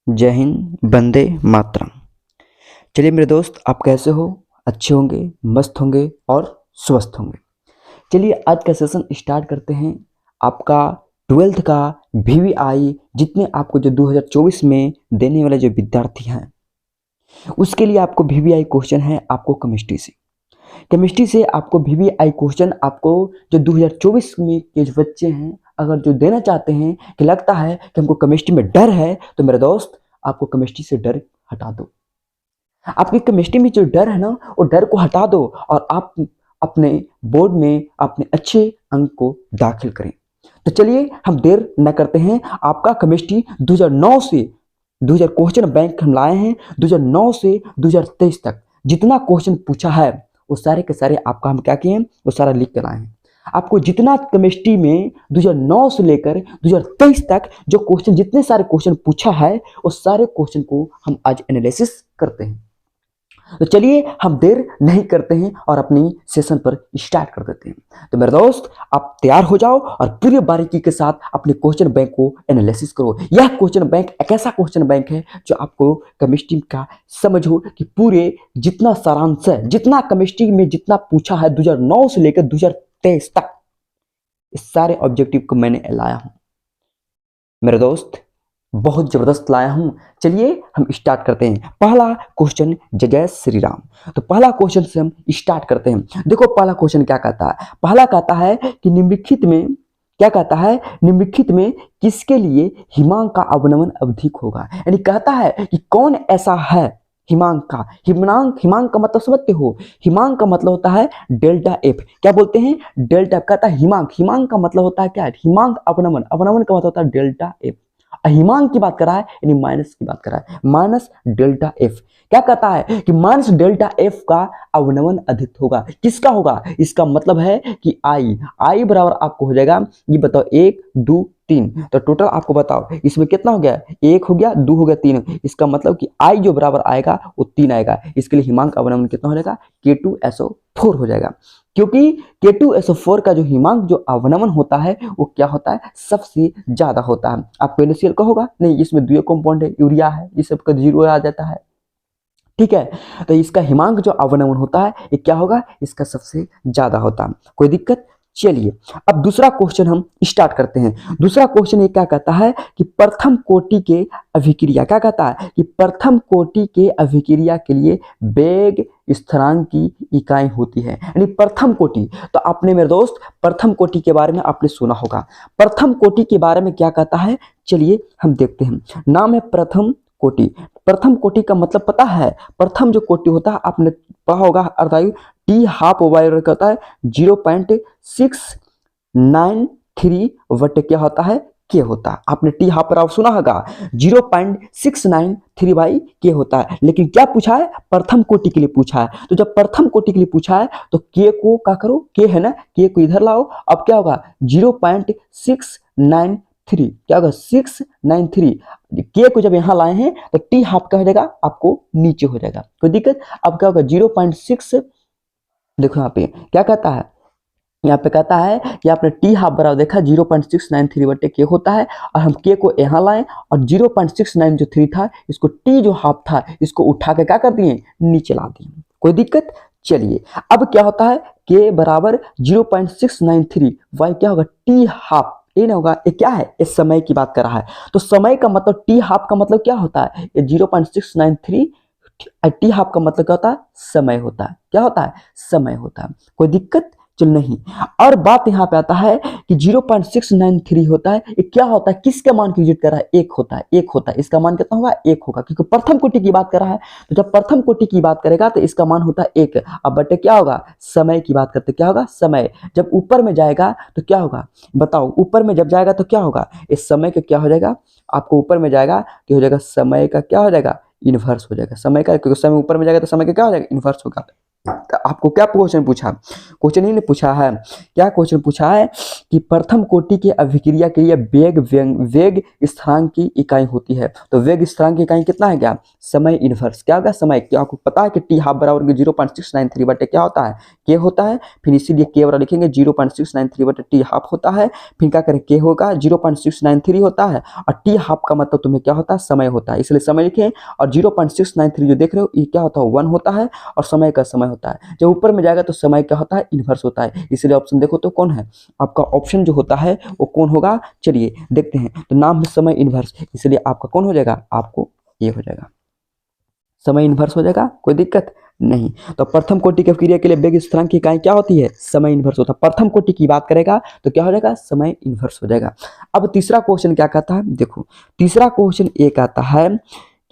जय हिंद, वंदे मातरम। चलिए मेरे दोस्त, आप कैसे हो? अच्छे होंगे, मस्त होंगे और स्वस्थ होंगे। चलिए आज का सेशन स्टार्ट करते हैं। आपका 12th का VVI जितने आपको जो 2024 में देने वाले जो विद्यार्थी हैं, उसके लिए आपको VVI क्वेश्चन है आपको केमिस्ट्री से आपको VVI क्वेश्चन आपको जो 2024 में के जो बच्चे हैं, अगर जो देना चाहते हैं कि लगता है कि हमको केमिस्ट्री में डर है, तो मेरे दोस्त आपको केमिस्ट्री से डर हटा दो। आपकी केमिस्ट्री में जो डर है ना, वो डर को हटा दो और आप अपने बोर्ड में अपने अच्छे अंक को दाखिल करें। तो चलिए हम देर न करते हैं। आपका केमिस्ट्री 2009 से 2000 क्वेश्चन बैंक हम लाए हैं। 2009 से 2023 तक जितना क्वेश्चन पूछा है वो सारे के सारे आपका हम क्या किए हैं, वो सारा लिख कर लाए हैं। आपको जितना केमिस्ट्री में 2009 से लेकर 2023 तक जो क्वेश्चन, जितने सारे क्वेश्चन पूछा है, उस सारे क्वेश्चन को हम आज एनालिसिस करते हैं। तो चलिए हम देर नहीं करते हैं और अपनी सेशन पर स्टार्ट कर देते हैं। तो मेरे दोस्त, आप तैयार हो जाओ और पूरी बारीकी के साथ अपने क्वेश्चन बैंक को एनालिसिस करो। यह क्वेश्चन बैंक एक ऐसा क्वेश्चन बैंक है जो आपको केमिस्ट्री का समझो कि पूरे जितना सारांश है, जितना केमिस्ट्री में जितना पूछा है 2009 से लेकर 2023 तक, इस सारे ऑब्जेक्टिव को मैंने लाया हूं मेरे दोस्त, बहुत जबरदस्त लाया हूं। चलिए हम स्टार्ट करते हैं। पहला क्वेश्चन, जय जय श्री राम। तो पहला क्वेश्चन से हम स्टार्ट करते हैं। देखो पहला क्वेश्चन क्या कहता है। पहला कहता है कि निम्नलिखित में क्या कहता है, निम्नलिखित में किसके लिए हिमांक का अवनमन अधिक होगा। यानी कहता है कि कौन ऐसा है हिमांक का, हिमांक का मतलब समझते हो? हिमांक का मतलब होता है डेल्टा एफ। क्या बोलते हैं? डेल्टा। कहता है हिमांक का मतलब होता है क्या? हिमांक अवनमन का मतलब होता है डेल्टा एफ। हिमांक की बात कर रहा है यानी माइनस की बात कर रहा है, माइनस डेल्टा एफ। क्या कहता है कि माइनस डेल्टा एफ का अवनमन अधिक होगा। किसका होगा? इसका मतलब है कि आई बराबर आपको हो जाएगा, ये बताओ, 1 2 3। तो टोटल आपको बताओ इसमें कितना हो गया? 1 हो गया, 2 हो गया, 3। इसका मतलब कि आई जो बराबर आएगा वो 3 आएगा। इसके लिए हिमांक अवनमन कितना हो जाएगा? K2SO4 हो जाएगा। क्योंकि K2SO4 का जो हिमांक जो अवनमन होता है वो क्या होता है? सबसे ज्यादा होता है। आपको NaCl का होगा नहीं, इसमें द्वितीय कंपाउंड है, यूरिया है, ये सबका 0 आ जाता है। ठीक है, तो इसका हिमांक जो अवनमन होता है ये क्या होगा? इसका सबसे ज्यादा होता है। कोई दिक्कत? चलिए अब दूसरा क्वेश्चन हम स्टार्ट करते हैं। दूसरा क्वेश्चन ये क्या कहता है कि प्रथम कोटि के अभिक्रिया, क्या कहता है कि प्रथम कोटि के अभिक्रिया के लिए वेग स्थिरांक की इकाई होती है। यानी प्रथम कोटि, तो आपने मेरे दोस्त प्रथम कोटि के बारे में आपने सुना होगा। प्रथम कोटि के बारे में क्या कहता है, चलिए हम देखते हैं। नाम है प्रथम कोटि। प्रथम कोटि का मतलब पता है? प्रथम जो कोटि होता है आपने पढ़ा होगा, अर्धायु टी हाफ ओवर करता है 0.693 वट क्या होता है? के होता है। आपने टी हाफ पर सुना होगा 0.693 बाई के होता है। लेकिन क्या पूछा है? प्रथम कोटि के लिए पूछा है। तो जब प्रथम कोटि के लिए पूछा है तो के को क्या करो, के है ना, के को इधर लाओ। अब क्या होगा? 0.693, क्या होगा? 693। के को जब यहां लाए हैं तो टी हाफ क्या हो जाएगा? आपको नीचे हो जाएगा। कोई दिक्कत? अब क्या होगा? 0.6, देखो यहाँ पे क्या कहता है, यहाँ पे कहता है कि आपने टी हाफ बराबर देखा 0.693 बटे के होता है, और हम के को यहाँ लाए और 0.693 था, इसको टी जो हाफ था इसको उठा के क्या कर दिए? नीचे ला दिए। कोई दिक्कत? चलिए अब क्या होता है? के बराबर 0.693 वाई क्या होगा? T half. ये ना होगा, ये क्या है? इस समय की बात कर रहा है। तो समय का मतलब टी हाफ का मतलब क्या होता है? ये 0.693, टी हाफ का मतलब क्या होता है? समय होता है। क्या होता है? समय होता है। कोई दिक्कत? चल नहीं। और बात यहाँ पे आता है कि 0.693 होता है, ये क्या होता है? किसके मान की यूनिट कर रहा है? एक होता है, एक होता है। इसका मान कितना होगा? एक होगा, क्योंकि प्रथम कोटि की बात कर रहा है। तो जब प्रथम कोटि की बात करेगा तो इसका मान होता है एक। अब बटे क्या होगा? समय की बात करते क्या होगा? समय। जब ऊपर में जाएगा तो क्या होगा? बताओ, ऊपर में जब जाएगा तो क्या होगा? इस समय का क्या हो जाएगा? आपको ऊपर में जाएगा तो हो जाएगा समय का क्या हो जाएगा? इनवर्स हो जाएगा समय का, क्योंकि समय ऊपर में जाएगा तो समय का क्या हो जाएगा? इनवर्स होगा। तो आपको क्या क्वेश्चन पूछा, क्वेश्चन ही ने पूछा है, क्या क्वेश्चन पूछा है कि प्रथम कोटि के अभिक्रिया के लिए वेग स्थिरांक की इकाई होती है। तो वेग स्थिरांक की इकाई कितना है, क्या समय इनवर्स, क्या होगा समय, क्या आपको पता है कि टी हाफ बराबर 0.693 बटे क्या होता है, के होता है, फिर इसीलिए के बराबर लिखेंगे 0.693 बटे टी हाफ होता है, फिर क्या करें के होगा 0.693 होता है, और टी हाफ का मतलब तुम्हें क्या होता है, समय होता है, इसलिए समय लिखें, और 0.693 जो देख रहे हो ये क्या होता है 1 होता है, और समय का समय होता है, जब ऊपर में जाएगा तो समय क्या होता है, इनवर्स होता है, इसलिए ऑप्शन देखो तो कौन है आपका, ऑप्शन जो होता है वो कौन होगा, चलिए देखते हैं, तो नाम है समय इनवर्स, इसलिए आपका कौन हो जाएगा, आपको ये हो जाएगा, समय इनवर्स हो जाएगा, कोई दिक्कत नहीं। तो प्रथम कोटि की क्रिया के लिए वेग स्थिरांक की इकाई क्या होती है, समय इनवर्स होता है, प्रथम कोटि की बात करेगा तो क्या हो जाएगा, समय इनवर्स हो जाएगा। अब तीसरा क्वेश्चन क्या कहता है, देखो तीसरा क्वेश्चन ये कहता है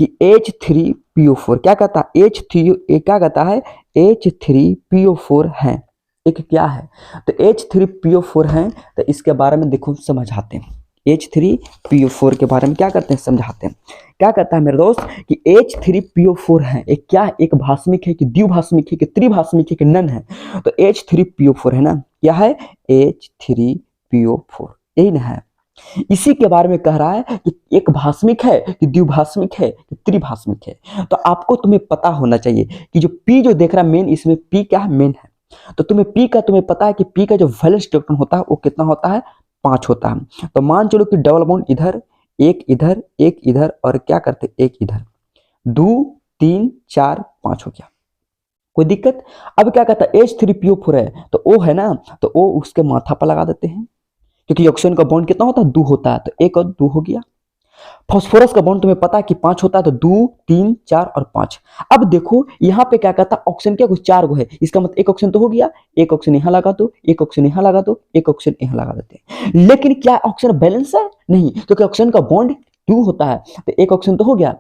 कि H3PO4 क्या कहता है, H3 क्या कहता है, H3PO4 है, एक क्या है, तो H3PO4 है, तो इसके बारे में देखो समझाते हैं, H3PO4 के बारे में क्या करते हैं, समझाते हैं। क्या कहता है मेरे दोस्त कि H3PO4 है, एक क्या है, एक भास्मिक है कि द्विभास्मिक है कि त्रिभास्मिक है कि नन है, तो H3PO4 है ना, क्या है H3PO4, यही ना है। इसी के बारे में कह रहा है कि एक भास्मिक है कि द्विभास्मिक है कि त्रिभास्मिक है, तो आपको तुम्हें पता होना चाहिए कि जो P जो देख रहा है मेन, इसमें P क्या है, मेन है, तो तुम्हें P का तुम्हें पता है कि P का जो वैलेंस इलेक्ट्रॉन होता है वो कितना होता है, 5 होता है। तो मान चलो कि डबल बॉन्ड इधर एक इधर और क्या करते एक इधर, 2 3 4 5 हो गया, कोई दिक्कत। अब क्या कहता है H3PO4 है तो O है ना, तो O उसके माथा पर लगा देते हैं, क्योंकि ऑक्सीजन का बॉन्ड कितना होता है, 2 होता है, तो 1 और 2 हो गया। फास्फोरस का बॉन्ड तुम्हें पता है कि 5 होता है, तो 2 3 4 और 5। अब देखो यहाँ पे क्या कहता है, ऑक्सीजन क्या कुछ 4 गो है, इसका मतलब एक ऑक्सीजन तो हो गया, एक ऑक्सीजन यहाँ लगा दो, एक ऑक्सीजन यहाँ लगा दो, एक ऑक्सीजन यहाँ लगा देते हैं, लेकिन क्या ऑक्सीजन बैलेंस है, नहीं, क्योंकि ऑक्सीजन का बॉन्ड 2 होता है, तो एक ऑक्सीजन तो हो गया,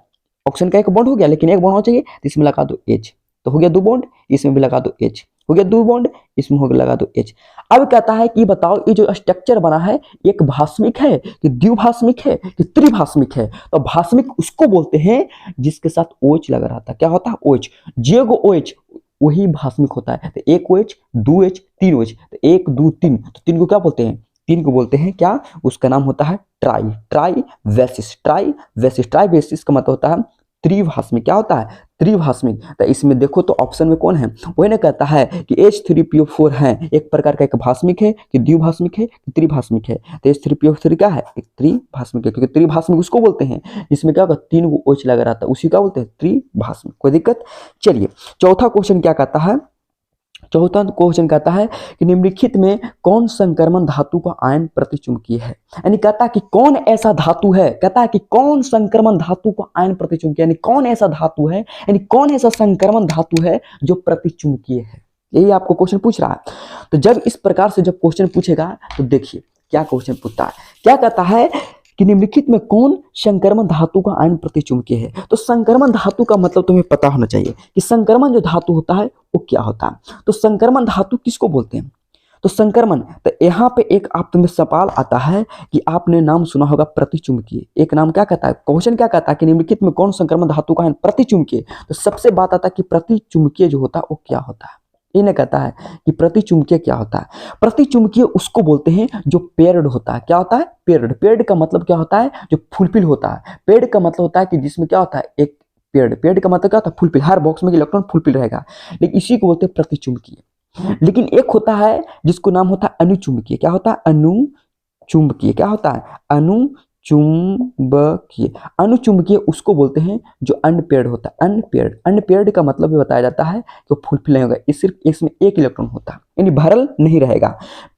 ऑक्सीजन का एक बॉन्ड हो गया, लेकिन एक बॉन्ड होना चाहिए, तो इसमें लगा दो H, तो हो गया 2 बॉन्ड, इसमें भी लगा दो H, हो गया 2 बॉन्ड, इसमें हो गया लगा दो H। अब कहता है कि बताओ ये जो स्ट्रक्चर बना है एक भास्मिक है कि द्विभास्मिक है कि त्रिभास्मिक है, तो भास्मिक उसको बोलते हैं जिसके साथ OH लगा रहता है, क्या होता है OH, जेगो OH वही भास्मिक होता है, तो एक OH 2 H 3 OH, तो 1 2 3, तो 3 को क्या बोलते हैं, 3 को बोलते हैं क्या, उसका नाम होता है ट्राईवेसिस, ट्राईवेसिस का मतलब होता है त्रिभास्मिक, क्या होता है त्रिभास्मिक। तो इसमें देखो तो ऑप्शन में कौन है, वही ना कहता है कि H3PO4 है एक प्रकार का एक भास्मिक है कि द्विभास्मिक है कि त्रिभास्मिक है, तो H3PO4 क्या है, एक त्रिभास्मिक है, क्योंकि त्रिभास्मिक उसको बोलते हैं जिसमें क्या होगा 3 गो OH लगा रहता है, उसी का बोलते हैं त्रिभास्मिक, कोई दिक्कत। चलिए चौथा क्वेश्चन क्या कहता है, चौथा क्वेश्चन कहता है कि निम्नलिखित में कौन संक्रमण धातु का आयन प्रतिचुंबकीय है, यानी कहता है कि कौन ऐसा धातु है, कहता है कि कौन संक्रमण धातु का आयन प्रतिचुंबकीय, यानी कौन ऐसा धातु है, यानी कौन ऐसा संक्रमण धातु है जो प्रतिचुंबकीय है, यही आपको क्वेश्चन पूछ रहा है। तो जब इस प्रकार से जब क्वेश्चन पूछेगा तो देखिए क्या क्वेश्चन पूछता है, क्या कहता है कि निम्नलिखित में कौन संक्रमण धातु का आयन प्रतिचुंबकीय है। तो संक्रमण धातु का मतलब तुम्हें पता होना चाहिए कि संक्रमण जो धातु होता है वो क्या होता है, तो संक्रमण धातु किसको बोलते हैं, तो संक्रमण, तो यहाँ पे एक आप तुम्हें सवाल आता है कि आपने नाम सुना होगा प्रतिचुंबकीय, एक नाम क्या कहता है, क्वेश्चन क्या कहता है कि निम्नलिखित में कौन संक्रमण धातु का आयन प्रतिचुंबकीय, तो सबसे बात आता है कि प्रतिचुंबकीय जो होता है वो क्या होता है, इन्हें कहता है कि प्रतिचुंबकीय क्या होता है, प्रतिचुंबकीय उसको बोलते हैं जो पेयर्ड होता है, क्या होता है पेयर्ड का मतलब क्या होता है, जो फुलफिल होता है, पेयर्ड का मतलब होता है कि जिसमें क्या होता है एक पेयर्ड का मतलब क्या होता है फुलफिल, हर बॉक्स में इलेक्ट्रॉन फुलफिल रहेगा, लेकिन इसी को बोलते हैं प्रतिचुंबकीय। लेकिन एक होता है जिसको नाम होता है अनुचुंबकीय, क्या होता है अनुचुंबकीय, क्या होता है अनुचुंबकीय, अनुचुंबकीय उसको बोलते हैं जो अनपेयर्ड होता है, अनपेयर्ड का मतलब ये बताया जाता है कि वो फुलफिल नहीं होगा, इस सिर्फ इसमें एक इलेक्ट्रॉन होता है, यानी भरल नहीं रहेगा।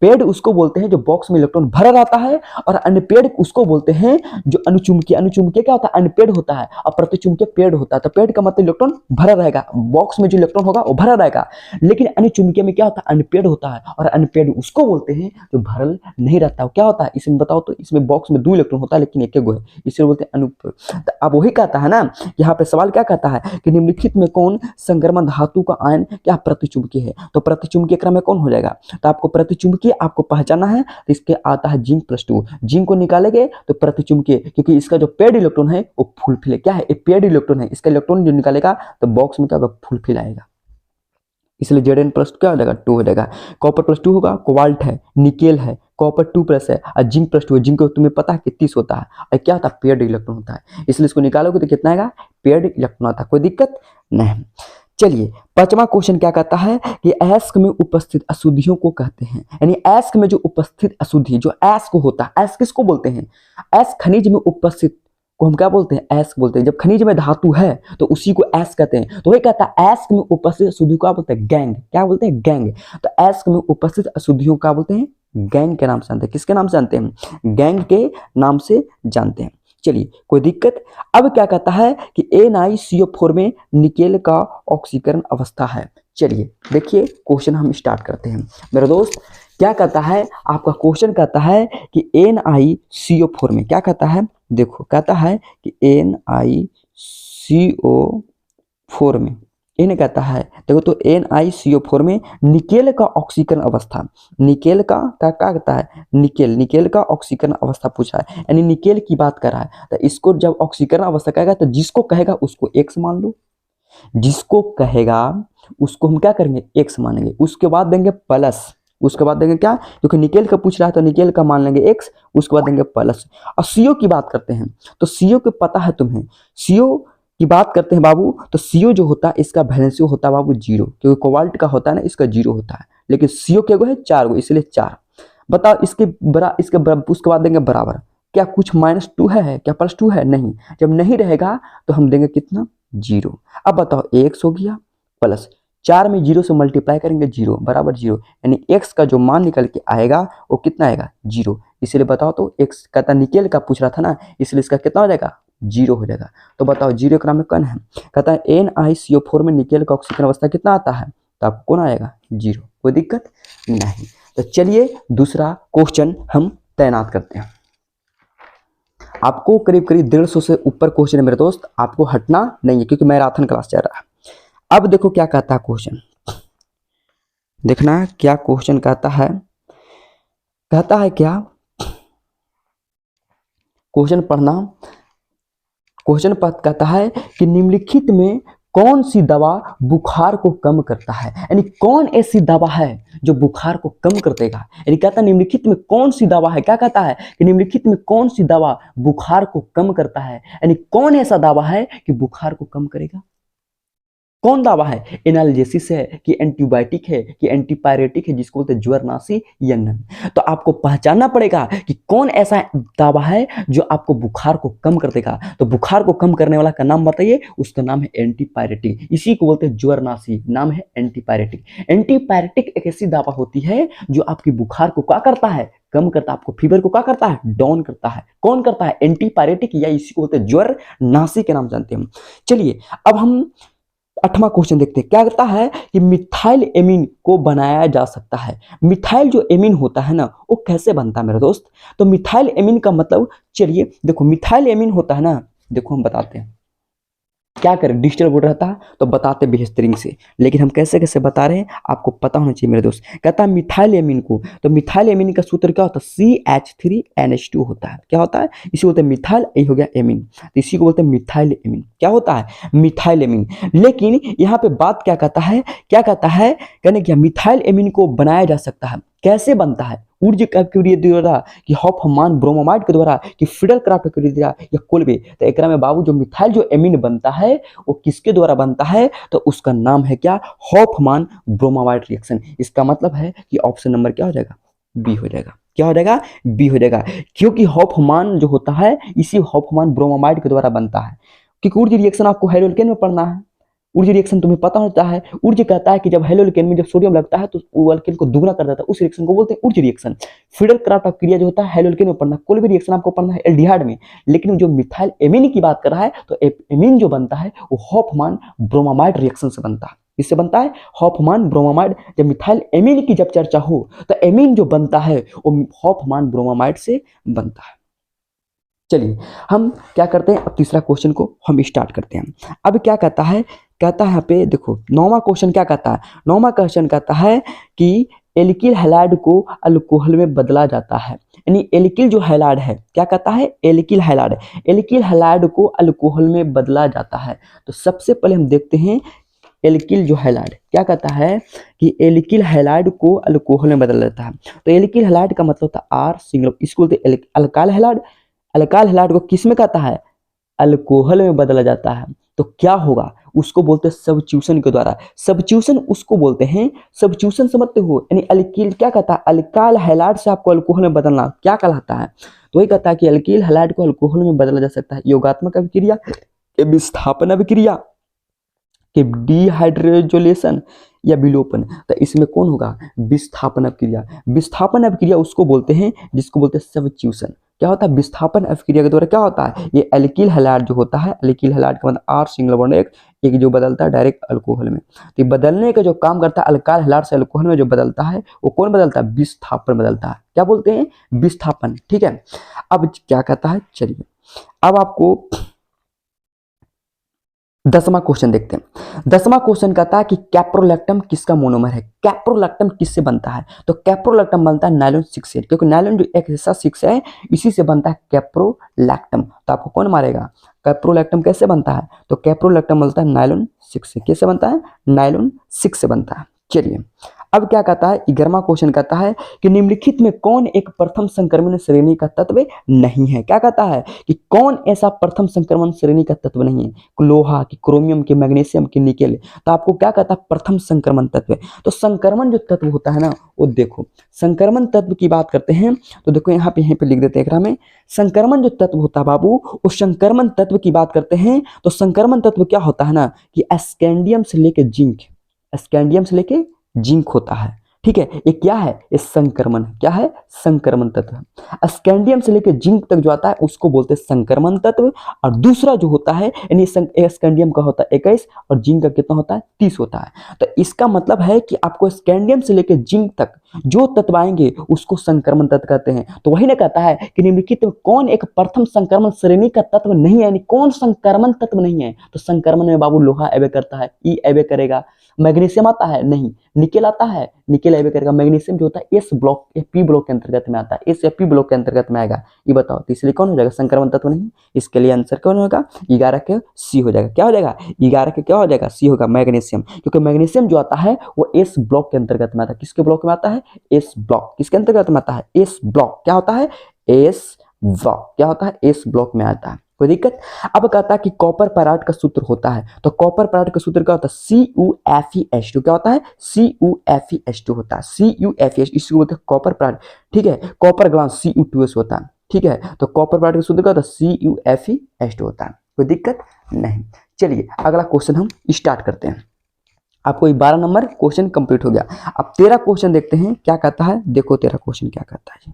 पेयर्ड उसको बोलते हैं जो बॉक्स में इलेक्ट्रॉन भरा रहता है, और अनपेयर्ड उसको बोलते हैं जो अनुचुंबकीय क्या होता है अनपेयर्ड होता है, और प्रतिचुंबकीय पेयर्ड होता है। तो पेयर्ड का मतलब इलेक्ट्रॉन भरा रहेगा, बॉक्स में जो इलेक्ट्रॉन होगा वो भरा रहेगा, लेकिन अनुचुंबकीय में क्या होता है अनपेयर्ड होता है, और अनपेयर्ड उसको बोलते हैं जो भरल नहीं रहता है। क्या होता है इसमें बताओ तो, इसमें बॉक्स में 2 इलेक्ट्रॉन होता है लेकिन एक गो है, इसलिए बोलते हैं अनुपेयर्ड। तो अब वही कहता है ना, यहाँ पे सवाल क्या कहता है कि निम्नलिखित में कौन संक्रमण धातु का आयन क्या प्रतिचुंबकीय है, तो प्रतिचुंबकीय क्रम में कौन हो जाएगा, तो आपको प्रतिचुंबकीय आपको पहचाना है, तो इसके आता है जिंक +2, जिंक को निकालेंगे तो प्रतिचुंबकीय, क्योंकि इसका जो पेयर्ड इलेक्ट्रॉन है वो फुलफिल है, क्या है एक पेयर्ड इलेक्ट्रॉन है, इसका इलेक्ट्रॉन जो निकालेगा तो बॉक्स में क्या होगा फुलफिल आएगा। इसलिए Zn प्लस क्या हो जाएगा 2 हो जाएगा। कॉपर प्लस 2 होगा, कोबाल्ट है, निकेल है, कॉपर 2 प्लस है और जिंक प्लस 2 है। जिंक को तुम्हें पता है कि 30 होता है और क्या होता है पेयर्ड इलेक्ट्रॉन होता है, इसलिए इसको निकालोगे तो कितना आएगा पेयर्ड इलेक्ट्रॉन आता है, कोई दिक्कत नहीं। चलिए पांचवा क्वेश्चन क्या कहता है कि अयस्क में उपस्थित अशुद्धियों को कहते हैं, यानी अयस्क में जो उपस्थित अशुद्धि जो अयस्क होता है, अयस्क किसको बोलते हैं, अयस्क खनिज में उपस्थित को हम क्या बोलते हैं अयस्क बोलते हैं। जब खनिज में धातु है तो उसी को अयस्क कहते हैं। तो वही कहता है अयस्क में उपस्थित अशुद्धियों का बोलते हैं गैंग, क्या बोलते हैं गैंग। तो अयस्क में उपस्थित अशुद्धियों का बोलते हैं गैंग के नाम से जानते हैं। किसके नाम से जानते हैं, गैंग के नाम से जानते हैं। चलिए कोई दिक्कत। अब क्या कहता है कि NiCO4 में निकेल का ऑक्सीकरण अवस्था है। चलिए देखिए क्वेश्चन हम स्टार्ट करते हैं मेरे दोस्त। क्या कहता है आपका क्वेश्चन, कहता है कि NiCO4 में क्या कहता है, देखो कहता है कि NiCO4 में इन कहता है, देखो तो NiCO4 में निकेल का ऑक्सीकरण अवस्था, निकेल का क्या कहता है, निकेल का ऑक्सीकरण अवस्था पूछा है, यानी निकेल की बात कर रहा है। तो इसको जब ऑक्सीकरण अवस्था कहेगा तो जिसको कहेगा उसको x मान लो, जिसको कहेगा उसको हम क्या करेंगे x मानेंगे, उसके बाद देंगे प्लस, उसके बाद देंगे क्या, क्योंकि निकेल का पूछ रहा है तो निकेल का मान लेंगे x, उसके बाद देंगे प्लस। और CO की बात करते हैं तो CO को पता है तुम्हें, CO की बात करते हैं बाबू, तो CO जो होता है इसका वैलेंसी होता है बाबू 0, क्योंकि कोबाल्ट का होता है ना इसका 0 होता है, लेकिन CO के गो है 4 गो, इसलिए 4। बताओ इसके उसके बाद देंगे बराबर, क्या कुछ -2 है, क्या +2 है, नहीं। जब नहीं रहेगा तो हम देंगे कितना 0। अब बताओ x हो गया प्लस 4 में 0 से मल्टीप्लाई करेंगे 0 बराबर 0, यानी x का जो मान निकल के आएगा वो कितना आएगा 0। इसलिए बताओ तो x कहता निकेल का पूछ रहा था ना, इसलिए इसका कितना हो जाएगा 0 हो जाएगा। तो बताओ 0 क्रम में कौन है, कहता है NiCO4 में निकेल का ऑक्सीकरण अवस्था कितना आता है, तो आपको कौन आएगा 0, कोई दिक्कत नहीं। तो चलिए दूसरा क्वेश्चन हम तैनात करते हैं। आपको करीब 150 से ऊपर क्वेश्चन है मेरे दोस्त, आपको हटना नहीं है क्योंकि मैराथन क्लास चल रहा है। अब देखो क्या कहता है क्वेश्चन, देखना क्या क्वेश्चन कहता है, कहता है क्या, क्वेश्चन पढ़ना। क्वेश्चन कहता है कि निम्नलिखित में कौन सी दवा बुखार को कम करता है, यानी कौन ऐसी दवा है जो बुखार को कम कर देगा, यानी कहता है निम्नलिखित में कौन सी दवा है, क्या कहता है कि निम्नलिखित में कौन सी दवा बुखार को कम करता है, यानी कौन ऐसा दवा है कि बुखार को कम करेगा, कौन दवा है, एनाल्जेसिस है कि एंटीबायोटिक है कि एंटीपायरेटिक है, जिसको बोलते हैं ज्वरनाशी या नहीं। तो आपको पहचानना पड़ेगा कि कौन ऐसा दवा है जो आपको बुखार को कम कर देगा। तो बुखार को कम करने वाला का नाम बताइए, उसका नाम है एंटीपायरेटिक, इसी को बोलते हैं ज्वरनाशी, नाम है एंटीपायरेटिक। एंटीपायरेटिक एक ऐसी दवा होती है जो आपकी बुखार को क्या करता है, कम करता है, आपको फीवर को क्या करता है, डाउन करता है। कौन करता है, एंटीपायरेटिक, या इसी को बोलते हैं ज्वरनाशी के नाम जानते हैं हम। चलिए अब हम 8वां क्वेश्चन देखते हैं। क्या कहता है कि मिथाइल एमीन को बनाया जा सकता है। मिथाइल जो एमीन होता है ना वो कैसे बनता है मेरे दोस्त, तो मिथाइल एमीन का मतलब, चलिए देखो मिथाइल एमीन होता है ना, देखो हम बताते हैं क्या करें, डिजिटल बोर्ड रहता तो बताते बेहतरीन से, लेकिन हम कैसे कैसे बता रहे हैं आपको पता होना चाहिए मेरे दोस्त। कहता है मिथाइल एमीन को, तो मिथाइल एमीन का सूत्र क्या होता है, CH3NH2 होता है। क्या होता है, इसी बोलते हैं मिथाइल, यही हो गया एमीन, तो इसी को बोलते हैं मिथाइल एमीन। क्या होता है, मिथाइल एमीन। लेकिन यहाँ पे बात क्या कहता है, क्या कहता है, कहने क्या मिथाइल एमीन को बनाया जा सकता है, कैसे बनता है, ऊर्जा के द्वारा कि हॉफमान ब्रोमाइड के द्वारा कि फिडल क्राफ्ट के द्वारा या कोलबे। तो एक में बाबू जो मिथाइल जो एमीन बनता है वो किसके द्वारा बनता है, तो उसका नाम है क्या, हॉफमान ब्रोमाइड रिएक्शन। इसका मतलब है कि ऑप्शन नंबर क्या हो जाएगा, बी हो जाएगा। क्या हो जाएगा, बी हो जाएगा, क्योंकि हॉफमान जो होता है इसी हॉफमान ब्रोमाइड के द्वारा बनता है। क्योंकि ऊर्जा रिएक्शन आपको हेलोल्केन में पढ़ना है, ऊर्जा रिएक्शन तुम्हें पता होता है। ऊर्जा कहता है कि जब हेलोल्केन में जब सोडियम लगता है तो वो अल्केन को दुगना कर देता है, उस रिएक्शन को बोलते हैं ऊर्जा रिएक्शन। फिडल क्राफ्ट क्रिया जो होता है हेलोल्केन में पढ़ना, कोलबे रिएक्शन आपको पढ़ना है एल्डिहाइड में। लेकिन जो मिथाइल एमीन की बात कर रहा है तो एमीन जो बनता है वो हॉफमान ब्रोमाइड रिएक्शन से बनता है। इससे बनता है हॉफमान ब्रोमाइड। जब मिथाइल एमीन की जब चर्चा हो तो एमीन जो बनता है वो हॉफमान ब्रोमाइड से बनता है। चलिए हम क्या करते हैं, अब तीसरा क्वेश्चन को हम स्टार्ट करते हैं। अब क्या कहता है, कहता है यहाँ पे देखो 9वां क्वेश्चन क्या कहता है, 9वां क्वेश्चन कहता है कि एल्किल हैलाइड को अल्कोहल में बदला जाता है। यानी एल्किल जो हैलाइड है, क्या कहता है, एल्किल हैलाइड को अल्कोहल में बदला जाता है। तो सबसे पहले हम देखते हैं एल्किल जो हैलाइड क्या कहता है कि एल्किल हैलाइड को अल्कोहल में बदल देता है। तो एल्किल हैलाइड का मतलब होता है आर सिंगल, इसको बोलते हैं अल्काइल हैलाइड। अल्काइल हैलाइड को किस में कहता है, अल्कोहल में बदला जाता है। तो क्या होगा, उसको बोलते हैं सब्स्टिट्यूशन के द्वारा। सब्स्टिट्यूशन उसको बोलते हैं, सब्स्टिट्यूशन समझते हो, यानी अल्किल क्या कहता है, अल्काइल हैलाइड से आपको अल्कोहल में बदलना क्या कहलाता है। तो वही कहता है कि अल्किल हैलाइड को अल्कोहल में बदला जा सकता है योगात्मक अभिक्रिया, विस्थापन अभिक्रिया, कि डिहाइड्रोजोलेशन या विलोपन। तो इसमें कौन होगा, विस्थापन अभिक्रिया। विस्थापन अभिक्रिया उसको बोलते हैं जिसको बोलते हैं सब्स्टिट्यूशन। क्या होता है, विस्थापन अभिक्रिया के द्वारा क्या होता है, ये एल्किल हैलाइड जो होता है, एल्किल हैलाइड का मतलब आर सिंगल बॉन्ड एक जो बदलता है डायरेक्ट अल्कोहल में। तो बदलने का जो काम करता है अल्काइल हैलाइड से अल्कोहल में जो बदलता है वो कौन बदलता है, विस्थापन बदलता है। क्या बोलते हैं, विस्थापन। ठीक है, अब क्या कहता है, चलिए अब आपको 10वां क्वेश्चन देखते हैं। 10वां क्वेश्चन कहता है कि कैप्रोलैक्टम किसका मोनोमर है। कैप्रोलैक्टम किससे बनता है, तो कैप्रोलैक्टम बनता है नायलॉन 6 से, क्योंकि नायलॉन जो एक हिस्सा 6 है इसी से बनता है कैप्रोलैक्टम। तो आपको कौन मारेगा, कैप्रोलैक्टम कैसे बनता है, तो कैप्रोलैक्टम बनता है नायलॉन 6 से। कैसे बनता है, नायलॉन 6 से बनता है। चलिए अब क्या कहता है, 11वां क्वेश्चन कहता है कि निम्नलिखित में कौन एक प्रथम संक्रमण श्रेणी का तत्व नहीं है। क्या कहता है कि कौन ऐसा प्रथम संक्रमण श्रेणी का तत्व नहीं है, लोहा की, क्रोमियम की, मैग्नीशियम की, निकेल। तो आपको क्या कहता है, प्रथम संक्रमण तत्व। तो संक्रमण जो तत्व होता है ना, वो देखो संक्रमण तत्व की बात करते हैं तो देखो यहाँ पे लिख देते हैं एकरा में। संक्रमण जो तत्व होता है बाबू, वो संक्रमण तत्व की बात करते हैं तो संक्रमण तत्व क्या होता है ना कि स्कैंडियम से लेके जिंक, स्कैंडियम से लेके जिंक होता है। ठीक है, ये क्या है, ये संक्रमण, क्या है, संक्रमण तत्व। स्कैंडियम से लेकर जिंक तक जो आता है उसको बोलते हैं संक्रमण तत्व। और दूसरा जो होता है यानी स्कैंडियम का होता है 21 और जिंक का कितना होता है, 30 होता है। तो इसका मतलब है कि आपको स्कैंडियम से लेकर जिंक तक जो तत्व आएंगे उसको संक्रमण तत्व कहते हैं। तो वही ना कहता है कि निम्नलिखित में कौन एक प्रथम संक्रमण श्रेणी का तत्व नहीं है, यानी कौन संक्रमण तत्व नहीं है। तो संक्रमण में बाबू लोहा एवे करता है, ई एवे करेगा। मैग्नीशियम आता है, नहीं। निकेल आता है, निकेल एवे करेगा। मैग्नीशियम जो होता है एस ब्लॉक, पी ब्लॉक के अंतर्गत में आता है, एस या पी ब्लॉक के अंतर्गत में आएगा। ये बताओ, तो इसलिए कौन हो जाएगा, संक्रमण तत्व नहीं। इसके लिए आंसर कौन होगा, 11 के सी हो जाएगा। क्या हो जाएगा, 11 के क्या हो जाएगा, सी होगा, मैग्नीशियम। क्योंकि मैग्नीशियम जो आता है वो एस ब्लॉक के अंतर्गत में आता है। किसके ब्लॉक में आता है, एस ब्लॉक। किसके अंतर्गत में आता है, एस ब्लॉक। क्या होता है, एस ब्लॉक। क्या होता है, एस ब्लॉक में आता है। कोई दिक्कत। अब कहता है कि कॉपर पैराइड का सूत्र होता है, तो कॉपर पैराइड का सूत्र क्या होता है, CuFeH2। क्या होता है, CuFeH2 होता है, CuFeH, इसको बोलते हैं कॉपर पैराइड। ठीक है, कॉपर ग्लास Cu2S होता है। ठीक है, तो कॉपर पैराइड का सूत्र क्या होता है, CuFeH2 होता है। कोई दिक्कत नहीं। चलिए अगला क्वेश्चन हम स्टार्ट करते हैं। आपको 12 नंबर क्वेश्चन कंप्लीट हो गया। अब 13 क्वेश्चन देखते हैं क्या कहता है। देखो 13 क्वेश्चन क्या कहता है।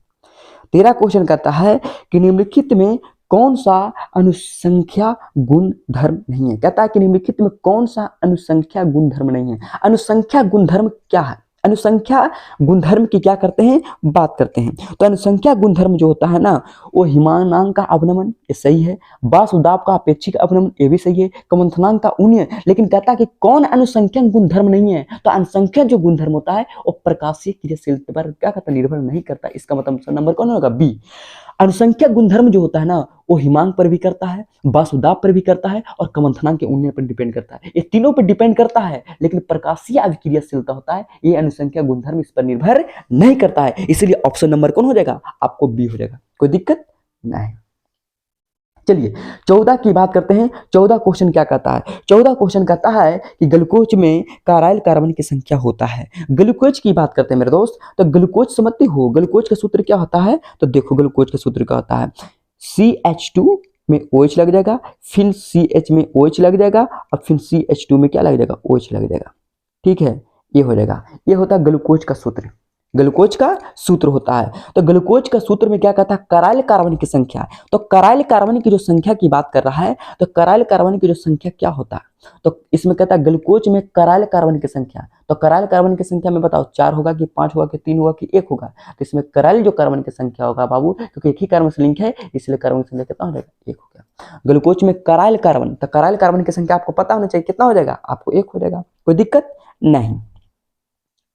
13 क्वेश्चन कहता है कि निम्नलिखित में कौन सा अनुसंख्या गुण धर्म नहीं है। कहता है कि निम्नलिखित में कौन सा अनुसंख्या गुण धर्म नहीं है। अनुसंख्या गुण धर्म क्या है, अनुसंख्या गुणधर्म की क्या करते हैं, बात करते हैं। तो अनुसंख्या गुणधर्म जो होता है ना, वो हिमानांक का अवनमन, ये सही है। बासुदाब का अपेक्षिक अवनमन, ये भी सही है। कमंथनांक का उन्नय, लेकिन कहता है कि कौन अनुसंख्या गुणधर्म नहीं है। तो अनुसंख्या जो गुणधर्म होता है वो प्रकाशीय क्रियाशीलता पर क्या करता, निर्भर नहीं करता। इसका मतलब नंबर कौन होगा, बी। अनुसंख्या गुणधर्म जो होता है ना, वो हिमांक पर भी करता है, बासुदाब पर भी करता है और कमंथनांक के उन्नयन पर डिपेंड करता है। ये तीनों पर डिपेंड करता है, लेकिन प्रकाशीय अभिक्रियाशीलता होता है, ये अनुसंख्या गुणधर्म इस पर निर्भर नहीं करता है। इसलिए ऑप्शन नंबर कौन हो जाएगा, आपको बी हो जाएगा। कोई दिक्कत नहीं। चलिए 14 की बात करते हैं। 14 क्वेश्चन क्या कहता है, 14 क्वेश्चन कहता है कि ग्लूकोज में काराइल कार्बन की संख्या होता है। ग्लूकोज की बात करते हैं मेरे दोस्त, तो ग्लूकोज समझते हो, ग्लूकोज का सूत्र क्या होता है। तो देखो ग्लूकोज का सूत्र क्या होता है, CH2 में OH लग जाएगा, फिर CH में OH लग जाएगा और फिर CH2 में क्या लग जाएगा, OH लग जाएगा। ठीक है, ये हो जाएगा। ये होता है ग्लूकोज का सूत्र, ग्लूकोज का सूत्र होता है। तो ग्लूकोज का सूत्र में क्या कहता है, कराइल कार्बन की संख्या। तो कराइल कार्बन की जो संख्या की बात कर रहा है, तो कराइल कार्बन की जो संख्या क्या होता है, तो इसमें कहता है ग्लूकोज में कराइल कार्बन की संख्या। तो कराइल कार्बन की संख्या में बताओ 4 होगा कि 5 होगा कि 3 होगा कि 1 होगा। तो इसमें कराइल जो कार्बन की संख्या होगा बाबू, क्योंकि एक ही कार्बन से लिंक है इसलिए कार्बन की संख्या कितना हो जाएगा, 1 हो गया। ग्लूकोज में कराइल कार्बन, तो कराइल कार्बन की संख्या आपको पता होना चाहिए, कितना हो जाएगा, आपको 1 हो जाएगा। कोई दिक्कत नहीं।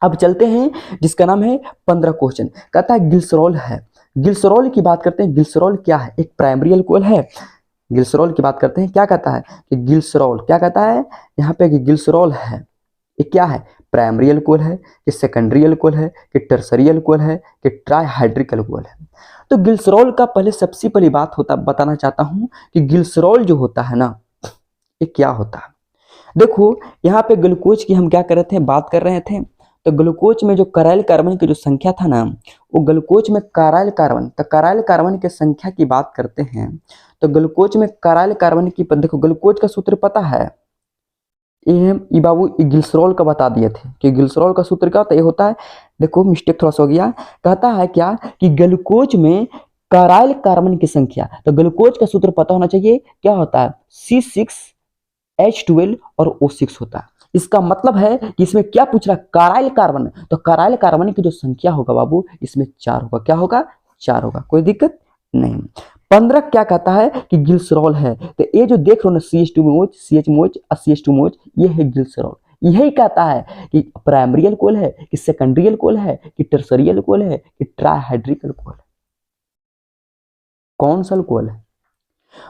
अब चलते हैं जिसका नाम है 15 क्वेश्चन, कहता है ग्लिसरॉल है। ग्लिसरॉल की बात करते हैं। ग्लिसरॉल क्या है, एक प्राइमरी अल्कोहल है। ग्लिसरॉल की बात करते हैं, क्या कहता है कि ग्लिसरॉल क्या कहता है यहाँ पे कि ग्लिसरॉल है, ये क्या है, प्राइमरी अल्कोहल है कि सेकेंडरी अल्कोहल है कि टर्सरी अल्कोहल है कि ट्राइहाइड्रिक अल्कोहल है। तो ग्लिसरॉल का पहले सबसे पहली बात होता बताना चाहता हूं कि ग्लिसरॉल जो होता है ना, ये क्या होता है। देखो यहाँ पे ग्लूकोज की हम क्या कर रहे थे, बात कर रहे थे। तो ग्लूकोज में जो काराइल कार्बन की जो संख्या था ना, वो ग्लूकोज में काराइल कार्बन, तो काराइल कार्बन की संख्या की बात करते हैं। तो ग्लूकोज में काराइल कार्बन की, देखो ग्लूकोज का सूत्र पता है, ये बाबू ग्लिसरॉल का बता दिए थे कि ग्लिसरॉल का सूत्र क्या होता है, ये होता है, देखो मिस्टेक थोड़ा सा हो गया, कहता है क्या कि ग्लूकोज में काराइल कार्बन की संख्या, तो ग्लूकोज का सूत्र पता होना चाहिए, क्या होता है C6H12 और O6 होता है। इसका मतलब है कि इसमें क्या पूछ रहा है, काराइल कार्बन, तो काराइल कार्बन की जो संख्या होगा बाबू इसमें 4 होगा, क्या होगा, 4 होगा, कोई दिक्कत नहीं। 15 क्या कहता है कि ग्लिसरॉल है, तो ये जो देख रहे हो ना CH2OH, CH और CH2OH, ये है ग्लिसरॉल। यही कहता है कि प्राइमरी अल्कोहल है कि सेकेंडरी अल्कोहल है कि टर्सरी अल्कोहल है कि ट्राइहाइड्रिक अल्कोहल है, कौन सा अल्कोहल है।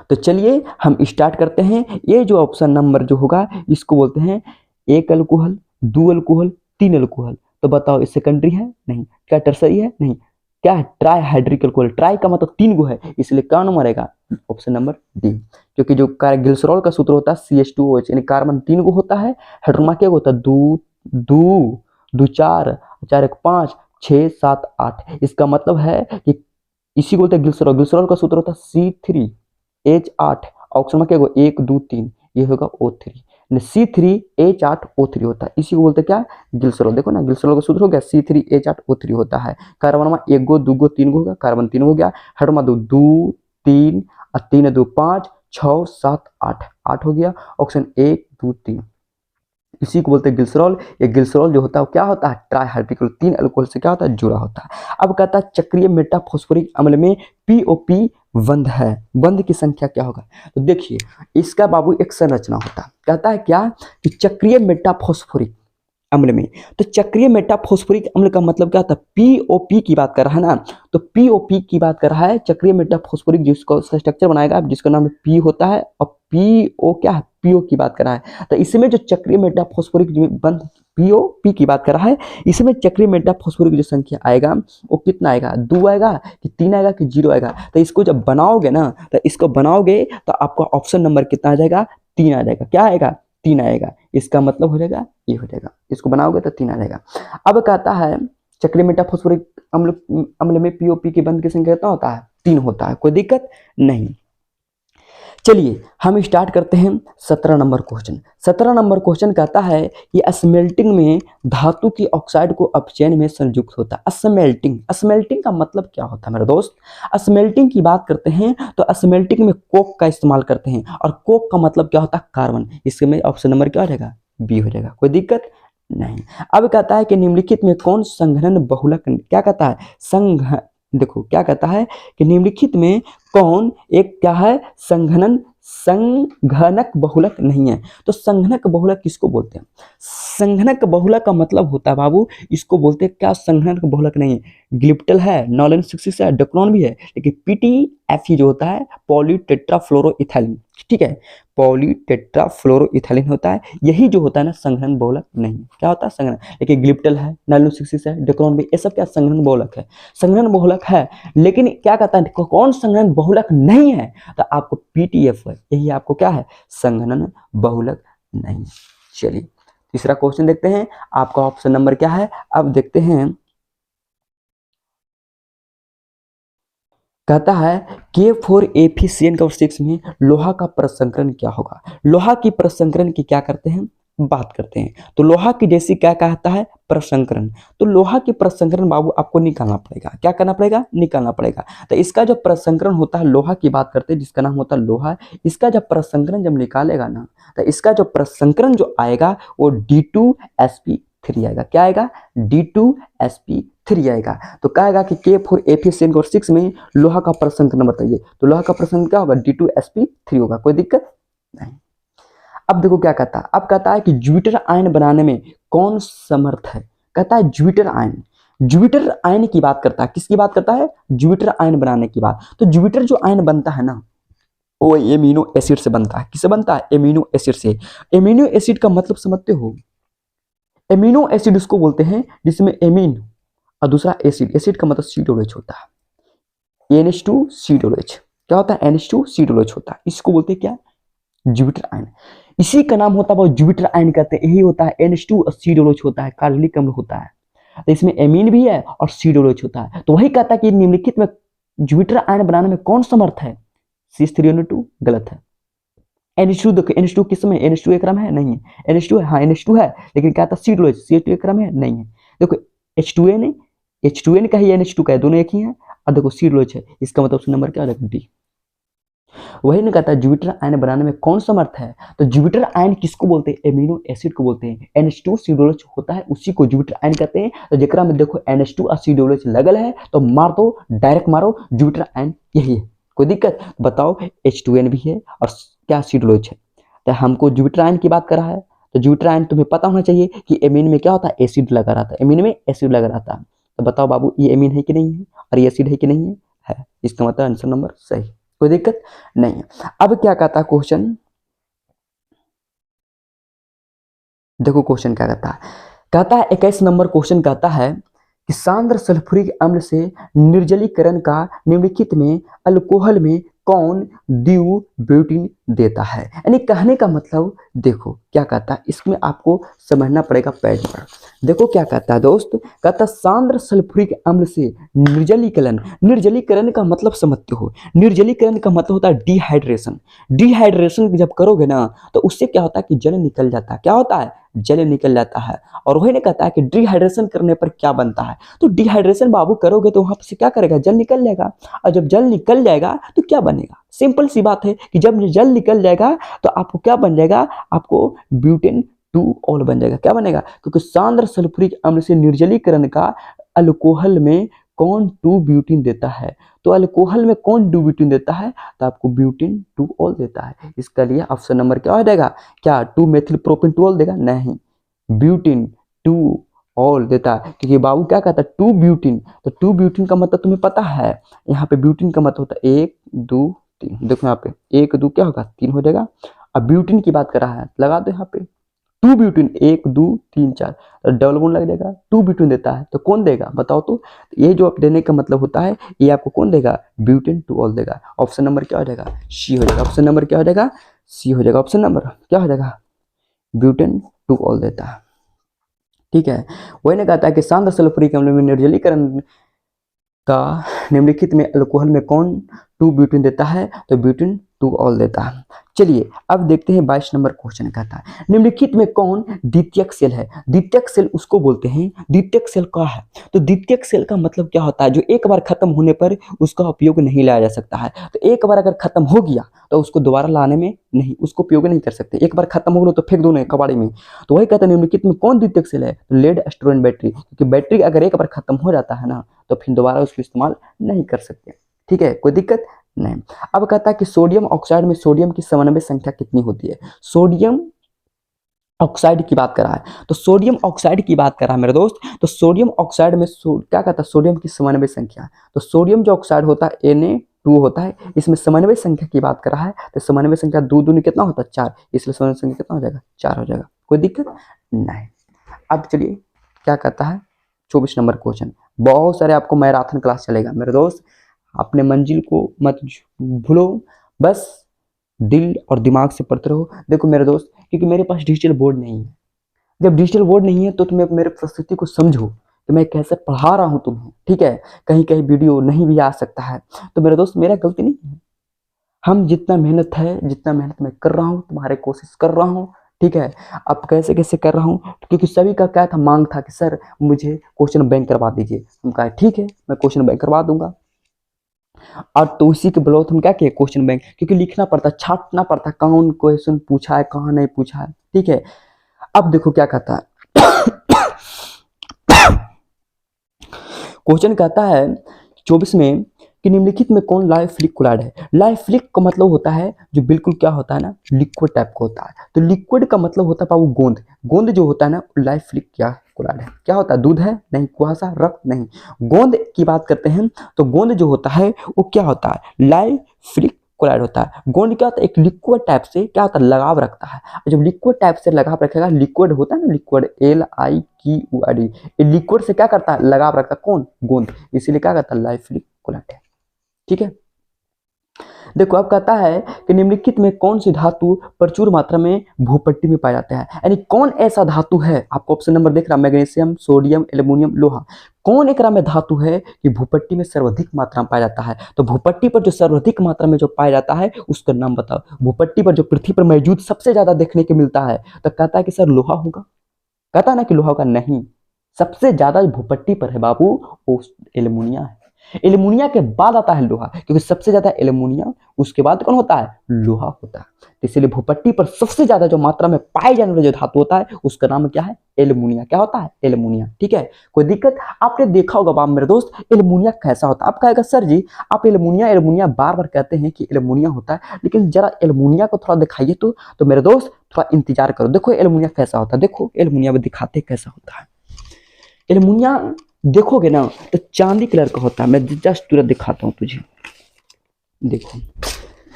तो चलिए हम स्टार्ट करते हैं। ये जो ऑप्शन नंबर जो होगा इसको बोलते हैं एक अल्कोहल, दो अल्कोहल, तीन अल्कोहल। तो बताओ ये सेकेंडरी है, नहीं, क्या टर्सरी है, नहीं, क्या है, ट्राइहाइड्रिक अल्कोहल। ट्राई का मतलब 3 गो है, इसलिए क्या नंबर आएगा, ऑप्शन नंबर डी। क्योंकि जो ग्लिसरॉल का सूत्र होता है CH2OH, यानी कार्बन 3 गो होता है, हाइड्रोजन क्या होता है, दो दो दो, चार चार, एक 5, 6 7 8। इसका मतलब है कि इसी को बोलते हैं ग्लिसरॉल। ग्लिसरॉल का सूत्र होता है C3H8, ऑप्शन में क्या होगा 1 2 3, ये होगा O3, C3H8O3 होता है, इसी को बोलते हैं क्या, ग्लिसरॉल। देखो ना ग्लिसरॉल का सूत्र हो गया C3H8O3 होता है। कार्बन में 1 गो 2 गो 3 गो होगा, कार्बन 3 हो गया, हाइड्रोजन में 2 3 और 3 2 5 6 7 8 हो गया, ऑप्शन 1 2 3, इसी को बोलते हैं ग्लिसरॉल। ये ग्लिसरॉल जो होता है वो क्या होता है, ट्राइहाइड्रिक, 3 अल्कोहल से क्या होता है, जुड़ा होता है। अब कहता है चक्रीय मेटाफॉस्फोरिक अम्ल में POP बंध है, बंध की संख्या क्या होगा। तो देखिए इसका बाबू एक संरचना होता है, कहता है क्या कि चक्रीय मेटाफॉस्फोरिक अम्ल में, तो चक्रीय मेटाफॉस्फोरिक अम्ल का मतलब क्या होता है, POP की बात कर रहा है ना, तो POP की बात कर रहा है, चक्रीय मेटाफॉस्फोरिक जिसको स्ट्रक्चर बनाएगा जिसका नाम P होता है, और PO क्या है, PO की बात कर रहा है। तो इसमें जो चक्रीय मेटाफॉस्फोरिक बंध POP की बात कर रहा है, इसमें चक्रीय मेटाफॉस्फोरिक जो संख्या आएगा वो कितना आएगा, 2 आएगा कि 3 आएगा कि 0 आएगा। तो इसको जब बनाओगे ना, तो इसको बनाओगे तो आपका ऑप्शन नंबर कितना आ जाएगा, 3 आ जाएगा, क्या आएगा, 3 आएगा। इसका मतलब हो जाएगा ये हो जाएगा, इसको बनाओगे तो 3 आ जाएगा। अब कहता है चक्रीय मेटाफॉस्फोरिक अम्ल में POP के बंध की संख्या कितना होता है, 3 होता है, कोई दिक्कत नहीं। चलिए हम स्टार्ट करते हैं 17 नंबर क्वेश्चन। 17 नंबर क्वेश्चन कहता है कि स्मेल्टिंग में धातु की ऑक्साइड को अपचयन में संयुक्त होता है। स्मेल्टिंग, स्मेल्टिंग का मतलब क्या होता है मेरे दोस्त, स्मेल्टिंग की बात करते हैं तो स्मेल्टिंग में कोक का इस्तेमाल करते हैं, और कोक का मतलब क्या होता है, कार्बन। इसमें ऑप्शन नंबर क्या हो जाएगा, बी हो जाएगा, कोई दिक्कत नहीं। अब कहता है कि निम्नलिखित में कौन संघनन बहुलक, क्या कहता है, देखो क्या कहता है कि निम्नलिखित में कौन एक क्या है, संघनक बहुलक नहीं है। तो संघनक बहुलक किसको बोलते हैं, संघनक बहुलक का मतलब होता है बाबू, इसको बोलते हैं क्या, संघनक बहुलक नहीं है, ग्लिप्टल है, नॉलन 66 है, डेक्रोन भी है, लेकिन PTFE जो होता है पॉलीटेट्राफ्लोरोइथाइलिन, ठीक है, पॉलीटेट्राफ्लोरोइथाइलिन होता है, यही जो होता है ना संघनन बहुलक नहीं, क्या होता है संघनन। लेकिन ग्लिप्टल है, नॉलन 66 है, डेक्रोन भी, ये सब क्या संघनन बहुलक है, संघनन बहुलक है। लेकिन क्या कहता है कौन संघनन बहुलक नहीं है, तो आपको PTF है, यही आपको क्या है, संघनन बहुलक नहीं। चलिए तीसरा क्वेश्चन देखते हैं, आपका ऑप्शन नंबर क्या है। अब देखते हैं, कहता है K4FeCN6 में लोहा का प्रसंकरण क्या होगा। लोहा की प्रसंकरण की क्या करते हैं, बात करते हैं। तो लोहा की जैसी क्या कहता है, प्रसंकरण। तो लोहा की प्रसंकरण बाबू आपको निकालना पड़ेगा, क्या करना पड़ेगा, निकालना पड़ेगा। तो इसका जो प्रसंकरण होता है, लोहा की बात करते हैं जिसका नाम होता है लोहा, इसका जब प्रसंकरण जब निकालेगा ना, तो इसका जो प्रसंकरण जो आएगा वो D2sp3 आएगा, क्या आएगा, D2sp3 आएगा। तो कहेगा कि K4FeCN6 में लोहा का प्रसंकरण बताइए, तो लोहा का प्रसंकरण क्या होगा, D2sp3 होगा, कोई दिक्कत नहीं। अब देखो क्या कहता है, अब कहता है कि ज्यूपिटर आयन बनाने में कौन समर्थ है। कहता है ज्यूपिटर आयन, ज्यूपिटर आयन की बात करता है, किसकी बात करता है, ज्यूपिटर आयन बनाने की बात। तो ज्यूपिटर जो आयन बनता है ना, वो एमिनो एसिड से बनता है। किससे बनता है? एमिनो एसिड से। एमिनो एसिड का मतलब समझते हो? एमिनो एसिड उसको बोलते हैं जिसमें एमिन और दूसरा एसिड, एसिड का मतलब COOH होता है। NH2COOH क्या होता है? NH2COOH होता है। इसको बोलते हैं क्या? Zwitterion. इसी का नाम होता है वो ज्यूपिटर आयन कहते हैं। यही होता है NH2 और COOH होता है, कार्बनिक अम्ल होता है। तो इसमें एमीन भी है और COOH होता है। तो वही कहता है कि निम्नलिखित में ज्यूपिटर आयन बनाने में कौन समर्थ है? CH3NO2 गलत है। NH2 देखो, NH2 किस में? NH2 एक क्रम है? नहीं है। NH2 है, हाँ NH2 है, लेकिन क्या था? COOH, CH2 एक क्रम है? नहीं है। देखो H2N, H2N का ही NH2 का है, दोनों एक ही है। और देखो COOH है, इसका मतलब उसका नंबर क्या हो जाएगा? D। वही ने कहता है ज्यूपिटर आयन बनाने में कौन समर्थ है? तो ज्यूपिटर आयन किसको बोलते हैं? एमिनो एसिड को बोलते हैं। NH2COOH होता है, उसी को ज्यूपिटर आयन कहते हैं। तो जेकरा में देखो NH2 और COOH लगल है तो मार दो, डायरेक्ट मारो, ज्यूपिटर आयन यही है। कोई दिक्कत? बताओ, H2N भी है और क्या COOH है। तो हमको ज्यूपिटर आयन की बात कर रहा है, तो ज्यूपिटर आयन तुम्हें पता होना चाहिए कि एमीन में क्या होता है? एसिड लगा रहता है। एमीन में एसिड लगा रहता है। तो बताओ बाबू, ये एमीन है कि नहीं है और ये एसिड है कि नहीं है? है। इसका मतलब आंसर नंबर सही। कोई दिक्कत नहीं है। अब क्या कहता है क्वेश्चन? देखो क्वेश्चन क्या कहता है। कहता है 21 नंबर क्वेश्चन कहता है कि सांद्र सल्फ्यूरिक अम्ल से निर्जलीकरण का निम्नलिखित में अल्कोहल में कौन द्यू ब्यूटिन देता है? यानी कहने का मतलब देखो क्या कहता है, इसमें आपको समझना पड़ेगा पेज पर। देखो क्या कहता है दोस्त, कहता है सांद्र सल्फ्यूरिक अम्ल से निर्जलीकरण। निर्जलीकरण का मतलब समझते हो? निर्जलीकरण का मतलब होता है डिहाइड्रेशन। डिहाइड्रेशन जब करोगे ना तो उससे क्या होता है कि जल निकल जाता है। क्या होता है? जल निकल जाता है। और वही ने कहता है कि डिहाइड्रेशन करने पर क्या बनता है? तो डिहाइड्रेशन बाबू करोगे तो वहां से क्या करेगा? जल निकल जाएगा। और जब जल निकल जाएगा तो क्या बनेगा? सिंपल सी बात है कि जब जल निकल जाएगा तो आपको क्या बन जाएगा? आपको ब्यूटेन 2 ऑल बन जाएगा। क्या बनेगा? क्योंकि सांद्र सल्फ्यूरिक अम्ल से निर्जलीकरण का अल्कोहल में कौन 2 ब्यूटीन देता है? तो अल्कोहल में कौन 2 ब्यूटीन देता है? तो आपको ब्यूटेन 2 ऑल देता है। इसका लिए ऑप्शन नंबर क्या हो जाएगा? क्या 2 मेथिल प्रोपेन 2 ऑल देगा? नहीं, ब्यूटीन 2 ऑल देता है। क्योंकि बाबू क्या कहता है? 2 ब्यूटीन। तो 2 ब्यूटीन का मतलब तुम्हें पता है, यहाँ पे ब्यूटीन का मतलब होता है 1 2 3। देखो यहाँ पे 1 2 क्या होगा? 3 हो जाएगा। अब ब्यूटीन की बात कर रहा है, लगा दो यहाँ पे 2 ब्यूटीन, 1 2 3 4, तो डबल बॉन्ड लग जाएगा। 2 ब्यूटीन देता है तो कौन देगा? बताओ तो। ये जो आप देने का मतलब होता है, ये आपको कौन देगा? ब्यूटेन 2 ऑल देगा। ऑप्शन नंबर क्या हो जाएगा? सी हो जाएगा। ऑप्शन नंबर क्या हो जाएगा? सी हो जाएगा। ऑप्शन नंबर क्या हो जाएगा? ब्यूटेन 2 ऑल देता है। ठीक है। वही ने कहता है कि सांद्र सल्फ्यूरिक अम्ल में निर्जलीकरण का निम्नलिखित में अल्कोहल में कौन 2 ब्यूटीन देता है? तो ब्यूटीन 2 ऑल देता है। चलिए अब देखते हैं 22 नंबर क्वेश्चन कहता है निम्नलिखित में कौन द्वितीयक सेल है? द्वितीयक सेल उसको बोलते हैं। द्वितीयक सेल क्या है? तो द्वितीयक सेल का मतलब क्या होता है? जो एक बार खत्म होने पर उसका उपयोग नहीं लाया जा सकता है। तो एक बार अगर खत्म हो गया तो उसको दोबारा लाने में नहीं, उसको उपयोग नहीं कर सकते। एक बार खत्म हो गया तो फेंक दो नहीं कबाड़ी में। तो वही कहते हैं निम्नलिखित में कौन द्वितीयक सेल है? तो लेड एस्टोरेंट बैटरी। क्योंकि बैटरी अगर एक बार खत्म हो जाता है ना तो फिर दोबारा उसको इस्तेमाल नहीं कर सकते। ठीक है, कोई दिक्कत नहीं। अब कहता है कि सोडियम ऑक्साइड में सोडियम की समन्वय संख्या कितनी होती है? सोडियम ऑक्साइड की बात कर रहा है, तो सोडियम ऑक्साइड की बात कर रहा है मेरे दोस्त। तो सोडियम ऑक्साइड में क्या कहता है? सोडियम की समन्वय संख्या। तो सोडियम जो ऑक्साइड होता है Na2 होता है, इसमें समन्वय संख्या की बात कर रहा है। तो समन्वय संख्या 2 दूनी कितना होता है? 4, इसलिए समन्वय संख्या कितना हो जाएगा? 4 हो जाएगा। कोई दिक्कत नहीं। अब चलिए क्या कहता है 24 नंबर क्वेश्चन। बहुत सारे आपको मैराथन क्लास चलेगा मेरे दोस्त, अपने मंजिल को मत भूलो, बस दिल और दिमाग से पढ़ते रहो। देखो मेरे दोस्त, क्योंकि मेरे पास डिजिटल बोर्ड नहीं है। जब डिजिटल बोर्ड नहीं है तो तुम्हें मेरे प्रस्तुति को समझो कि मैं कैसे पढ़ा रहा हूँ तुम्हें। ठीक है, कहीं कहीं वीडियो नहीं भी आ सकता है तो मेरे दोस्त मेरा गलती नहीं है। हम जितना मेहनत है, जितना मेहनत मैं कर रहा हूँ, तुम्हारे कोशिश कर रहा हूँ। ठीक है, अब कैसे कैसे कर रहा हूँ, क्योंकि सभी का क्या था? मांग था कि सर मुझे क्वेश्चन बैंक करवा दीजिए। हम कहा ठीक है, मैं क्वेश्चन बैंक करवा दूंगा। और तो उसी के बलौत हम क्या किए? क्वेश्चन बैंक, क्योंकि लिखना पड़ता, छापना पड़ता, कौन क्वेश्चन पूछा है, कहाँ नहीं पूछा है। ठीक है, अब देखो क्या कहता है क्वेश्चन कहता है 24 में कि निम्नलिखित में कौन लाइफिलिक कोलाइड है? लाइफिलिक का मतलब होता है जो बिल्कुल क्या होता है ना, लिक्विड टाइप का होता है। तो लिक्विड का मतलब होता है बाबू गोंद। गोंद जो होता है ना, लाइफिलिक क्या कोलाइड है? क्या होता है? दूध है? नहीं। कुआसा? रक्त? नहीं। गोंद की बात करते हैं तो गोंद जो होता है वो क्या होता है? लाइफिलिक कोलाइड होता है। गोंद क्या होता है, एक लिक्विड टाइप से क्या होता है, लगाव रखता है। जब लिक्विड टाइप से लगाव रखेगा, लिक्विड होता है ना, लिक्विड LIQUID, लिक्विड से क्या करता है, लगाव रखता है कौन, गोंद, इसीलिए क्या करता है, लाइफली कोलाइड है। ठीक है, देखो अब कहता है कि निम्नलिखित में कौन सी धातु प्रचुर मात्रा में भूपट्टी में पाया जाता है, यानी कौन ऐसा धातु है, आपको ऑप्शन नंबर देख रहा, मैग्नीशियम, सोडियम, एल्युमिनियम, लोहा, कौन एक में धातु है कि भूपट्टी में सर्वाधिक मात्रा में पाया जाता है। तो भूपट्टी पर जो सर्वाधिक मात्रा में जो पाया जाता है उसका नाम बताओ। भूपट्टी पर जो पृथ्वी पर मौजूद सबसे ज्यादा देखने को मिलता है, तो कहता है कि सर लोहा होगा, कहता है ना कि लोहा होगा, नहीं, सबसे ज्यादा भूपट्टी पर है बाबू वो एल्युमिनियम है। एल्युमिनियम के बाद आता है लोहा, क्योंकि सबसे ज्यादा एल्युमिनियम, उसके बाद कौन होता है, लोहा होता है। तो इसलिए भूपट्टी पर सबसे ज्यादा जो मात्रा में पाए जाने वाला जो धातु होता है उसका नाम क्या है, एल्युमिनियम। क्या होता है, एल्युमिनियम। ठीक है, कोई दिक्कत, आपने देखा होगा बाप मेरे दोस्त, एल्युमिनियम कैसा होता है। आप कहेगा सर जी आप एल्युमिनियम बार बार कहते हैं कि एल्युमिनियम होता है, लेकिन जरा एल्युमिनियम को थोड़ा दिखाइए तो मेरे दोस्त थोड़ा इंतजार करो, देखो एल्युमिनियम कैसा होता है, देखो एल्युमिनियम दिखाते कैसा होता है। एल्युमिनियम देखोगे ना तो चांदी कलर का होता है, मैं जस्ट तुरंत दिखाता हूँ तुझे। देखो,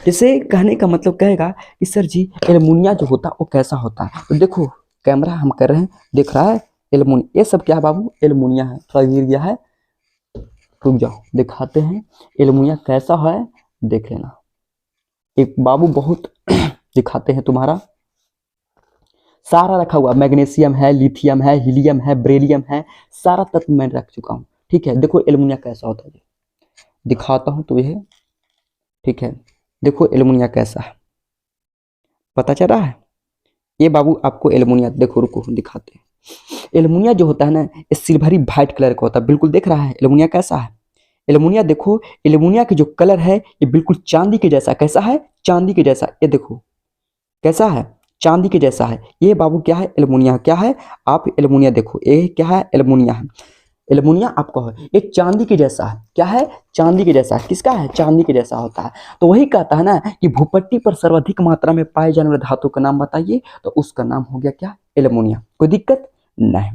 जैसे कहने का मतलब कहेगा कि सर जी एल्युमिनियम जो होता है वो कैसा होता है, तो देखो कैमरा हम कर रहे हैं, दिख रहा है एल्युमिनियम, ये सब क्या है बाबू, एल्युमिनियम है, थोड़ा गिर गया है, रुक जाओ दिखाते हैं एल्युमिनियम कैसा है, देख लेना। एक बाबू बहुत दिखाते हैं, तुम्हारा सारा रखा हुआ, मैग्नीशियम है, लिथियम है, हीलियम है, बेरिलियम है, सारा तत्व मैं रख चुका हूँ। ठीक है, देखो एल्युमिनियम कैसा होता है, दिखाता हूँ तुझे। ठीक है, देखो एल्युमिनियम कैसा है, पता चल रहा है, ये बाबू आपको एल्युमिनियम, देखो रुको दिखाते हैं। एल्युमिनियम जो होता है ना, ये सिल्वरी व्हाइट कलर का होता है, बिल्कुल देख रहा है एल्युमिनियम कैसा है। एल्युमिनियम देखो, एल्युमिनियम की जो कलर है ये बिल्कुल चांदी के जैसा, कैसा है, चांदी के जैसा, ये देखो कैसा है, चांदी के जैसा है। ये बाबू क्या है, एल्युमिनियम। क्या है, आप एल्युमिनियम देखो, ये क्या है, एल्युमिनियम है। एल्युमिनियम आपको है, ये चांदी के जैसा है, क्या है, चांदी के जैसा है, किसका है, चांदी के जैसा होता है। तो वही कहता है ना कि भूपट्टी पर सर्वाधिक मात्रा में पाए जाने वाले धातु का नाम बताइए, तो उसका नाम हो गया क्या, एल्युमिनियम। कोई दिक्कत नहीं।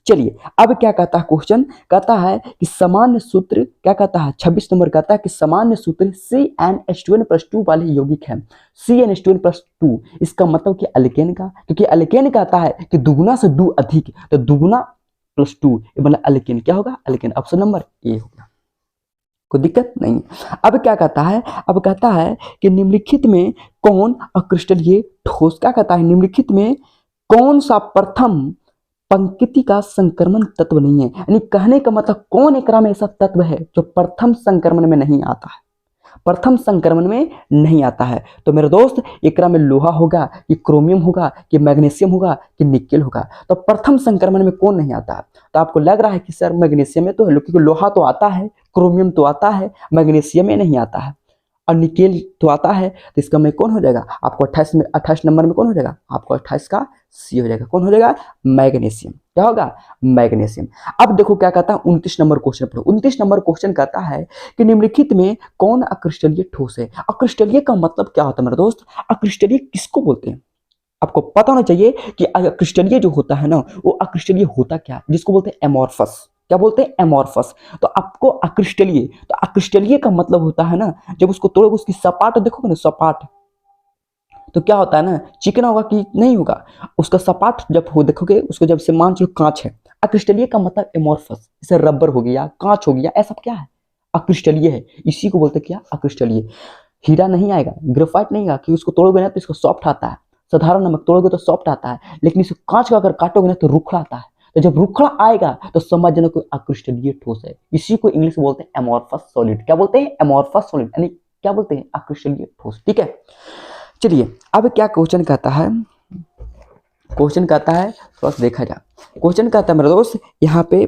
चलिए अब क्या कहता है क्वेश्चन, कहता है कि सामान्य सूत्र, क्या कहता है 26 नंबर, कहता है कि सामान्य सूत्र CnH2n+2 वाले यौगिक है। CnH2n+2 इसका मतलब कि अल्केन का, क्योंकि अल्केन कहता है कि दुगुना से दो अधिक, तो दुगुना +2 मतलब अल्केन, क्या होगा, अल्केन, ऑप्शन नंबर ए होगा। कोई दिक्कत नहीं। अब क्या कहता है, अब कहता है कि निम्नलिखित में कौन अक्रिस्टलीय ठोस, क्या कहता है, निम्नलिखित में कौन सा प्रथम पंक्ति का संक्रमण तत्व नहीं है, यानी कहने का मतलब कौन एक में ऐसा तत्व है जो प्रथम संक्रमण में नहीं आता है, प्रथम संक्रमण में नहीं आता है। तो मेरे दोस्त एक में लोहा होगा कि क्रोमियम होगा कि मैग्नीशियम होगा कि निकेल होगा, तो प्रथम संक्रमण में कौन नहीं आता है। तो आपको लग रहा है कि सर मैग्नीशियम में तो है, क्योंकि लोहा तो आता है, क्रोमियम तो आता है, मैग्नीशियम में नहीं आता है, और निकेल तो आता है, तो इसका में कौन हो जाएगा आपको 28 नंबर में कौन हो जाएगा, आपको 28 का सी हो जाएगा, कौन हो जाएगा, मैग्नीशियम। क्या होगा, मैग्नीशियम। अब देखो क्या कहता है 29 नंबर क्वेश्चन पढ़ो। 29 नंबर क्वेश्चन कहता है कि निम्नलिखित में कौन अक्रिस्टलीय ठोस है। अक्रिस्टलीय का मतलब क्या होता है मेरे दोस्त, अक्रिस्टलीय किसको बोलते हैं, आपको पता होना चाहिए कि अक्रिस्टलीय जो होता है ना, वो अक्रिस्टलीय होता क्या, जिसको बोलते हैं एमॉर्फस, क्या बोलते हैं, एमॉर्फस। तो आपको अक्रिस्टलीय, तो अक्रिस्टलीय का मतलब होता है ना, जब उसको तोड़ोगे उसकी सपाट देखोगे ना, सपाट, तो क्या होता है ना, चिकना होगा कि नहीं होगा, उसका सपाट जब हो देखोगे उसको, जब से मान चलो कांच है, अक्रिस्टलीय का मतलब एमॉर्फस, जैसे रबर हो गया, कांच हो गया, ऐसा क्या है, अक्रिस्टलीय है, इसी को बोलते क्या, अक्रिस्टलीय। हीरा नहीं आएगा, ग्रेफाइट नहीं आएगा, कि उसको तोड़ोगे ना तो इसको सॉफ्ट आता है, साधारण नमक तोड़ोगे तो सॉफ्ट आता है, लेकिन इसको कांच का अगर काटोगे ना तो रुखड़ा आता है। तो जब रुखड़ा आएगा तो समझ जाना कोई अक्रिस्टलीय ठोस है, इसी को इंग्लिश में बोलते हैं एमॉर्फस सॉलिड। क्या बोलते हैं, एमॉर्फस सॉलिड, यानी क्या बोलते हैं, अक्रिस्टलीय ठोस। ठीक है, चलिए अब क्या क्वेश्चन कहता है, क्वेश्चन कहता है थोड़ा सा देखा जाए, क्वेश्चन कहता है मेरे दोस्त यहाँ पे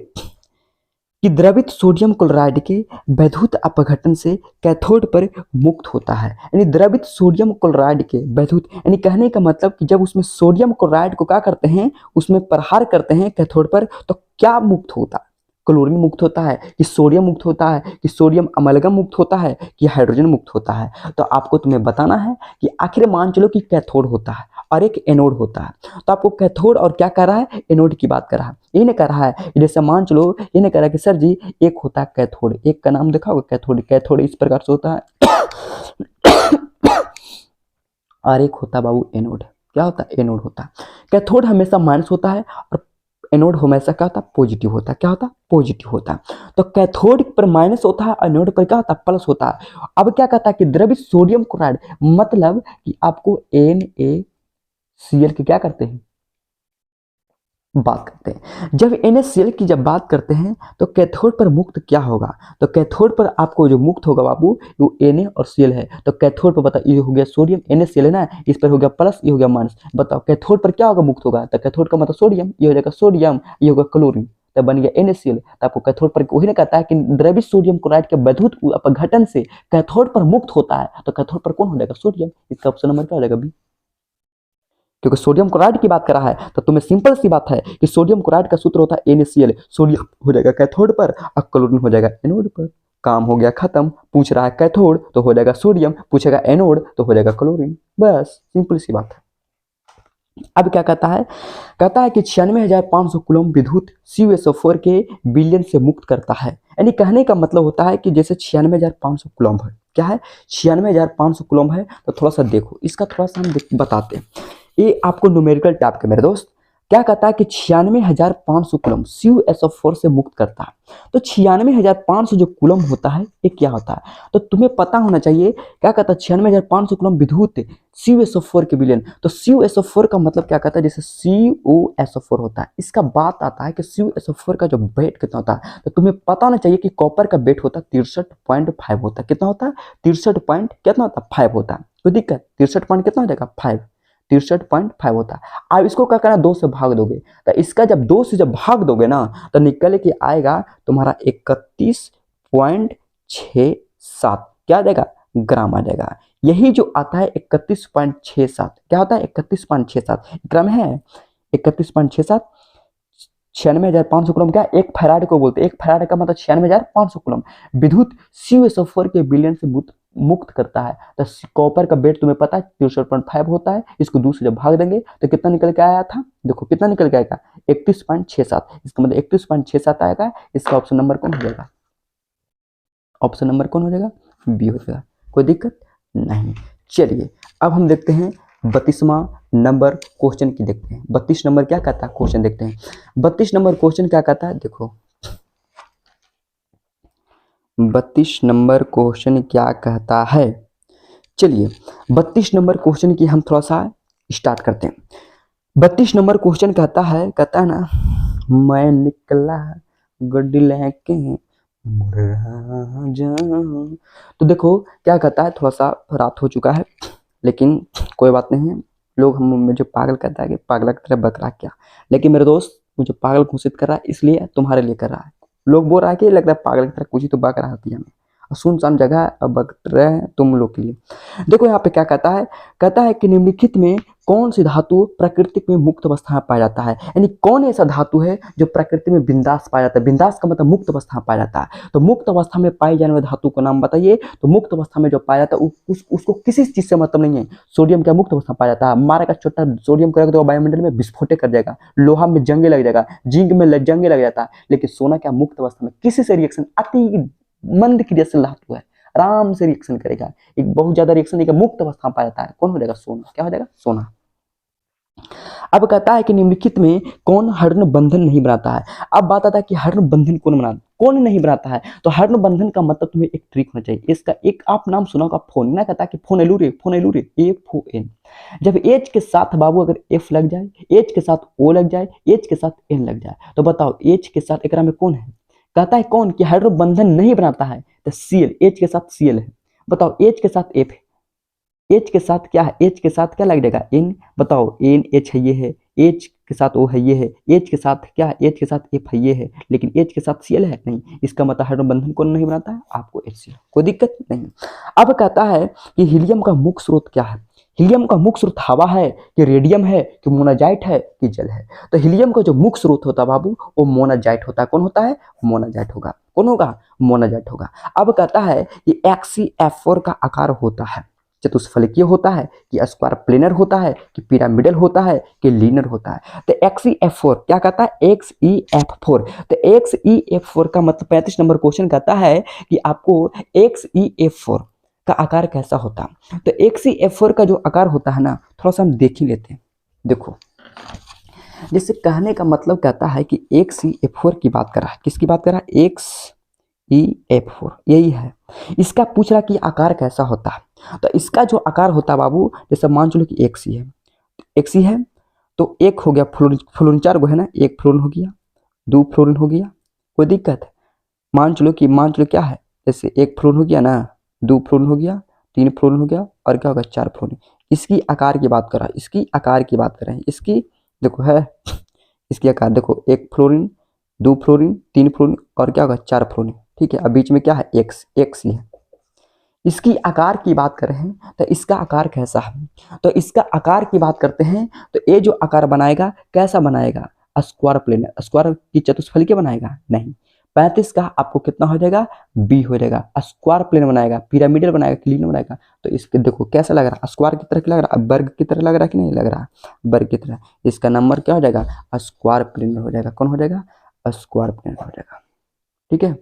कि द्रवित सोडियम क्लोराइड के वैद्युत अपघटन से कैथोड पर मुक्त होता है, यानी द्रवित सोडियम क्लोराइड के वैद्युत, यानी कहने का मतलब कि जब उसमें सोडियम क्लोराइड को क्या करते हैं, उसमें प्रहार करते हैं कैथोड पर, तो क्या मुक्त होता है, क्लोरीन मुक्त होता है कि सोडियम मुक्त होता है कि सोडियम अमलगम मुक्त होता है कि हाइड्रोजन मुक्त होता है। तो आपको तुम्हें बताना है कि आखिर मान चलो कि कैथोड होता है और एक एनोड होता है, तो आपको कैथोड और क्या कर रहा है, एनोड की बात कर रहा है, ये नहीं कर रहा है, जैसे मान चलो ये नहीं कर रहा है कि सर जी एक होता है कैथोड, एक का नाम देखा होगा कैथोड, कैथोड इस प्रकार से होता है और एक होता है बाबू एनोड। क्या होता है? एनोड होता है। कैथोड हमेशा माइनस होता है और एनोड हमेशा क्या होता है? पॉजिटिव होता है। क्या होता है? पॉजिटिव होता है। तो कैथोड पर माइनस होता है, एनोड पर क्या होता है? प्लस होता है। अब क्या कहता है कि द्रवित सोडियम क्लोराइड, मतलब कि आपको NaCl की क्या करते हैं? बात करते हैं। जब NaCl की जब बात करते हैं तो कैथोड पर मुक्त क्या होगा? तो कैथोड पर आपको जो मुक्त होगा बाबू, वो Na और Cl है। तो कैथोड पर बताओ, ये हो गया सोडियम, NaCl है ना, इस पर हो गया प्लस, ये हो गया माइनस। बताओ कैथोड पर क्या होगा? मुक्त होगा। तो कैथोड का मतलब सोडियम, ये हो जाएगा सोडियम, ये होगा क्लोरीन, तब बन गया NaCl। तो आपको कैथोड पर वही ना कहता है कि द्रवित सोडियम क्लोराइड के वैद्युत अपघटन से कैथोड पर मुक्त होता है। तो कैथोड पर कौन हो जाएगा? सोडियम। इसका ऑप्शन नंबर क्या हो जाएगा? बी। क्योंकि सोडियम क्लोराइड की बात कर रहा है तो तुम्हें सिंपल सी बात है कि सोडियम क्लोराइड का सूत्र होता है NaCl। सोडियम हो जाएगा कैथोड पर और क्लोरीन हो जाएगा एनोड पर। काम हो गया खत्म। पूछ रहा है कैथोड तो हो जाएगा सोडियम, पूछेगा एनोड तो हो जाएगा क्लोरीन। बस सिंपल सी बात है। अब क्या कहता है? कहता है कि 96,500 कूलम विद्युत CuSO4 के विलयन से मुक्त करता है। यानी कहने का मतलब होता है कि जैसे 96,500 कूलम है, क्या है? 96,500 कूलम है। तो थोड़ा सा देखो, इसका थोड़ा सा हम बताते हैं। ये आपको न्यूमेरिकल टाइप के मेरे दोस्त, क्या कहता है कि 96,500 कूलम CuSO4 से मुक्त करता है। तो 96,500 जो कूलम होता है ये क्या होता है? तो तुम्हें पता होना चाहिए। क्या कहता है? 96,500 कूलम विद्युत CuSO4 के विलयन। तो CuSO4 का मतलब क्या कहता है? जैसे CuSO4 होता है, इसका बात आता है कि CuSO4 का जो वेट कितना होता है। तो तुम्हें पता होना चाहिए कि कॉपर का वेट होता है 63.5 होता है। कितना होता है? 63 पॉइंट कितना होता है? 5 होता है। कोई दिक्कत? 63 पॉइंट कितना हो जाएगा? 5। 63.5 होता है। अब इसको क्या करना? 2 से भाग दोगे। तो इसका जब 2 से जब भाग दोगे ना, तो निकल के आएगा तुम्हारा 31.67। क्या आ जाएगा? ग्राम आ जाएगा। यही जो आता है 31.67, क्या होता है? 31.67 ग्राम है। 31.67, 96,500 कूलम क्या? एक फैराड को बोलते हैं। एक फैराड का मतलब 96,500 कूलम विद्युत CuSO4 के विलयन से मुक्त करता है। तो कॉपर का वेट तुम्हें पता है 63.5 होता है। इसको 2 से जब भाग देंगे तो कितना निकल के आया था? देखो कितना निकल के आएगा? 31.67। इसका मतलब 31.67 आएगा। इसका ऑप्शन नंबर कौन हो जाएगा? ऑप्शन नंबर कौन हो जाएगा? बी हो जाएगा। कोई दिक्कत नहीं। चलिए अब हम देखते हैं 32वां नंबर क्वेश्चन की देखते हैं। 32 नंबर क्या कहता है क्वेश्चन देखते हैं। 32 नंबर क्वेश्चन क्या कहता है? देखो 32 नंबर क्वेश्चन क्या कहता है। चलिए 32 नंबर क्वेश्चन की हम थोड़ा सा स्टार्ट करते हैं। 32 नंबर क्वेश्चन कहता है ना, मैं निकला गड्डी लेके मुर्राजा। तो देखो क्या कहता है, थोड़ा सा रात हो चुका है लेकिन कोई बात नहीं है। लोग हम मुझे पागल कहता है कि पागल की तरह बक रहा क्या, लेकिन मेरे दोस्त मुझे पागल घोषित कर रहा है, इसलिए तुम्हारे लिए कर रहा है। लोग बोल रहा है कि लगता है पागल की तरह कुछ ही तो बक रहा होती है हमें, सुनसान जगह अब बक रहे हैं तुम लोग के लिए। देखो यहाँ पे क्या कहता है कि निम्नलिखित में कौन सी धातु प्रकृति में मुक्त अवस्था में पाया जाता है। यानी कौन ऐसा धातु है जो प्रकृति में बिंदास पाया जाता है। बिंदास का मतलब मुक्त अवस्था में पाया जाता है। तो मुक्त अवस्था में पाई जाने वाले धातु का नाम बताइए। तो मुक्त अवस्था में जो पाया जाता है उसको किसी चीज से मतलब नहीं है। सोडियम क्या मुक्त अवस्था में पाया जाता है? मारा का छोटा सोडियम को रख दो वायुमंडल में विस्फोट कर जाएगा, लोहा में जंगे लग जाएगा, जिंक में जंगे लग जाता है। लेकिन सोना क्या मुक्त अवस्था में किसी से रिएक्शन, अति मंद क्रियाशील धातु है, आराम से रिएक्शन करेगा, एक बहुत ज्यादा रिएक्शन नहीं, मुक्त अवस्था में पाया जाता है। कौन हो जाएगा? सोना। क्या हो जाएगा? सोना। अब कहता है कि निम्नलिखित में कौन हर्ण बंधन नहीं बनाता है। अब बात आता है कि हर्ण बंधन कौन नहीं बनाता है। तो हर्ण बंधन का मतलब तुम्हें एक ट्रिक होना चाहिए। इसका एक आप नाम सुना होगा, फोन ना, कहता है कि फोन एलू रे FON। जब एच के साथ बाबू अगर एफ लग जाए, एच के साथ ओ लग जाए, एच के साथ एन लग जाए, तो बताओ एच के साथ एकरा में कौन है? कहता है कौन कि हाइड्रो बंधन नहीं बनाता है। तो Cl, एच के साथ Cl है। बताओ एच के साथ एफ है, एच के साथ क्या है? एच के साथ क्या लग जाएगा? एन। बताओ एन एच है, ये है। एच के साथ ओ है, ये है। एच के साथ क्या है? एच के साथ एफ है, ये है। लेकिन एच के साथ Cl है नहीं। इसका मतलब हाइड्रोजन बंधन कौन नहीं बनाता है? आपको HCl। कोई दिक्कत नहीं। अब कहता है कि हीलियम का मुख्य स्रोत क्या है। हीलियम का मुख्य स्रोत हवा है कि रेडियम है कि मोनाजाइट है कि जल है। तो हीलियम का जो मुख्य स्रोत होता है बाबू वो मोनाजाइट होता है। कौन होता है? मोनाजाइट होगा। कौन होगा? मोनाजाइट होगा। अब कहता है कि XeF4 का आकार होता है चतुष्फलकीय होता है कि स्क्वायर प्लेनर होता है कि पिरामिडल होता है कि लीनियर होता है। तो XeF4 क्या कहता है? XeF4। तो XeF4 का मतलब 35 नंबर क्वेश्चन कहता है कि आपको XeF4 का आकार कैसा होता। तो HCl का जो आकार होता है ना, थोड़ा सा हम देख ही लेते हैं। देखो, जैसे कहने का मतलब कहता है कि HCl की बात कर रहा है। किसकी बात कर रहा है? HCl, यही है। इसका पूछ रहा कि आकार कैसा होता है। तो इसका जो आकार होता है बाबू, जैसे मान चलो कि एक है तो एक हो गया फ्लोरीन 4 गो है ना, एक फ्लोरीन हो गया, 2 फ्लोरीन हो गया, कोई दिक्कत है? मान चलो क्या है, जैसे एक फ्लोरीन हो गया ना, 2 फ्लोरीन हो गया, 3 फ्लोरीन हो गया, और क्या होगा? 4 फ्लोरीन। इसकी आकार की बात कर रहा है, इसकी आकार की बात कर रहे हैं। इसकी देखो है, इसकी आकार देखो, 1 फ्लोरीन, 2 फ्लोरीन, 3 फ्लोरीन, और क्या होगा? 4 फ्लोरीन। ठीक है, अब बीच में क्या है? एक्स ही है। इसकी आकार की बात कर रहे हैं, तो इसका आकार कैसा है? तो इसका आकार की बात करते हैं, तो ये जो आकार बनाएगा कैसा बनाएगा? स्क्वायर प्लेन, स्क्वायर की चतुष्फलकीय के बनाएगा? नहीं। 35 का आपको कितना हो जाएगा? बी हो जाएगा। स्क्वायर प्लेन बनाएगा, पिरामिडल बनाएगा, क्लीन बनाएगा। तो इसके देखो कैसा लग रहा है? स्क्वायर की तरह लग रहा है, वर्ग की तरह लग रहा है कि नहीं लग रहा? वर्ग की तरह। इसका नंबर क्या हो जाएगा? स्क्वायर प्लेन हो जाएगा। कौन हो जाएगा? स्क्वायर प्लेन हो जाएगा। ठीक है।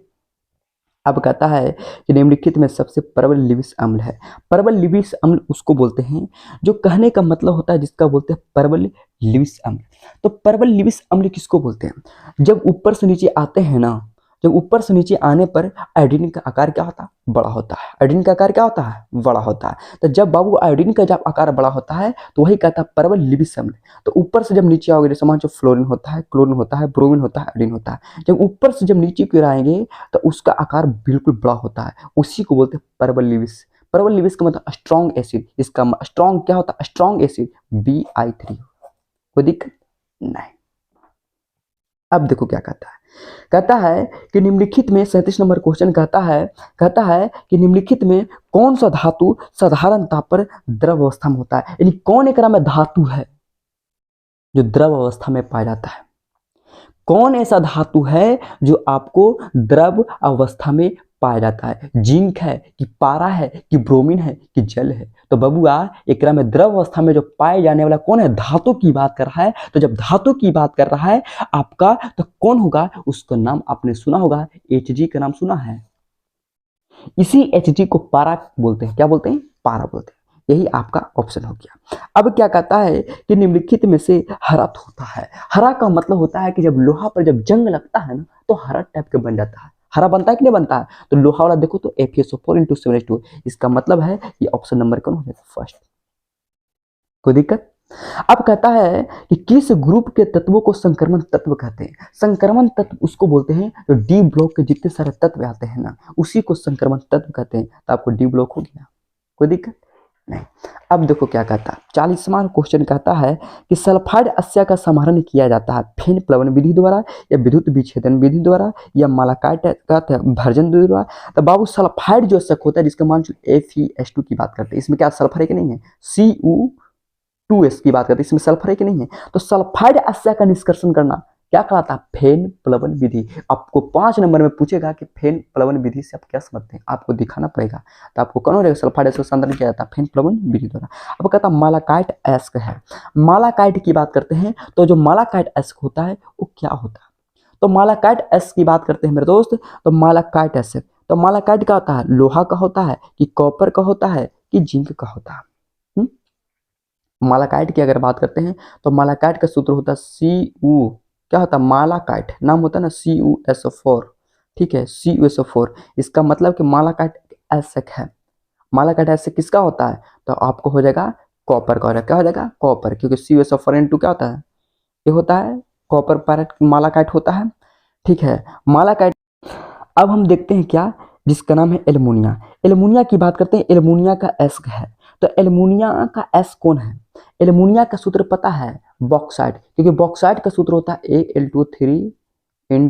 अब कहता है कि निम्नलिखित में सबसे प्रबल लिविस अम्ल है। प्रबल लिविस अम्ल उसको बोलते हैं जो कहने का मतलब होता है, जिसका बोलते हैं प्रबल लिविस अम्ल। तो प्रबल लिविस अम्ल किसको बोलते हैं? जब ऊपर से नीचे आते हैं ना, जब ऊपर से नीचे आने पर आयोडीन का आकार क्या होता है? बड़ा होता है। आयोडीन का आकार क्या होता है? बड़ा होता है। तो जब बाबू आयोडीन का जब आकार बड़ा होता है तो वही कहता है प्रबल लिविस अम्ल। तो ऊपर से जब नीचे आओगे, जैसे मान लो फ्लोरीन होता है, क्लोरीन होता है, ब्रोमीन होता है, आयोडीन होता है, जब ऊपर से जब नीचे की ओर आएंगे तो उसका आकार बिल्कुल बड़ा होता है। उसी को बोलते हैं प्रबल लिविस। प्रबल लिविस का मतलब स्ट्रॉन्ग एसिड। इसका स्ट्रॉन्ग क्या होता है? Strong acid Bi3। कोई दिक्कत नहीं। अब देखो क्या कहता है। कहता है कि निम्नलिखित में 37 नंबर क्वेश्चन कहता है कि निम्नलिखित में कौन सा धातु साधारण ताप पर द्रव अवस्था में होता है? यानी कौन एक में धातु है जो द्रव अवस्था में पाया जाता है? कौन ऐसा धातु है जो आपको द्रव अवस्था में पाया जाता है? जिंक है कि पारा है कि ब्रोमीन है कि जल है? तो बबुआ एकरा में द्रव अवस्था में जो पाए जाने वाला कौन है? धातु की बात कर रहा है। तो जब धातु की बात कर रहा है आपका, तो कौन होगा? उसका नाम आपने सुना होगा, Hg का नाम सुना है। इसी Hg को पारा बोलते हैं। क्या बोलते हैं? पारा बोलते हैं। यही आपका ऑप्शन हो गया। अब क्या कहता है कि निम्नलिखित में से हरा होता है। हरा का मतलब होता है कि जब लोहा पर जब जंग लगता है ना, तो हरा टाइप के बन जाता है। हरा बनता है कि नहीं बनता है? तो लोहा वाला देखो तो FeSO4 × 7H2। इसका मतलब है ये ऑप्शन नंबर कौन हो जाएगा? फर्स्ट। कोई दिक्कत? अब कहता है कि किस ग्रुप के तत्वों को संक्रमण तत्व कहते हैं? संक्रमण तत्व उसको बोलते हैं जो डी ब्लॉक के जितने सारे तत्व आते हैं ना, उसी को संक्रमण तत्व कहते हैं। तो आपको डी ब्लॉक हो गया। कोई दिक्कत नहीं। अब देखो क्या कहता है। 40वां क्वेश्चन कहता है कि सल्फाइड अयस्क का समाहरण किया जाता है फेन प्लवन विधि द्वारा, या विद्युत विच्छेदन विधि द्वारा, या मालाकाइट कहते हैं भर्जन द्वारा। तो बाबू सल्फाइड जो अयस्क होता है, जिसका मान FeS2 की बात करते हैं, इसमें क्या सल्फर है कि नहीं है? Cu2S की बात करते हैं, इसमें सल्फर है कि नहीं है? तो सल्फाइड अयस्क का निष्कर्षण करना क्या कहलाता है? फेन प्लवन विधि। आपको 5 नंबर में पूछेगा कि फेन प्लवन विधि से आप क्या समझते हैं, आपको दिखाना पड़ेगा। तो आपको कौन हो रहेगा? सल्फाइड अयस्क का संधारण किया जाता है फेन प्लवन विधि द्वारा। अब कहता है मालाकाइट अयस्क है। मालाकाइट की बात करते हैं, तो जो मालाकाइट अयस्क होता है वो क्या होता है? तो मालाकाइट अयस्क की बात करते हैं मेरे दोस्त, तो मालाकाइट अयस्क, तो मालाकाइट का होता है लोहा का होता है कि कॉपर का होता है कि जिंक का होता है? मालाकाइट की अगर बात करते हैं तो मालाकाइट का सूत्र होता है Cu। क्या होता है? मालाकाइट नाम होता है ना, CuSO4। ठीक है, CuSO4। इसका मतलब कि मालाकाइट अयस्क है। मालाकाइट अयस्क किसका होता है? तो आपको हो जाएगा कॉपर का हो जाएगा। क्या हो जाएगा? कॉपर, क्योंकि CuSO4N2 क्या होता है? ये होता है कॉपर पैरेट मालाकाइट होता है। ठीक है, मालाकाइट। अब हम देखते हैं क्या, जिसका नाम है एल्युमिनिया। एल्युमिनिया की बात करते हैं। एल्युमिनिया का अयस्क है, तो एल्युमिनिया का अयस्क कौन है? एल्युमिनिया का सूत्र पता है? बॉक्साइट, क्योंकि बॉक्साइट का सूत्र होता है Al2 3 ×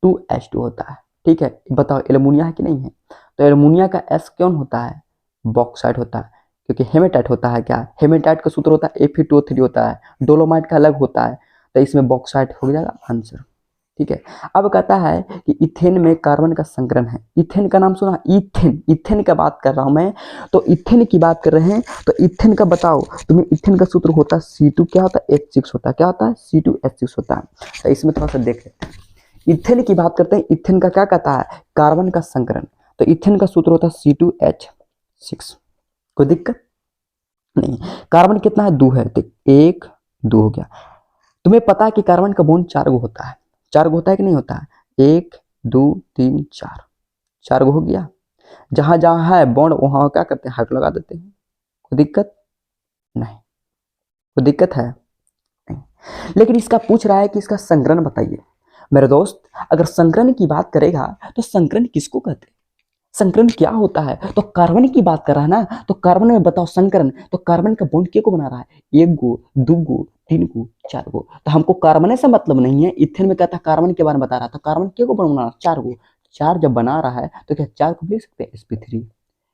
2H2 होता है। ठीक है, बताओ एल्युमिनिया है कि नहीं है? तो एल्युमिनिया का अयस्क कौन होता है? बॉक्साइट होता है, क्योंकि हेमेटाइट होता है। क्या हेमेटाइट का सूत्र होता है? Fe2O3 होता है। डोलोमाइट का अलग होता है, तो इसमें बॉक्साइट हो जाएगा आंसर। ठीक है। अब कहता है कि इथेन में कार्बन का संकरण है। इथेन का नाम सुना? इथेन, इथेन का बात कर रहा हूं मैं। तो इथेन की बात कर रहे हैं, तो इथेन का बताओ तुम्हें। इथेन का सूत्र होता है C2 क्या होता है? H6 होता है। क्या होता है? C2H6 होता है। तो इसमें थोड़ा सा देख लेते हैं। इथेन की बात करते हैं। इथेन का क्या कहता है? कार्बन का संकरण। तो इथेन का सूत्र होता है 6। कोई दिक्कत नहीं। कार्बन कितना है? 2 है, तो 1 2 हो गया। तुम्हें पता है कि कार्बन का बॉन्ड 4 गो होता है, 4 गो होता है कि नहीं होता है? 1 2 3 4, 4 गो हो गया। जहां जहां है बॉन्ड वहां क्या करते हैं? हाइड्रोजन लगा देते हैं। कोई दिक्कत नहीं, कोई दिक्कत है नहीं। लेकिन इसका पूछ रहा है कि इसका संकरण बताइए। मेरे दोस्त, अगर संकरण की बात करेगा तो संकरण किसको कहते हैं? संकरण क्या होता है? तो कार्बन की बात कर रहा है ना, तो कार्बन में बताओ संकरण, तो कार्बन का बॉन्ड के को बना रहा है? 1 गो 2 गो 3 गो 4 गो। तो हमको कार्बन से मतलब नहीं है। इथेन में कहता कार्बन के बारे में बता रहा था, कार्बन के को बना रहा है? 4 गो। 4 जब बना रहा है तो क्या 4 को लिख सकते हैं sp3,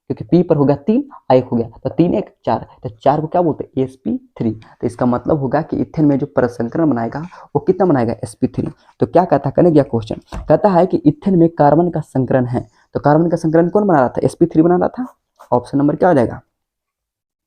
क्योंकि पी पर हो गया 3, आई हो गया, तो 3 1 4, तो 4 को क्या बोलते हैं? sp3। तो इसका मतलब होगा कि इथेन में जो प्रसंकरण बनाएगा वो कितना बनाएगा? sp3। तो क्या कहता है, कहने गया क्वेश्चन, कहता है कि इथेन में कार्बन का संकरण है, तो कार्बन का संकलन कौन बना रहा था? sp3 बना रहा था। ऑप्शन नंबर क्या हो जाएगा?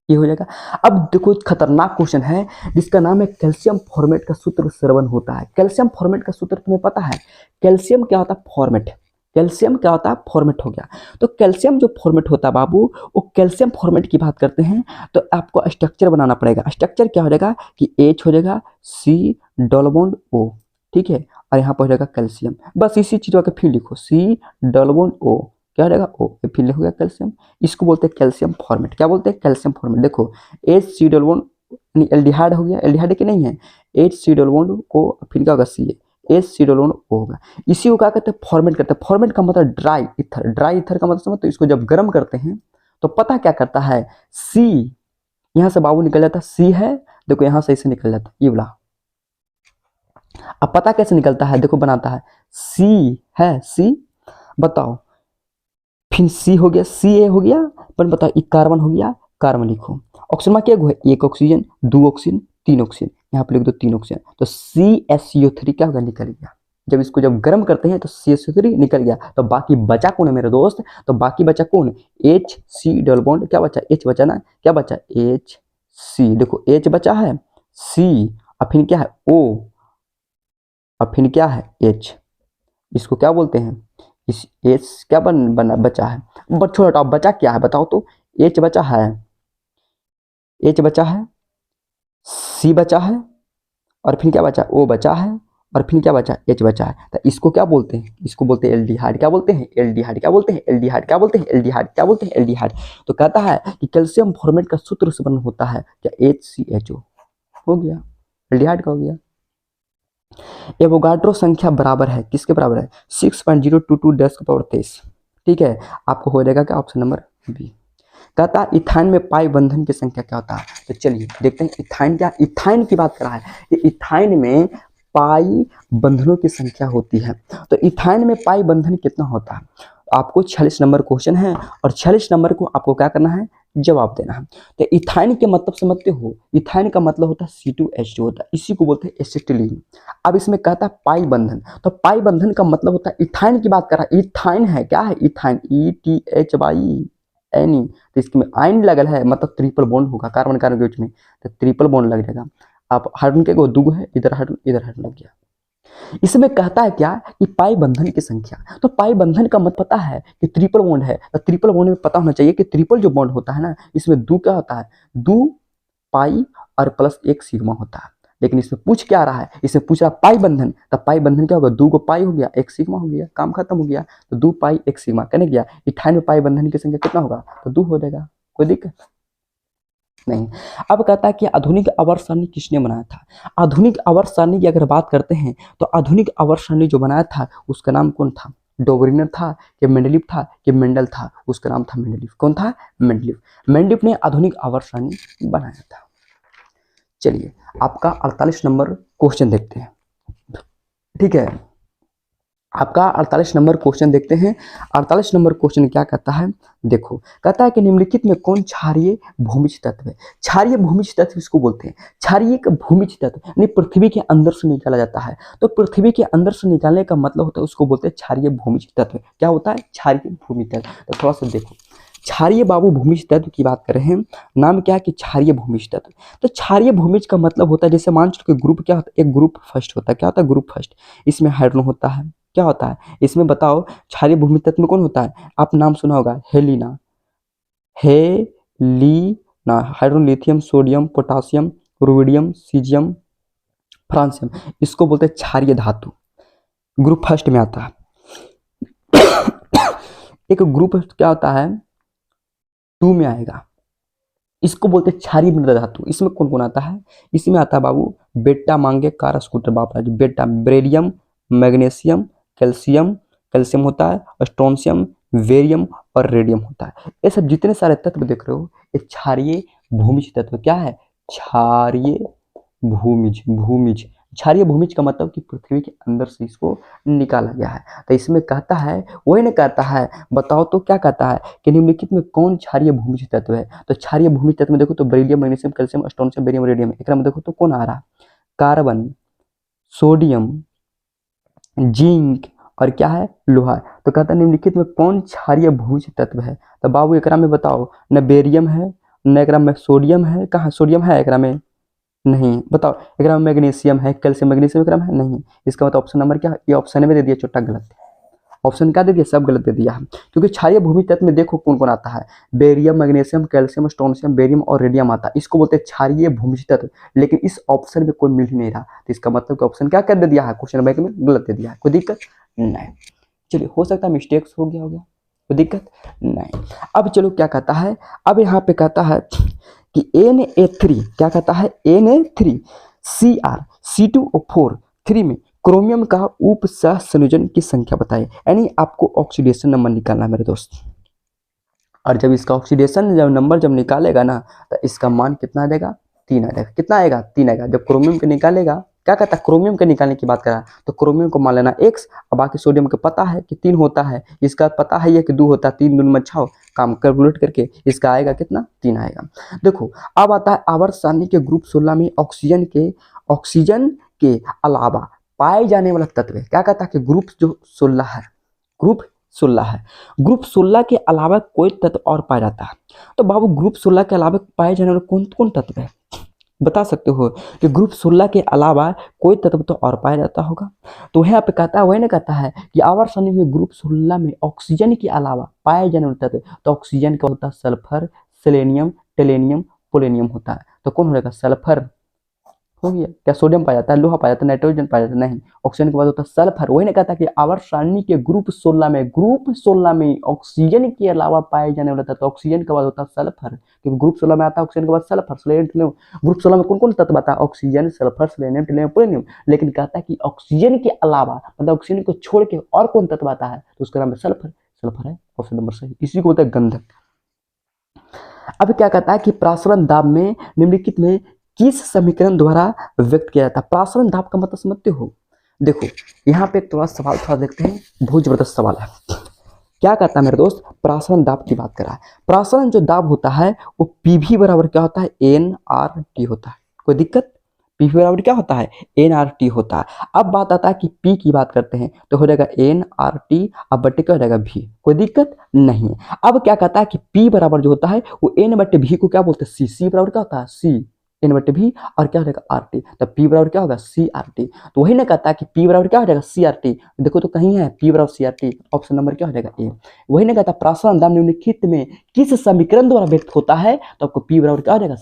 ये हो जाएगा। अब देखो खतरनाक क्वेश्चन है जिसका नाम है कैल्शियम फॉर्मेट का सूत्र श्रवण होता है। कैल्शियम फॉर्मेट का सूत्र तुम्हें पता है? कैल्शियम क्या होता है? फॉर्मेट। कैल्शियम क्या होता है? फॉर्मेट हो गया। तो कैल्शियम जो फॉर्मेट होता है बाबू, वो कैल्शियम फॉर्मेट की बात करते हैं तो आपको स्ट्रक्चर बनाना पड़ेगा। स्ट्रक्चर क्या हो जाएगा कि H हो जाएगा, C डबल बॉन्ड O, ठीक है, और यहाँ पर हो जाएगा कैल्शियम। बस इसी चीज़ का फिर लिखो, C डबल बॉन्ड O, क्या हो जाएगा? O, फिर लिखो गया कैल्शियम। इसको बोलते हैं कैल्शियम फॉर्मेट। क्या बोलते हैं? Calcium formate. देखो H C double bond aldehyde हो गया, एल्डिहाइड के नहीं है, H C डबल बॉन्ड को फिर क्या होगा? C, H C double bond O होगा। इसी को क्या कहते हैं? फॉर्मेट करते हैं। फॉर्मेट का मतलब ड्राई ईथर। ड्राई ईथर का मतलब समझ, तो इसको जब गर्म करते हैं तो पता क्या करता है? C यहाँ से बाबू निकल जाता है, C है, देखो यहाँ से इसे निकल जाता है ये वाला। अब पता कैसे निकलता है? देखो बनाता है, C है, C बताओ, फिर C हो गया, Ca हो गया, पर बताओ ये कार्बन हो गया, कार्बन लिखो। ऑक्सीजन में क्या है? 1 ऑक्सीजन 2 ऑक्सीजन 3 ऑक्सीजन, यहाँ पे लिख दो 3 ऑक्सीजन, तो CaCO3 क्या होगा? निकल गया। जब इसको जब गर्म करते हैं तो CaCO3 निकल गया, तो बाकी बचा कौन है मेरे दोस्त? तो बाकी बचा कौन? HC डबल बॉन्ड, क्या बचा? H बचा ना, क्या बचा? HC, देखो H बचा है, C, और फिर क्या है? O, और फिर क्या है? H। इसको क्या बोलते हैं? इस एच क्या बना बचा है? छोड़ो हटाओ, बचा क्या है बताओ तो? एच बचा है, एच बचा है, सी बचा है, और फिर क्या बचा? ओ बचा है, और फिर क्या बचा? एच बचा है। तो इसको क्या बोलते हैं? इसको बोलते हैं एल्डिहाइड। क्या बोलते हैं? एल्डिहाइड। क्या बोलते हैं? एल्डिहाइड। क्या बोलते हैं? एल्डिहाइड। क्या बोलते हैं? एल्डिहाइड। तो कहता है कि कैल्शियम फॉर्मेट का सूत्र से बना होता है क्या? HCHO हो गया, एल्डिहाइड का हो गया। एवोगाड्रो संख्या बराबर है, किसके बराबर है? 6.022 10 की पावर 23, ठीक है। आपको हो जाएगा क्या? Option number B. कहता है इथाइन में पाई बंधन की संख्या क्या होता है? तो चलिए देखते हैं इथाइन क्या, इथाइन की बात कर रहा है। ये इथाइन में पाई बंधनों की संख्या होती है। तो इथाइन में पाई बंधन कितना होता है? आपको 46 नंबर क्वेश्चन है, और 46 नंबर को आपको क्या करना है? जवाब देना है। तो इथाइन के मतलब समझते हो? इथाइन का मतलब होता है C2H2 होता है, इसी को बोलते हैं एसिटिलीन। अब इसमें कहता है पाई बंधन, तो पाई बंधन का मतलब होता है, इथाइन की बात कर रहा है। इथाइन है, क्या है? इथाइन, ETHYN, तो इसमें आयन लगल है, मतलब ट्रिपल बॉन्ड होगा कार्बन कार्बन के बीच में, तो ट्रिपल बॉन्ड लग जाएगा। आप हाइड्रोजन के दो है, इधर हाइड्रोजन इधर हाइड्रोजन लग गया। इसमें कहता है क्या कि पाई बंधन की संख्या, तो पाई बंधन का मत पता है कि ट्रिपल बॉन्ड है, तो ट्रिपल बॉन्ड में पता होना चाहिए कि ट्रिपल जो बॉन्ड होता है ना, इसमें दो क्या होता है? 2 पाई और प्लस 1 सिग्मा होता है। लेकिन इसमें पूछ क्या रहा है? इसमें पूछ रहा पाई बंधन, तो पाई बंधन क्या होगा? 2 को पाई हो गया, 1 सिग्मा हो गया, काम खत्म हो गया। तो 2 पाई 1 सिग्मा कहने गया। इथाइन में पाई बंधन की संख्या कितना होगा? तो 2 हो जाएगा, कोई दिक्कत नहीं। अब कहता है कि आधुनिक आवर्त सारणी किसने बनाया था? आधुनिक आवर्त सारणी की अगर बात करते हैं तो आधुनिक आवर्त सारणी जो बनाया था उसका नाम कौन था? डोबरिनर था कि मेंडलीव था कि मेंडल था? उसका नाम था मेंडलीव। कौन था? मेंडलीव। मेंडलीव ने आधुनिक आवर्त सारणी बनाया था। चलिए आपका 48 नंबर क्वेश्चन देखते हैं, ठीक है। आपका 48 नंबर क्वेश्चन देखते हैं। 48 नंबर क्वेश्चन क्या कहता है? देखो, कहता है कि निम्नलिखित में कौन क्षारीय भूमिज तत्व है? क्षारीय भूमिज तत्व इसको बोलते हैं। क्षारीय का भूमिज तत्व यानी पृथ्वी के अंदर से निकाला जाता है, तो पृथ्वी के अंदर से निकालने का मतलब होता है, उसको बोलते हैं क्षारीय भूमिज तत्व। क्या होता है? क्षारीय भूमिज तत्व। तो थोड़ा सा देखो, क्षारीय बाबू भूमिज तत्व की बात कर रहे हैं, नाम क्या है कि क्षारीय भूमिज तत्व। तो क्षारीय भूमिज का मतलब होता है, जैसे मान चलो कि ग्रुप क्या होता है? एक ग्रुप फर्स्ट होता है। क्या होता है? Group first. इसमें हाइड्रोजन होता है। क्या होता है इसमें बताओ? क्षारीय भूमि तत्व में कौन होता है? आप नाम सुना होगा, हेलिना, हे ली ना hydrogen, lithium, sodium, potassium, rubidium, caesium, francium, इसको बोलते हैं क्षारीय धातु। ग्रुप फर्स्ट में आता है। एक ग्रुप क्या होता है, 2 में आएगा, इसको बोलते हैं क्षारीय मृदा धातु। इसमें कौन कौन आता है, इसमें आता है बाबू बेटा मांगे कार स्कूटर बापराज, बेटा बेरियम, मैग्नीशियम, कैल्शियम, कैल्शियम होता है, स्ट्रोंशियम, वेरियम और रेडियम होता है। ये सब जितने सारे तत्व देख रहे हो ये क्षारीय भूमिज तत्व। क्या है, क्षारीय भूमिज। भूमिज, क्षारीय भूमिज का मतलब कि पृथ्वी के अंदर से इसको निकाला गया है। तो इसमें कहता है, वही ना कहता है, बताओ तो क्या कहता है कि निम्नलिखित में कौन क्षारीय भूमिज तत्व है। तो क्षारीय भूमिज तत्व में देखो तो beryllium, magnesium, calcium, strontium, barium, radium. एक में देखो तो कौन आ रहा, कार्बन, सोडियम, जिंक और क्या है, लोहा। तो कहता है निम्नलिखित में कौन क्षारीय भूमिज तत्व है। तो बाबू एकरा में बताओ, न बेरियम है, न एकरा में सोडियम है, कहाँ सोडियम है एकरा में, नहीं। बताओ एकरा में मैग्नीशियम है, कैल्शियम, मैग्नीशियम एकरा में है, नहीं। इसका मतलब ऑप्शन नंबर क्या है, ये ऑप्शन में दे दिया छोटा गलत। ऑप्शन क्या दे दिया, सब गलत दे दिया है। क्योंकि क्षारीय भूमि तत्व में देखो कौन कौन आता है, barium, magnesium, calcium, strontium, barium और रेडियम आता है। इसको बोलते हैं क्षारीय भूमि तत्व, लेकिन इस ऑप्शन में कोई मिल ही नहीं रहा। तो इसका मतलब कि ऑप्शन क्या कर दे दिया है, क्वेश्चन बैंक में गलत दे दिया है। कोई दिक्कत नहीं। चलिए, हो सकता है मिस्टेक्स हो गया, कोई दिक्कत नहीं। अब चलो क्या कहता है, अब यहाँ पे कहता है कि Na3 क्या कहता है, Na3 Cr C2O4 3 में क्रोमियम का उप सह संयोजन की संख्या बताइए। यानी आपको ऑक्सीडेशन नंबर निकालना है मेरे दोस्त। और जब इसका ऑक्सीडेशन नंबर जब निकालेगा ना, तो इसका मान कितना आ जाएगा, 3 आ जाएगा। कितना आएगा, 3 आएगा। जब क्रोमियम के निकालेगा, क्या कहता है, क्रोमियम के निकालने की बात करा, तो क्रोमियम को मान लेना x, और बाकी सोडियम को पता है कि 3 होता है, इसका पता है ये कि 2 होता है, 3 दूनी में 6, काम कैलकुलेट करके इसका आएगा कितना, 3 आएगा। देखो अब आता है आवर्त सारणी के ग्रुप 16 में ऑक्सीजन के अलावा पाए जाने वाला तत्व है। क्या कहता है कि ग्रुप जो 16 है, ग्रुप 16 है, ग्रुप 16 के अलावा कोई तत्व और पाया जाता है। तो बाबू ग्रुप 16 के अलावा पाए जाने वाला कौन कौन तत्व है, बता सकते हो कि ग्रुप 16 के अलावा कोई तत्व तो और पाया जाता होगा। तो यहाँ पे कहता है, वही ना कहता है कि आवर्त सारणी में ग्रुप 16 में ऑक्सीजन के अलावा पाए जाने वाले तत्व, तो ऑक्सीजन का होता है सल्फर, सेलेनियम, टेलेनियम, पोलेनियम होता है। तो कौन होगा, सल्फर हो गया। क्या सोडियम पाया जाता है, लोहा पाया जाता है, नाइट्रोजन पाया जाता है, नहीं। ऑक्सीजन के बाद होता है सल्फर। वही ने कहता कि आवर्त सारणी के ग्रुप 16 में ऑक्सीजन के अलावा पाए जाने वाला तत्व, ऑक्सीजन के बाद होता है सल्फर, क्योंकि ग्रुप 16 में आता है ऑक्सीजन के बाद सल्फर, सेलेनियम। ग्रुप 16 में कौन कौन तत्व आता है, ऑक्सीजन, सल्फर, सेलेनियम, टेलियम, पोलेनियम। लेकिन कहता है कि ऑक्सीजन के अलावा, मतलब ऑक्सीजन को छोड़ के और कौन तत्व आता है, तो उसका नाम है सल्फर। सल्फर है ऑप्शन नंबर सही। इसी को बोलते हैं गंधक। अब क्या कहता है कि प्रासरण दाब में निम्नलिखित में किस समीकरण द्वारा व्यक्त किया जाता है। प्रासरण दाब का मतलब समझते हो। देखो यहाँ पे थोड़ा सवाल थोड़ा देखते हैं, बहुत जबरदस्त सवाल है। क्या कहता है मेरे दोस्त, प्रासरण दाब की बात कर रहा है। प्रासरण जो दाब होता है वो पीवी बराबर क्या होता है, NRT होता है। कोई दिक्कत, पीवी बराबर क्या होता है, NRT होता है। अब बात आता है कि पी की बात करते हैं तो हो जाएगा NRT, अब बट्टे क्या हो जाएगा V। कोई दिक्कत नहीं। अब क्या कहता है कि P बराबर जो होता है वो N/V को क्या बोलते हैं, C बराबर क्या होता है, C N/V और क्या हो जाएगा RT। तो P बराबर क्या होगा, CRT। तो वही ना कहता है कि P बराबर क्या हो जाएगा, CRT। देखो तो कहीं है P बराबर CRT, ऑप्शन नंबर क्या हो जाएगा A। वही ना कहता प्रासरण दाब निम्नलिखित में किस समीकरण द्वारा व्यक्त होता है, तो आपको P बराबर क्या हो जाएगा,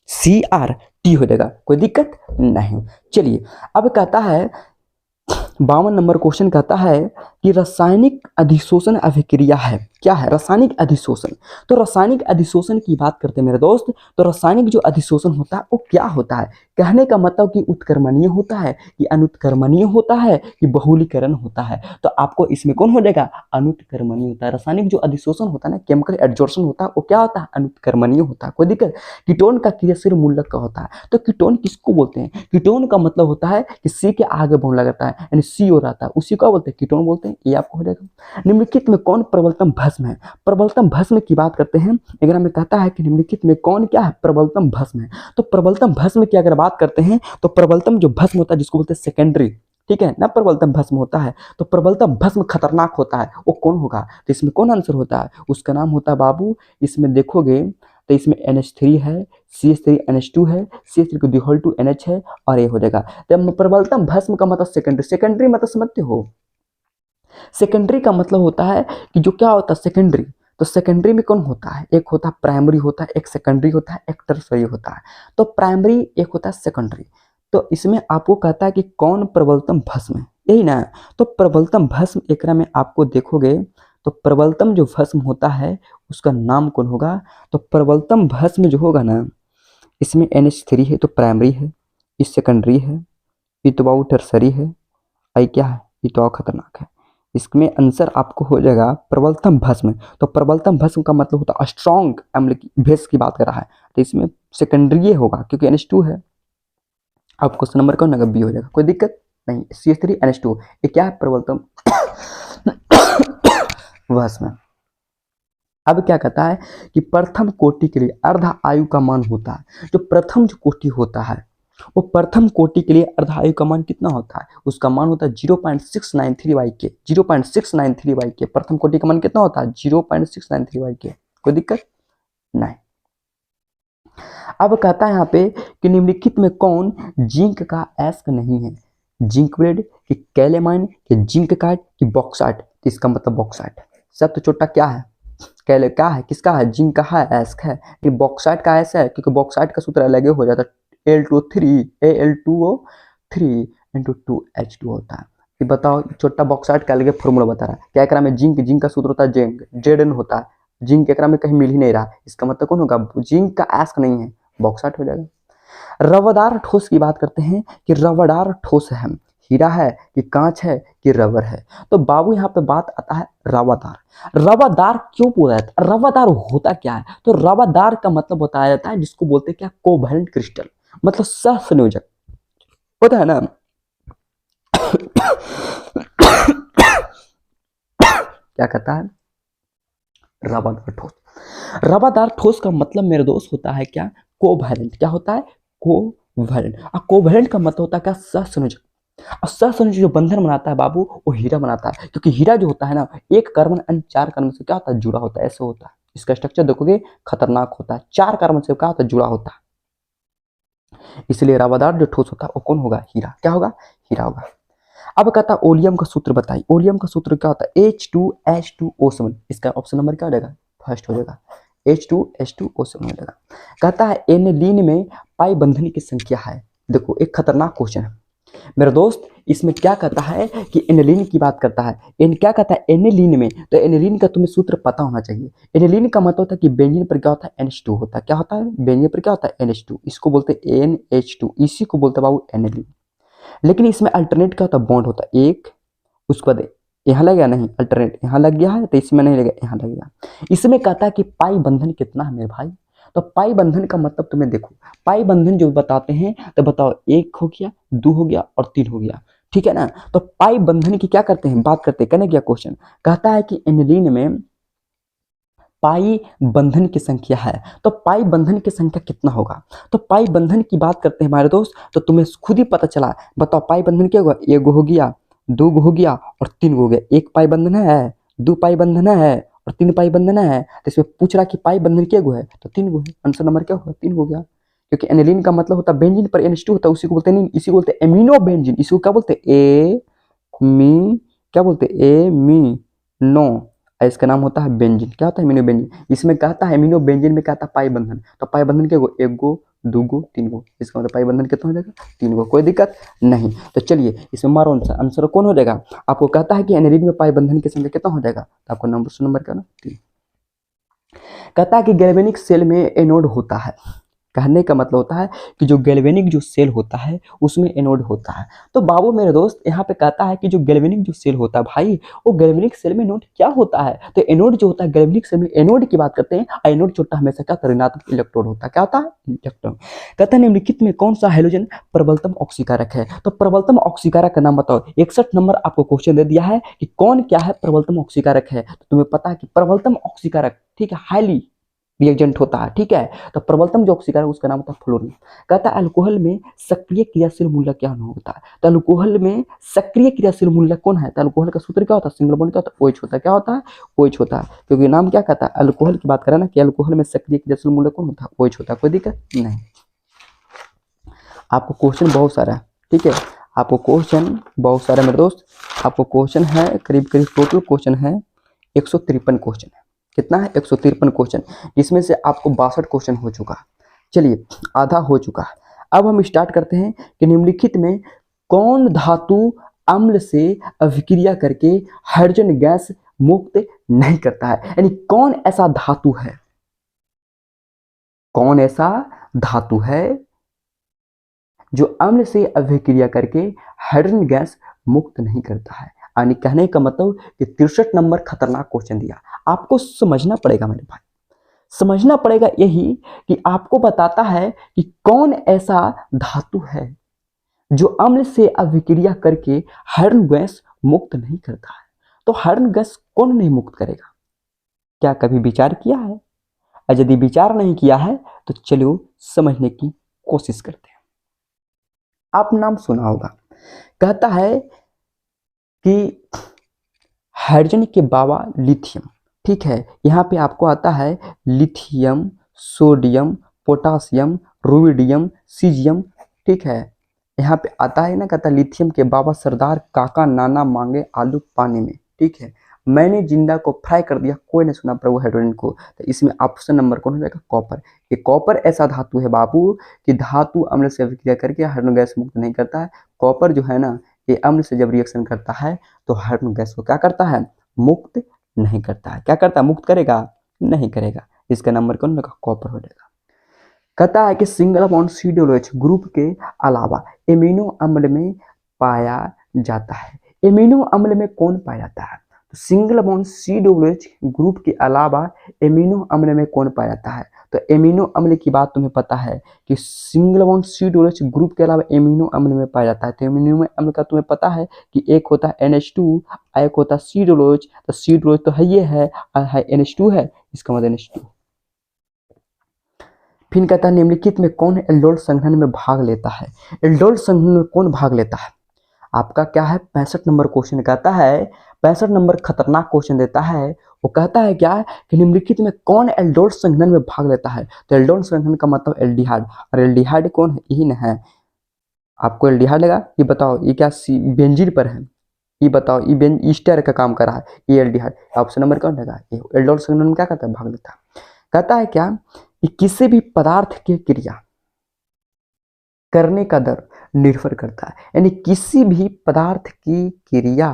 CRT हो जाएगा। कोई दिक्कत नहीं। चलिए अब कहता है 52 नंबर क्वेश्चन कहता है कि रासायनिक अधिशोषण अभिक्रिया है। क्या है, रासायनिक अधिशोषण। तो रासायनिक अधिशोषण की बात करते हैं मेरे दोस्त। तो रासायनिक जो अधिशोषण होता है वो क्या होता है, कहने का मतलब कि उत्क्रमणीय होता है कि अनुत्क्रमणीय होता है कि बहुलीकरण होता है। तो आपको इसमें कौन हो जाएगा, अनुत्क्रमणीय होता है। रासायनिक जो अधिशोषण होता है ना, केमिकल एडजॉर्प्शन होता है, वो क्या होता है, अनुत्क्रमणीय होता है। कोई दिक्कत। कीटोन का क्रियाशील मूलक का होता है। तो कीटोन किसको बोलते हैं, कीटोन का मतलब होता है कि सी के आगे बॉन्ड लगाता है, यानी सी हो रहता है, उसी को बोलते हैं कीटोन बोलते हैं। ये आपको हो जाएगा। निम्नलिखित में कौन प्रबलतम भस्म है। प्रबलतम भस्म की बात करते हैं। अगर में कहता है कि निम्नलिखित में कौन क्या है, प्रबलतम भस्म है। तो प्रबलतम भस्म की अगर बात करते हैं तो प्रबलतम जो भस्म होता है जिसको बोलते हैं सेकेंडरी, ठीक है ना, प्रबलतम भस्म होता है। तो प्रबलतम भस्म खतरनाक होता है, वो कौन होगा, तो इसमें कौन आंसर होता है, उसका नाम होता है बाबू, इसमें देखोगे तो इसमें NH3 है, CH3NH2 है, CH3 NH है और ये हो जाएगा। तो प्रबलतम भस्म का मतलब सेकेंडरी। सेकेंडरी मतलब समझते हो, सेकेंडरी का मतलब होता है कि जो क्या होता है, सेकेंडरी तो सेकेंडरी में कौन होता है, एक होता है प्राइमरी होता है, एक सेकेंडरी होता है, एक टर्सरी होता है। तो प्राइमरी एक होता है सेकेंडरी। तो इसमें आपको कहता है कि कौन प्रबलतम भस्म है, यही ना। तो प्रबलतम भस्म एकरा में आपको देखोगे तो प्रबलतम जो भस्म होता है उसका नाम कौन होगा। तो प्रबलतम भस्म जो होगा ना, इसमें NH3 है तो प्राइमरी है, ये सेकेंडरी है, ये तो बाबू टर्सरी है, आई क्या है, ये तो खतरनाक है। इसमें आंसर आपको हो जाएगा प्रबलतम भस्म। तो प्रबलतम भस्म का मतलब होता है स्ट्रॉन्ग अम्ल की भेष की बात कर रहा है, तो इसमें सेकेंडरी होगा क्योंकि NH2 है। अब क्वेश्चन नंबर कौन होगा, बी हो जाएगा, कोई दिक्कत नहीं। CH3NH2 ये क्या है, प्रबलतम भस्म। अब क्या कहता है कि प्रथम कोटि के लिए अर्ध आयु का मान होता है। जो प्रथम जो कोटि होता है वो प्रथम कोटि के लिए अर्ध आयु का मान कितना होता है, उसका मान होता है 0.693 0.693 प्रथम कोटि का मान कितना होता है 0.693 कोई दिक्कत नहीं। अब कहता है यहाँ पे कि निम्नलिखित में कौन जिंक का एस्क नहीं है, जिंक ब्लेड कि कैलेमाइन कि जिंक काट कि बॉक्साइट। तो इसका मतलब बॉक्साइट। सब तो छोटा क्या है, कैले का है, किसका है, जिंक का है, एस्क है। लेकिन बॉक्साइट का ऐसा है क्योंकि बॉक्साइट का सूत्र अलग हो जाता है, Al2O3 Al2O3 × 2H2 होता है। ये बताओ छोटा बॉक्साइट का अलग फॉर्मूला बता रहा है, क्या एकरा में जिंक का सूत्र होता है जिंक Zn होता है, जिंक एकरा में कहीं मिल ही नहीं रहा, इसका मतलब कौन होगा, जिंक का एस्क नहीं है, बॉक्साइट हो जाएगा। रवदार ठोस की बात करते हैं कि रवदार ठोस है, हीरा है कि कांच है कि रबर है। तो बाबू यहाँ पे बात आता है रवादार। रवादार क्यों बोला जाता है, रवादार होता क्या है। तो रवादार का मतलब बताया जाता है जिसको बोलते हैं क्या, कोवैलेंट क्रिस्टल, मतलब सहसंयोजक होता है ना। क्या कहता है, रवादार ठोस। रवादार ठोस का मतलब मेरे दोस्त होता है क्या, कोवैलेंट। क्या होता है, कोवैलेंट। और कोवैलेंट का मतलब होता है क्या, सहसंयोजक। और सहसंयोजक जो बंधन बनाता है बाबू वो हीरा बनाता है, क्योंकि हीरा जो होता है ना, एक कार्बन अन्य 4 कार्बन से क्या होता है, जुड़ा होता है, ऐसे होता है। इसका स्ट्रक्चर देखोगे खतरनाक होता है, 4 कार्बन से क्या होता है, जुड़ा होता है। इसलिए रवादार जो ठोस होता है वो कौन होगा, हीरा। क्या होगा, हीरा होगा। अब कहता है ओलियम का सूत्र बताइए। ओलियम का सूत्र क्या होता है, H2H2O7। इसका ऑप्शन नंबर क्या हो जाएगा, फर्स्ट हो जाएगा, H2H2O7 हो जाएगा। कहता है एनिलीन में पाई बंधन की संख्या है। देखो एक खतरनाक क्वेश्चन है मेरे दोस्त, इसमें क्या कहता है कि एनिलीन की बात करता है। इन क्या कहता है एनिलीन में, तो एनिलीन का तुम्हें सूत्र पता होना चाहिए। एनिलीन का मतलब होता है कि बेंजीन पर क्या होता है, NH2 होता है। क्या होता है, बेंजीन पर क्या होता है, NH2। इसको बोलते हैं NH2, इसी को बोलते हैं बाबू एनिलीन। लेकिन इसमें अल्टरनेट क्या होता है, बॉन्ड होता है एक, उसके बाद यहाँ लग गया, नहीं अल्टरनेट यहाँ लग गया है तो इसमें नहीं लगेगा, यहाँ लग गया। इसमें कहता है कि पाई बंधन कितना है मेरे भाई। तो पाई बंधन का मतलब तुम्हें देखो, पाई बंधन जो बताते हैं तो बताओ 1 हो गया, 2 हो गया और 3 हो गया, ठीक है ना। तो पाई बंधन की क्या करते हैं, बात करते हैं, कहने क्या क्वेश्चन कहता है कि एनिलीन में पाई बंधन की संख्या है, तो पाई बंधन की संख्या कितना होगा। तो पाई बंधन की बात करते हैं हमारे दोस्त, तो तुम्हें खुद ही पता चला। बताओ पाई बंधन क्या होगा, 1 हो गया, 2 हो गया और 3 हो गया। 1 पाई बंधन है, 2 पाई बंधन है और 3 पाई बंधन है। तो इसमें पूछ रहा कि पाई बंधन क्या है, तो 3 है। आंसर नंबर क्या होगा, 3 हो गया। क्योंकि एनिलीन का मतलब होता है बेंजीन पर NH2 होता है, उसी को बोलते हैं, नहीं इसी को बोलते हैं एमिनो बेंजीन। इसी को क्या बोलते हैं, क्या बोलते हैं, एमिनो। इसका नाम होता है बेंजीन। क्या होता है, एमिनो बेंजीन। इसमें कहता है एमिनो बेंजीन में कहता है पाई बंधन। तो पाई बंधन क्या होगा, 1 गो, 2 गो, 3 गो। इसका मतलब पाई बंधन कितना हो जाएगा, 3 गो। कोई दिक्कत नहीं। तो चलिए इसमें मारो आंसर। आंसर कौन हो जाएगा, आपको कहता है कि एनिलीन में पाई बंधन की संख्या कितना हो जाएगा, तो आपको नंबर क्या ना, 3। कहता है कि गैल्वेनिक सेल में एनोड होता है। कहने का मतलब होता है कि जो गैल्वेनिक जो सेल होता है उसमें एनोड होता है। तो बाबू मेरे दोस्त यहाँ पे कहता है कि जो गैल्वेनिक जो सेल होता है भाई, वो गैल्वेनिक सेल में एनोड क्या होता है। तो एनोड जो होता है गैल्वेनिक सेल में एनोड की बात करते हैं। एनोड छोटा हमेशा क्या, ऋणात्मक इलेक्ट्रोड होता है। क्या होता है, इलेक्ट्रॉन। कहता है निम्नलिखित में कौन सा हाइड्रोजन प्रबलतम ऑक्सीकारक है। तो प्रबलतम ऑक्सीकारक का नाम बताओ। 61 नंबर आपको क्वेश्चन दे दिया है कि कौन क्या है प्रबलतम ऑक्सीकारक है। तो तुम्हें पता है कि प्रबलतम ऑक्सीकारक, ठीक है, हाईली रिएजेंट होता है, ठीक है। तो प्रबलतम जो ऑक्सीकारक उसका नाम होता है फ्लोरीन। कहता है अल्कोहल में सक्रिय क्रियाशील मूलक क्या होता है। तो अल्कोहल में सक्रिय क्रियाशील मूलक कौन है। तो अल्कोहल का सूत्र क्या होता है, सिंगल बॉन्ड क्या होता है, OH होता है। क्या होता है, OH होता है। क्योंकि नाम क्या कहता है, अल्कोहल की बात करें ना कि अल्कोहल में सक्रिय क्रियाशील मूलक कौन होता है, OH होता है। कोई दिक्कत नहीं। आपको क्वेश्चन बहुत सारा है, ठीक है, आपको क्वेश्चन बहुत सारा मेरे दोस्त। आपको क्वेश्चन है करीब टोटल क्वेश्चन है 153 क्वेश्चन है। कितना है 153 क्वेश्चन, जिसमें से आपको 62 क्वेश्चन हो चुका है। चलिए आधा हो चुका है। अब हम स्टार्ट करते हैं कि निम्नलिखित में कौन धातु अम्ल से अभिक्रिया करके हाइड्रोजन गैस मुक्त नहीं करता है, यानी कौन ऐसा धातु है, कौन ऐसा धातु है जो अम्ल से अभिक्रिया करके हाइड्रोजन गैस मुक्त नहीं करता है। यानी कहने का मतलब कि 63 नंबर खतरनाक क्वेश्चन दिया, आपको समझना पड़ेगा मेरे भाई, समझना पड़ेगा यही कि आपको बताता है कि कौन ऐसा धातु है जो अम्ल से अभिक्रिया करके हाइड्रोजन गैस मुक्त नहीं करता है। तो हाइड्रोजन गैस कौन नहीं मुक्त करेगा, क्या कभी विचार किया है? और यदि विचार नहीं किया है तो चलो समझने की कोशिश करते हैं। आप नाम सुना होगा, कहता है कि हाइड्रोजन के बाबा लिथियम, ठीक है, यहाँ पे आपको आता है lithium, sodium, potassium, rubidium, caesium, ठीक है, यहाँ पे आता है ना, कहता है लिथियम के बाबा सरदार काका नाना मांगे आलू पानी में, ठीक है, मैंने जिंदा को फ्राई कर दिया कोई नहीं सुना प्रभु हाइड्रोजन को। तो इसमें ऑप्शन नंबर कौन हो जाएगा, कॉपर। ये कॉपर ऐसा धातु है बाबू कि धातु अम्ल से अभिक्रिया करके हाइड्रोजन गैस मुक्त नहीं करता है। कॉपर जो है ना, ये अम्ल से जब रिएक्शन करता है तो हाइड्रोजन गैस को क्या करता है, मुक्त नहीं करता है। क्या करता है, मुक्त करेगा, नहीं करेगा। इसका नंबर कौन होगा, कॉपर हो जाएगा। कहता है कि सिंगल बॉन्ड COOH ग्रुप के अलावा एमिनो अम्ल में पाया जाता है। एमिनो अम्ल में कौन पाया जाता है, तो सिंगल बॉन्ड COOH ग्रुप के अलावा एमिनो अम्ल में कौन पाया जाता है। तो एमिनो अम्ल की बात तुम्हें पता है कि सिंगल बॉन्ड COOH ग्रुप के अलावा एमिनो अम्ल में पाया जाता है। तो एमिनो अम्ल का तुम्हें पता है कि एक होता है NH2, एक होता है COOH। तो COOH तो है, ये है NH2 है, इसका मतलब NH2। फिर कहता है निम्नलिखित में कौन एल्डोल संघनन में भाग लेता है। एल्डोल संघनन में कौन भाग लेता है, आपका क्या है 65 नंबर क्वेश्चन कहता है, 65 नंबर खतरनाक क्वेश्चन देता है। वो कहता है क्या कि निम्नलिखित में कौन एल्डोल संघनन में भाग लेता है। तो एल्डोल संघनन का मतलब एल्डिहाइड, और एल्डिहाइड कौन है, यही ना है। आपको एल्डिहाइड लगा, ये बताओ ये क्या बेंजीन पर है, ये बताओ ये ईस्टर का काम कर रहा है, ये एल्डिहाइड। ऑप्शन नंबर कौन लगा, ये एल्डोल संघनन में क्या करता है, भाग लेता है। कहता है क्या कि किसी भी पदार्थ की क्रिया करने का दर निर्भर करता है, यानी किसी भी पदार्थ की क्रिया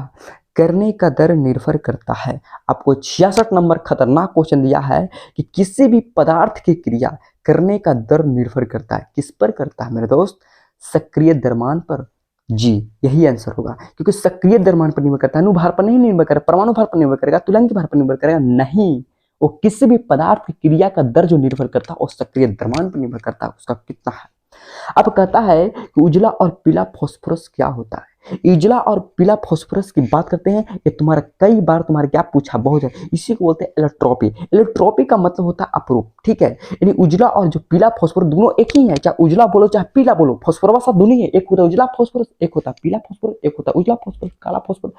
करने का दर निर्भर करता है। आपको 66 नंबर खतरनाक क्वेश्चन दिया है कि किसी भी पदार्थ की क्रिया करने का दर निर्भर करता है। किस पर करता है मेरे दोस्त, सक्रिय द्रव्यमान पर। जी यही आंसर होगा, क्योंकि सक्रिय द्रव्यमान पर निर्भर करता है, अणुभार पर नहीं निर्भर करेगा, परमाणु भार पर निर्भर करेगा, तुलंकी भार पर निर्भर करेगा, नहीं। वो किसी भी पदार्थ की क्रिया का दर जो निर्भर करता है वो सक्रिय द्रव्यमान पर निर्भर करता है, उसका कितना है। अब कहता है कि उजला और पीला फास्फोरस क्या होता है। उजला और पीला फास्फोरस की बात करते हैं, ये तुम्हारा कई बार तुम्हारे क्या पूछा बहुत है, इसी को बोलते हैं एलोट्रोपी। एलोट्रोपी का मतलब होता है अपरूप, ठीक है, यानी उजला और जो पीला फास्फोरस दोनों एक ही है, चाहे उजला बोलो चाहे पीला बोलो, फास्फोरस सब दोनों ही है। एक होता है उजला फास्फोरस, एक होता है पीला फास्फोरस, एक होता है उजला फास्फोरस, काला फास्फोरस।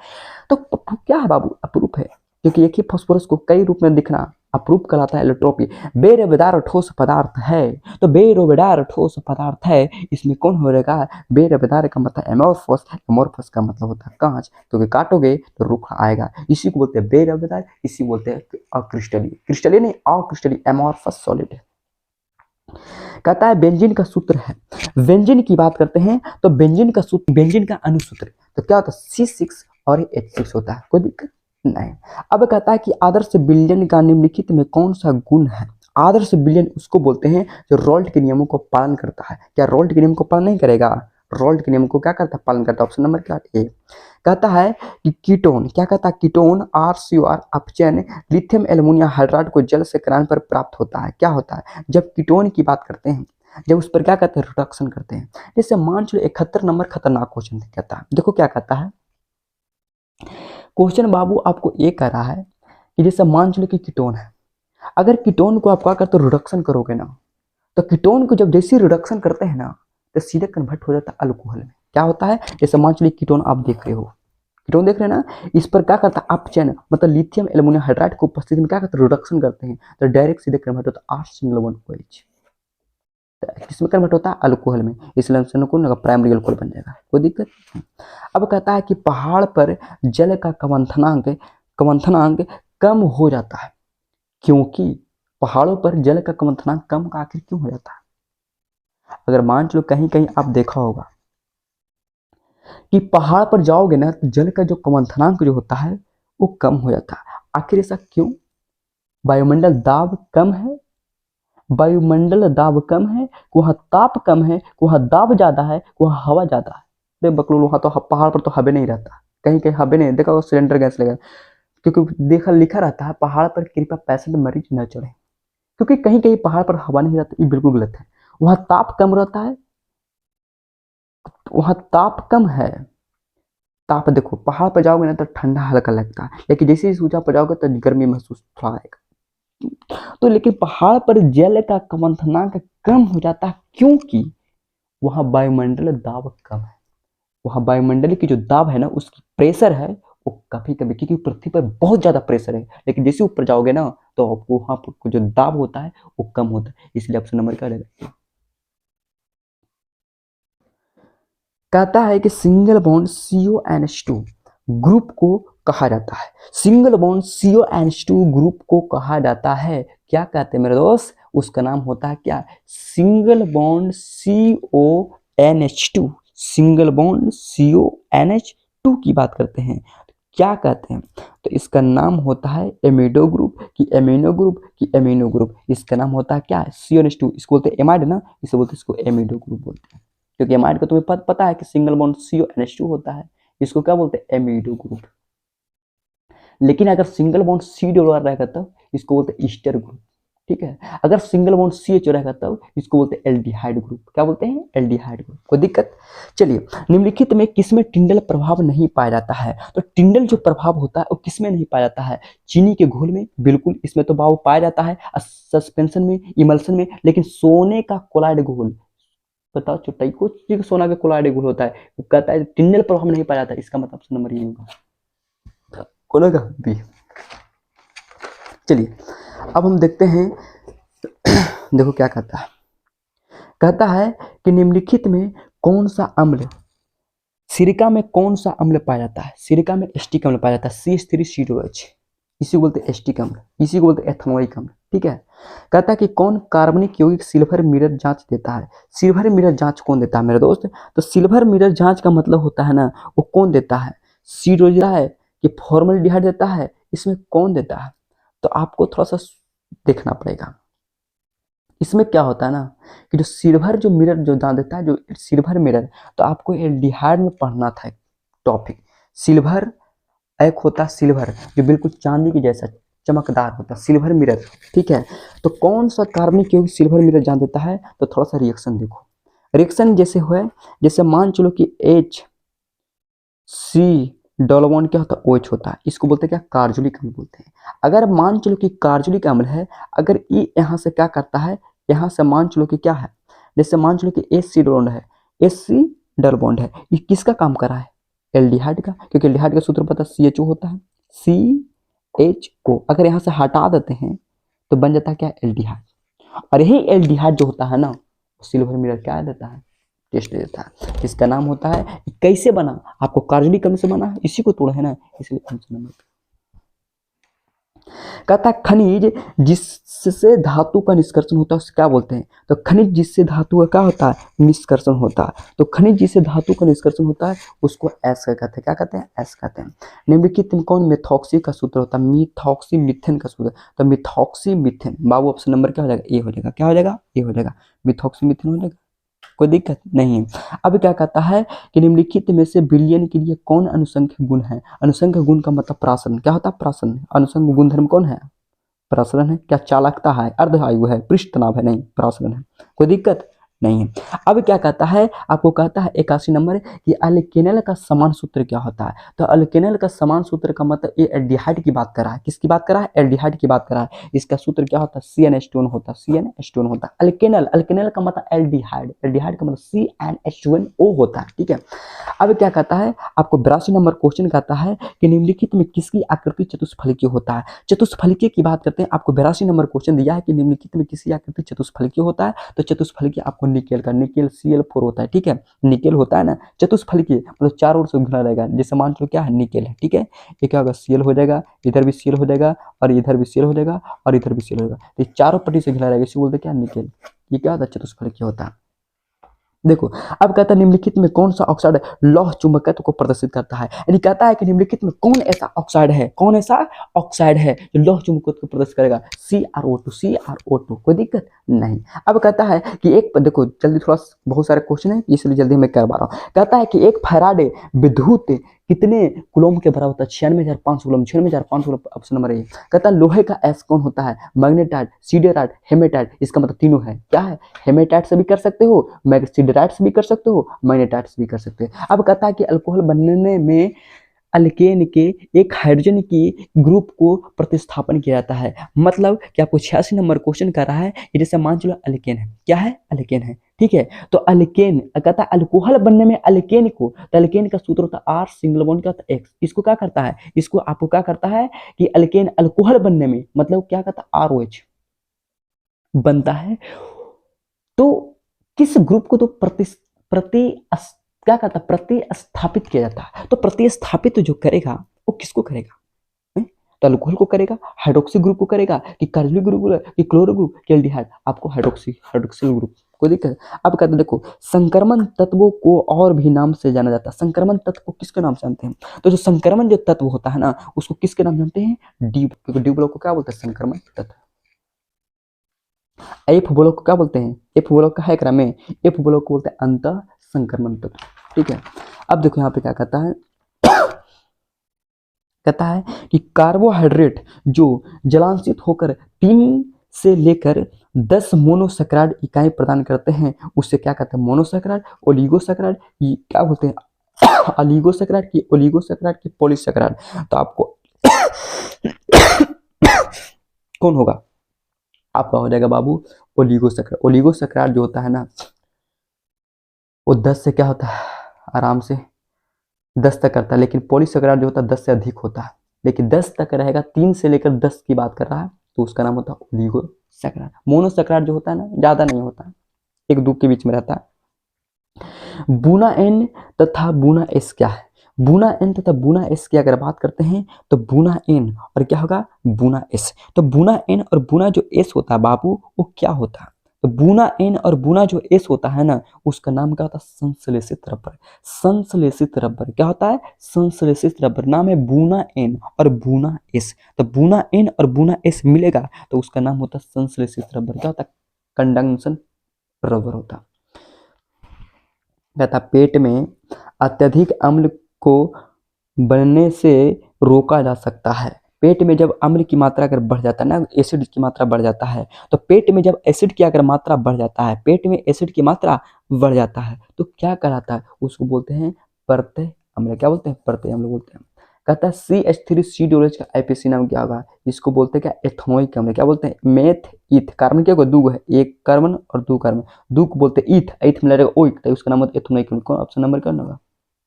तो क्या है बाबू, अपरूप है, क्योंकि एक ही फास्फोरस को कई रूप में दिखना अपरूप कहलाता है एलोट्रोपी। बेरोबेदार ठोस पदार्थ है, तो बेरोबेदार ठोस पदार्थ है, इसमें कौन हो रहेगा, बेरोबेदार का मतलब एमोर्फस, एमोर्फस का मतलब होता है कांच, क्योंकि काटोगे तो रूखा आएगा, इसी को बोलते हैं बेरोबेदार, इसी बोलते हैं अक्रिस्टलीय, क्रिस्टलीय नहीं अक्रिस्टलीय, एमोर्फस सॉलिड है। कहता है बेंजीन का सूत्र है, बेंजीन की बात करते हैं तो बेंजीन का सूत्र, बेंजीन का अनुसूत्र तो क्या होता है C6 और H6 होता है, कोई दिक्कत नहीं। अब कहता है कि आदर्श विलयन का निम्नलिखित में कौन सा गुण है। आदर्श विलयन उसको बोलते हैं जो रोल्ट के नियमों को पालन करता है। क्या रोल्ट के नियम को पालन नहीं करेगा, रोल्ट के नियम को क्या करता है, पालन करता है। ऑप्शन नंबर क्या ए। कहता है कि कीटोन, क्या कहता है, कीटोन RCOR अपचयन लिथियम एल्युमिनियम हाइड्राइड को जल से कराने पर प्राप्त होता है। क्या होता है, जब कीटोन की बात करते हैं, जब उस पर क्या कहते हैं, रिडक्शन करते हैं। जैसे मान चलो 71 नंबर खतरनाक क्वेश्चन कहता है, देखो क्या कहता है क्वेश्चन बाबू, आपको ये कह रहा है कि जैसे मान चलो कि कीटोन है, अगर कीटोन को आप क्या करते हो, रिडक्शन करोगे ना, तो कीटोन को जब जैसे रिडक्शन करते हैं ना तो सीधे कन्वर्ट हो जाता है अल्कोहल में। क्या होता है, जैसे मान चलिए कीटोन आप देख रहे हो, कीटोन देख रहे हैं ना, इस पर क्या करता है अपचयन, मतलब लिथियम एल्युमिनियम हाइड्राइड को उपस्थिति में क्या करते हैं, रिडक्शन करते हैं, तो डायरेक्ट सीधे कन्वर्ट होता है R≡OH, किसमें कन्वर्ट होता है, अल्कोहल में, इसलिए को प्राइमरी अल्कोहल बन जाएगा, कोई दिक्कत नहीं। अब कहता है कि पहाड़ पर जल का कवंथनांक कम हो जाता है, क्योंकि पहाड़ों पर जल का क्वथनांक कम का आखिर क्यों हो जाता है? अगर मान चलो कहीं कहीं आप देखा होगा कि पहाड़ पर जाओगे ना तो जल का जो क्वथनांक जो होता है वो कम हो जाता है। आखिर ऐसा क्यों? वायुमंडल दाब कम है, वायुमंडल दाब कम है, वहाँ ताप कम है, वहाँ दाब ज्यादा है, वहाँ हवा ज्यादा है। अरे बकलोल, वहाँ तो पहाड़ पर तो हवा नहीं रहता, कहीं कहीं हवा नहीं देखा, सिलेंडर गैस लगा, क्योंकि देखा लिखा रहता है पहाड़ पर कृपया पेशेंट मरीज न चढ़े, क्योंकि कहीं कहीं पहाड़ पर हवा नहीं रहती, ये बिल्कुल गलत है। वहाँ ताप कम रहता है, वहाँ ताप कम है। ताप देखो पहाड़ पर जाओगे ना तो ठंडा हल्का लगता है, लेकिन जैसे ही ऊंचा पर जाओगे तो गर्मी महसूस थोड़ा आएगा। तो लेकिन पहाड़ पर जल का क्वथनांक कम हो जाता है क्योंकि वहाँ वायुमंडल दाब कम है। वहाँ वायुमंडल की जो दाब है ना, उसकी प्रेशर है वो कभी कभी, क्योंकि पृथ्वी पर बहुत ज्यादा प्रेशर है, लेकिन जैसे ऊपर जाओगे ना तो आपको वहाँ पर जो दाब होता है वो कम होता है, इसलिए ऑप्शन नंबर क्या रहेगा? कहता है कि सिंगल बॉन्ड CONH2 ग्रुप को कहा जाता है, सिंगल बॉन्ड CONH2 ग्रुप को कहा जाता है, क्या कहते हैं मेरे दोस्त? उसका नाम होता है क्या? Single bond CONH2, single bond CONH2 की बात करते हैं, क्या कहते हैं? तो इसका नाम होता है एमिडो ग्रुप कि एमिनो ग्रुप कि एमिनो ग्रुप। इसका नाम होता है क्या? CONH2, इसको बोलते हैं एमाइड ना, इसे बोलते हैं, इसको एमिडो ग्रुप बोलते हैं, क्योंकि एमाइड को तुम्हें पता है कि सिंगल बॉन्ड CONH2 होता है, इसको क्या बोलते हैं? एमिडो ग्रुप। लेकिन अगर सिंगल बॉन्ड C डबल रहेगा तब इसको बोलते हैं ईस्टर ग्रुप, ठीक है। अगर सिंगल बॉन्ड CH रहेगा तब इसको बोलते हैं एल्डिहाइड ग्रुप। क्या बोलते हैं? Aldehyde group. कोई दिक्कत? चलिए, निम्नलिखित में किसमें टिंडल प्रभाव नहीं पाया जाता है? तो टिंडल जो प्रभाव होता है वो किसमें नहीं पाया जाता है? चीनी के घोल में बिल्कुल इसमें तो भाव पाया जाता है, सस्पेंशन में, इमल्सन में, लेकिन सोने का कोलाइड घोल, बताओ चुटाई को सोना का कोलाइड घोल होता है, वो कहता है टिंडल प्रभाव नहीं पाया जाता, इसका मतलब नंबर ये होगा, कौन का बी। चलिए अब हम देखते हैं देखो क्या कहता है। कहता है कि निम्नलिखित में कौन सा अम्ल, सिरका में कौन सा अम्ल पाया जाता है? सिरका में एस्टिक अम्ल पाया जाता है, CH3COH, इसी को बोलते हैं एस्टिक अम्ल, इसी को बोलते हैं एथनोइक अम्ल, ठीक है। कहता है कि कौन कार्बनिक यौगिक सिल्वर मिरर जांच देता है? सिल्वर मिरर जांच कौन देता है मेरे दोस्त? तो सिल्वर मिरर जांच का मतलब होता है ना, वो कौन देता है? सीरोजा है कि फॉर्मल्डिहाइड देता है? इसमें कौन देता है? तो आपको थोड़ा सा देखना पड़ेगा। इसमें क्या होता है ना कि जो सिल्वर जो मिरर जो दान देता है, जो सिल्वर मिरर, तो आपको एल्डिहाइड में पढ़ना था टॉपिक। सिल्वर एक होता है सिल्वर जो बिल्कुल चांदी की जैसा चमकदार होता है, सिल्वर मिरर, ठीक है। तो कौन सा कार्बनिक यौगिक सिल्वर मिरर जान देता है? तो थोड़ा सा रिएक्शन देखो, रिएक्शन जैसे हुए, जैसे मान चलो कि HC डबल बॉन्ड क्या होता है? OH होता है, इसको बोलते हैं क्या? कार्जुलिक अम्ल बोलते हैं। अगर मान चलो कि कार्जुलिक अम्ल है, अगर ये यहाँ से क्या करता है, यहाँ से मान चलो कि क्या है, जैसे मान चलो कि HC डबल बॉन्ड है, HC डबल बॉन्ड है, ये किसका काम कर रहा है? एल्डिहाइड का, क्योंकि एल्डिहाइड का सूत्र पता है CHO होता है, CHO। अगर यहाँ से हटा देते हैं तो बन जाता है क्या? एल्डिहाइड। और यही एल्डिहाइड जो होता है ना, सिल्वर मिरर क्या देता है? टेस्ट देता है। इसका नाम होता है, कैसे बना? आपको कार्बनिक अम्ल से बना है, इसी को तोड़ा है ना, इसलिए आंसर नंबर। कहता है खनिज जिससे धातु का निष्कर्षण होता है उसे क्या बोलते हैं? तो खनिज जिससे धातु का क्या होता है? निष्कर्षण होता है। तो खनिज जिससे धातु का निष्कर्षण होता है उसको एस कहते हैं। क्या कहते हैं? एस कहते हैं। निम्नलिखित में कौन मेथॉक्सी का सूत्र होता है? मिथॉक्सी मिथेन का सूत्र। तो मिथॉक्सी मिथेन, बाबू ऑप्शन नंबर क्या हो जाएगा? ए हो जाएगा। क्या हो जाएगा? ए हो जाएगा, मिथॉक्सी मिथेन हो जाएगा, कोई दिक्कत नहीं। अब क्या कहता है कि निम्नलिखित में से विलयन के लिए कौन अनुसंख्य गुण है? अनुसंख्य गुण का मतलब प्रासरण, क्या होता है? प्रासरण। अनुसंख्य गुणधर्म कौन है? प्रासरण है। क्या चालकता है, अर्धआयु है, पृष्ठ तनाव है? नहीं, प्रासरण है, कोई दिक्कत नहीं है। अब क्या कहता है, आपको कहता है 81 नंबर कि अल्केनल का समान सूत्र क्या होता है? तो अल्केनल का समान सूत्र का मतलब ये एल्डिहाइड की बात कर रहा है। किसकी बात कर रहा है? एल्डिहाइड की बात कर रहा है। इसका सूत्र क्या होता है? CnH2 होता है, CnH2 होता है। अल्केनल, अल्केनल का मतलब एल्डिहाइड, एल्डिहाइड का मतलब CnH2O होता है, ठीक है। अब क्या कहता है, आपको 82 नंबर क्वेश्चन कहता है कि निम्नलिखित में किसकी आकृति चतुष्फलकीय होता है? चतुष्फलकीय की बात करते हैं। आपको 82 नंबर क्वेश्चन दिया है कि निम्नलिखित में किसी आकृति चतुष्फलकीय होता है, तो चतुष्फलकीय आपको निकेल का, निकेल Cl4 होता है, ठीक है। निकेल होता है ना चतुष्फलकीय, मतलब चारों ओर से घिरा रहेगा, जैसे मान लो क्या है निकेल है, ठीक है। ये क्या होगा Cl हो जाएगा, इधर भी Cl हो जाएगा और इधर भी Cl हो जाएगा और इधर भी Cl हो जाएगा, तो ये चारों पट्टी से घिरा रहेगा, इसे बोलते क्या निकेल। ये क्या होता है चतुष्फलकीय होता है। देखो अब कहता है निम्नलिखित में कौन सा ऑक्साइड लौह चुंबकत्व को प्रदर्शित करता है, यानी कहता है कि निम्नलिखित में कौन ऐसा ऑक्साइड है, कौन ऐसा ऑक्साइड है जो लौह चुंबकत्व को प्रदर्शित करेगा, CrO2, CrO2, कोई दिक्कत नहीं। अब कहता है कि एक देखो जल्दी, थोड़ा बहुत सारे क्वेश्चन है इसलिए जल्दी मैं करवा रहा हूँ। कहता है कि एक फैराडे विद्युत कितने कूलम के बराबर होता है, 96,500 coulomb, 96,500 coulomb, option number A. कहता है लोहे का एस कौन होता है, मैग्नेटाइट, सिडेराइट, हेमेटाइट, इसका मतलब तीनों है, क्या है, हेमेटाइट से भी कर सकते हो, सिडेराइट से भी कर सकते हो, मैग्नेटाइट से भी कर सकते हो। अब कहता है कि अल्कोहल बनने में अल्केन के एक हाइड्रोजन की ग्रुप को प्रतिस्थापन किया जाता है, मतलब कि आपको 86 नंबर क्वेश्चन कर रहा है कि जैसे मान चलो अल्केन है, क्या है, अल्केन है, ठीक है। तो अल्केन कहता है अल्कोहल बनने में अल्केन को, तो अल्केन का सूत्र होता है R सिंगल बॉन्ड का X, इसको क्या करता है, इसको आपको क्या करता है कि अल्केन अल्कोहल बनने में मतलब क्या करता है ROH बनता है, तो किस ग्रुप को तो क्या कहता है प्रतिस्थापित किया जाता है, तो प्रतिस्थापित जो करेगा वो किसको करेगा, तो अल्कोहल को करेगा, हाइड्रोक्सी ग्रुप को करेगा, कि कार्बोनिल ग्रुप, कि क्लोरो ग्रुप, कि एल्डिहाइड, आपको हाइड्रोक्सिल ग्रुप, कोई दिक्कत। अब कहते हैं देखो संक्रमण तत्वों को और भी नाम से जाना जाता है, संक्रमण तत्व को किसके नाम से जानते हैं, तो जो संक्रमण जो तत्व होता है ना उसको किसके नाम जानते हैं, डी, क्योंकि डी ब्लॉक को क्या बोलते हैं, संक्रमण तत्व। एफ ब्लॉक को क्या बोलते हैं, एफ ब्लॉक का है क्रम में, एफ ब्लॉक को बोलते हैं अंतः संक्रमण तत्व, ठीक है। अब देखो यहाँ पे क्या कहता है, कहता है कि कार्बोहाइड्रेट जो जलांशित होकर 3 से लेकर 10 मोनोसैकराइड इकाई प्रदान करते हैं उससे क्या कहते हैं, मोनोसैकराइड, ओलिगोसैकराइड, क्या बोलते हैं ऑलिगोसैकराइड, की ओलिगोसैकराइड, की पॉलीसैकराइड, तो आपको कौन होगा, आपका हो जाएगा बाबू ओलिगोसैकराइड। ओलिगोसैकराइड जो होता है ना वो 10 से क्या होता है, आराम से 10 तक करता है, लेकिन पॉलीसैकराइड जो होता है 10 से अधिक होता है, लेकिन 10 तक रहेगा, 3 से लेकर 10 की बात कर रहा है तो उसका नाम होता है ओलिगोसैकराइड। मोनोसैकराइड जो होता है ना ज्यादा नहीं होता है, 1-2 के बीच में रहता है। बुना एन तथा बुना एस क्या है, बुना एन तथा बुना एस की अगर बात करते हैं तो बुना एन और क्या होगा, बुना एस, तो बुना एन और बुना जो एस होता है बाबू वो क्या होता है, तो बुना एन और बुना जो एस होता है ना उसका नाम क्या होता है, संश्लेषित रबर। संश्लेषित रबर क्या होता है, संश्लेषित रबर, नाम है बुना एन और बुना एस, तो बुना एन और बुना एस मिलेगा तो उसका नाम होता है संश्लेषित रबर, क्या होता है, कंडक्शन रबर होता है। कहता पेट में अत्यधिक अम्ल को बनने से रोका जा सकता है, पेट में जब अम्ल की मात्रा अगर बढ़ जाता है ना, एसिड की मात्रा बढ़ जाता है, तो पेट में जब एसिड की अगर मात्रा बढ़ जाता है, पेट में एसिड की मात्रा बढ़ जाता है तो क्या कहलाता है, उसको बोलते हैं प्रत्यय अम्ल, क्या बोलते हैं, प्रत्यय अम्ल बोलते हैं। कहता है CH3COOH का आईपीसी नाम क्या होगा, इसको बोलते हैं क्या, एथनोइक अम्ल, क्या बोलते हैं, मेथ ईथ, कार्बन क्या होगा, 2 है, एक कार्बन और 2 कार्बन, 2 को बोलते हैं ईथ, ईथ में लगेगा ओइक, तो उसका नाम होता है एथनोइक अम्ल, कौन ऑप्शन नंबर क्या होगा,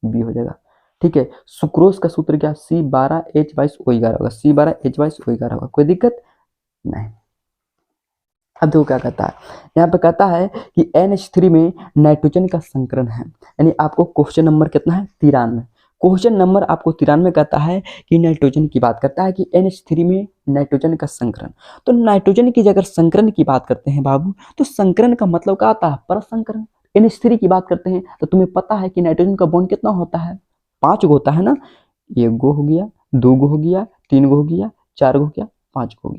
बी हो जाएगा, ठीक है। सुक्रोज का सूत्र क्या, C12H22O11 होगा, C12H22O11 होगा, कोई दिक्कत नहीं। अब देखो क्या कहता है, यहाँ पे कहता है कि NH3 में नाइट्रोजन का संकरण है, यानी आपको क्वेश्चन नंबर कितना है, 93, क्वेश्चन नंबर आपको 93 कहता है कि नाइट्रोजन की बात करता है कि NH3 में नाइट्रोजन का संकरण, तो नाइट्रोजन की अगर संकरण की बात करते हैं बाबू तो संकरण का मतलब क्या आता है, परसंकरण। NH3 की बात करते हैं तो तुम्हें पता है कि नाइट्रोजन का बॉन्ड कितना होता है, 5 गो होता है ना, 1 गो हो गया, 2 गो हो गया, 3 गो हो गया, 4 गो हो गया, 5 गो हो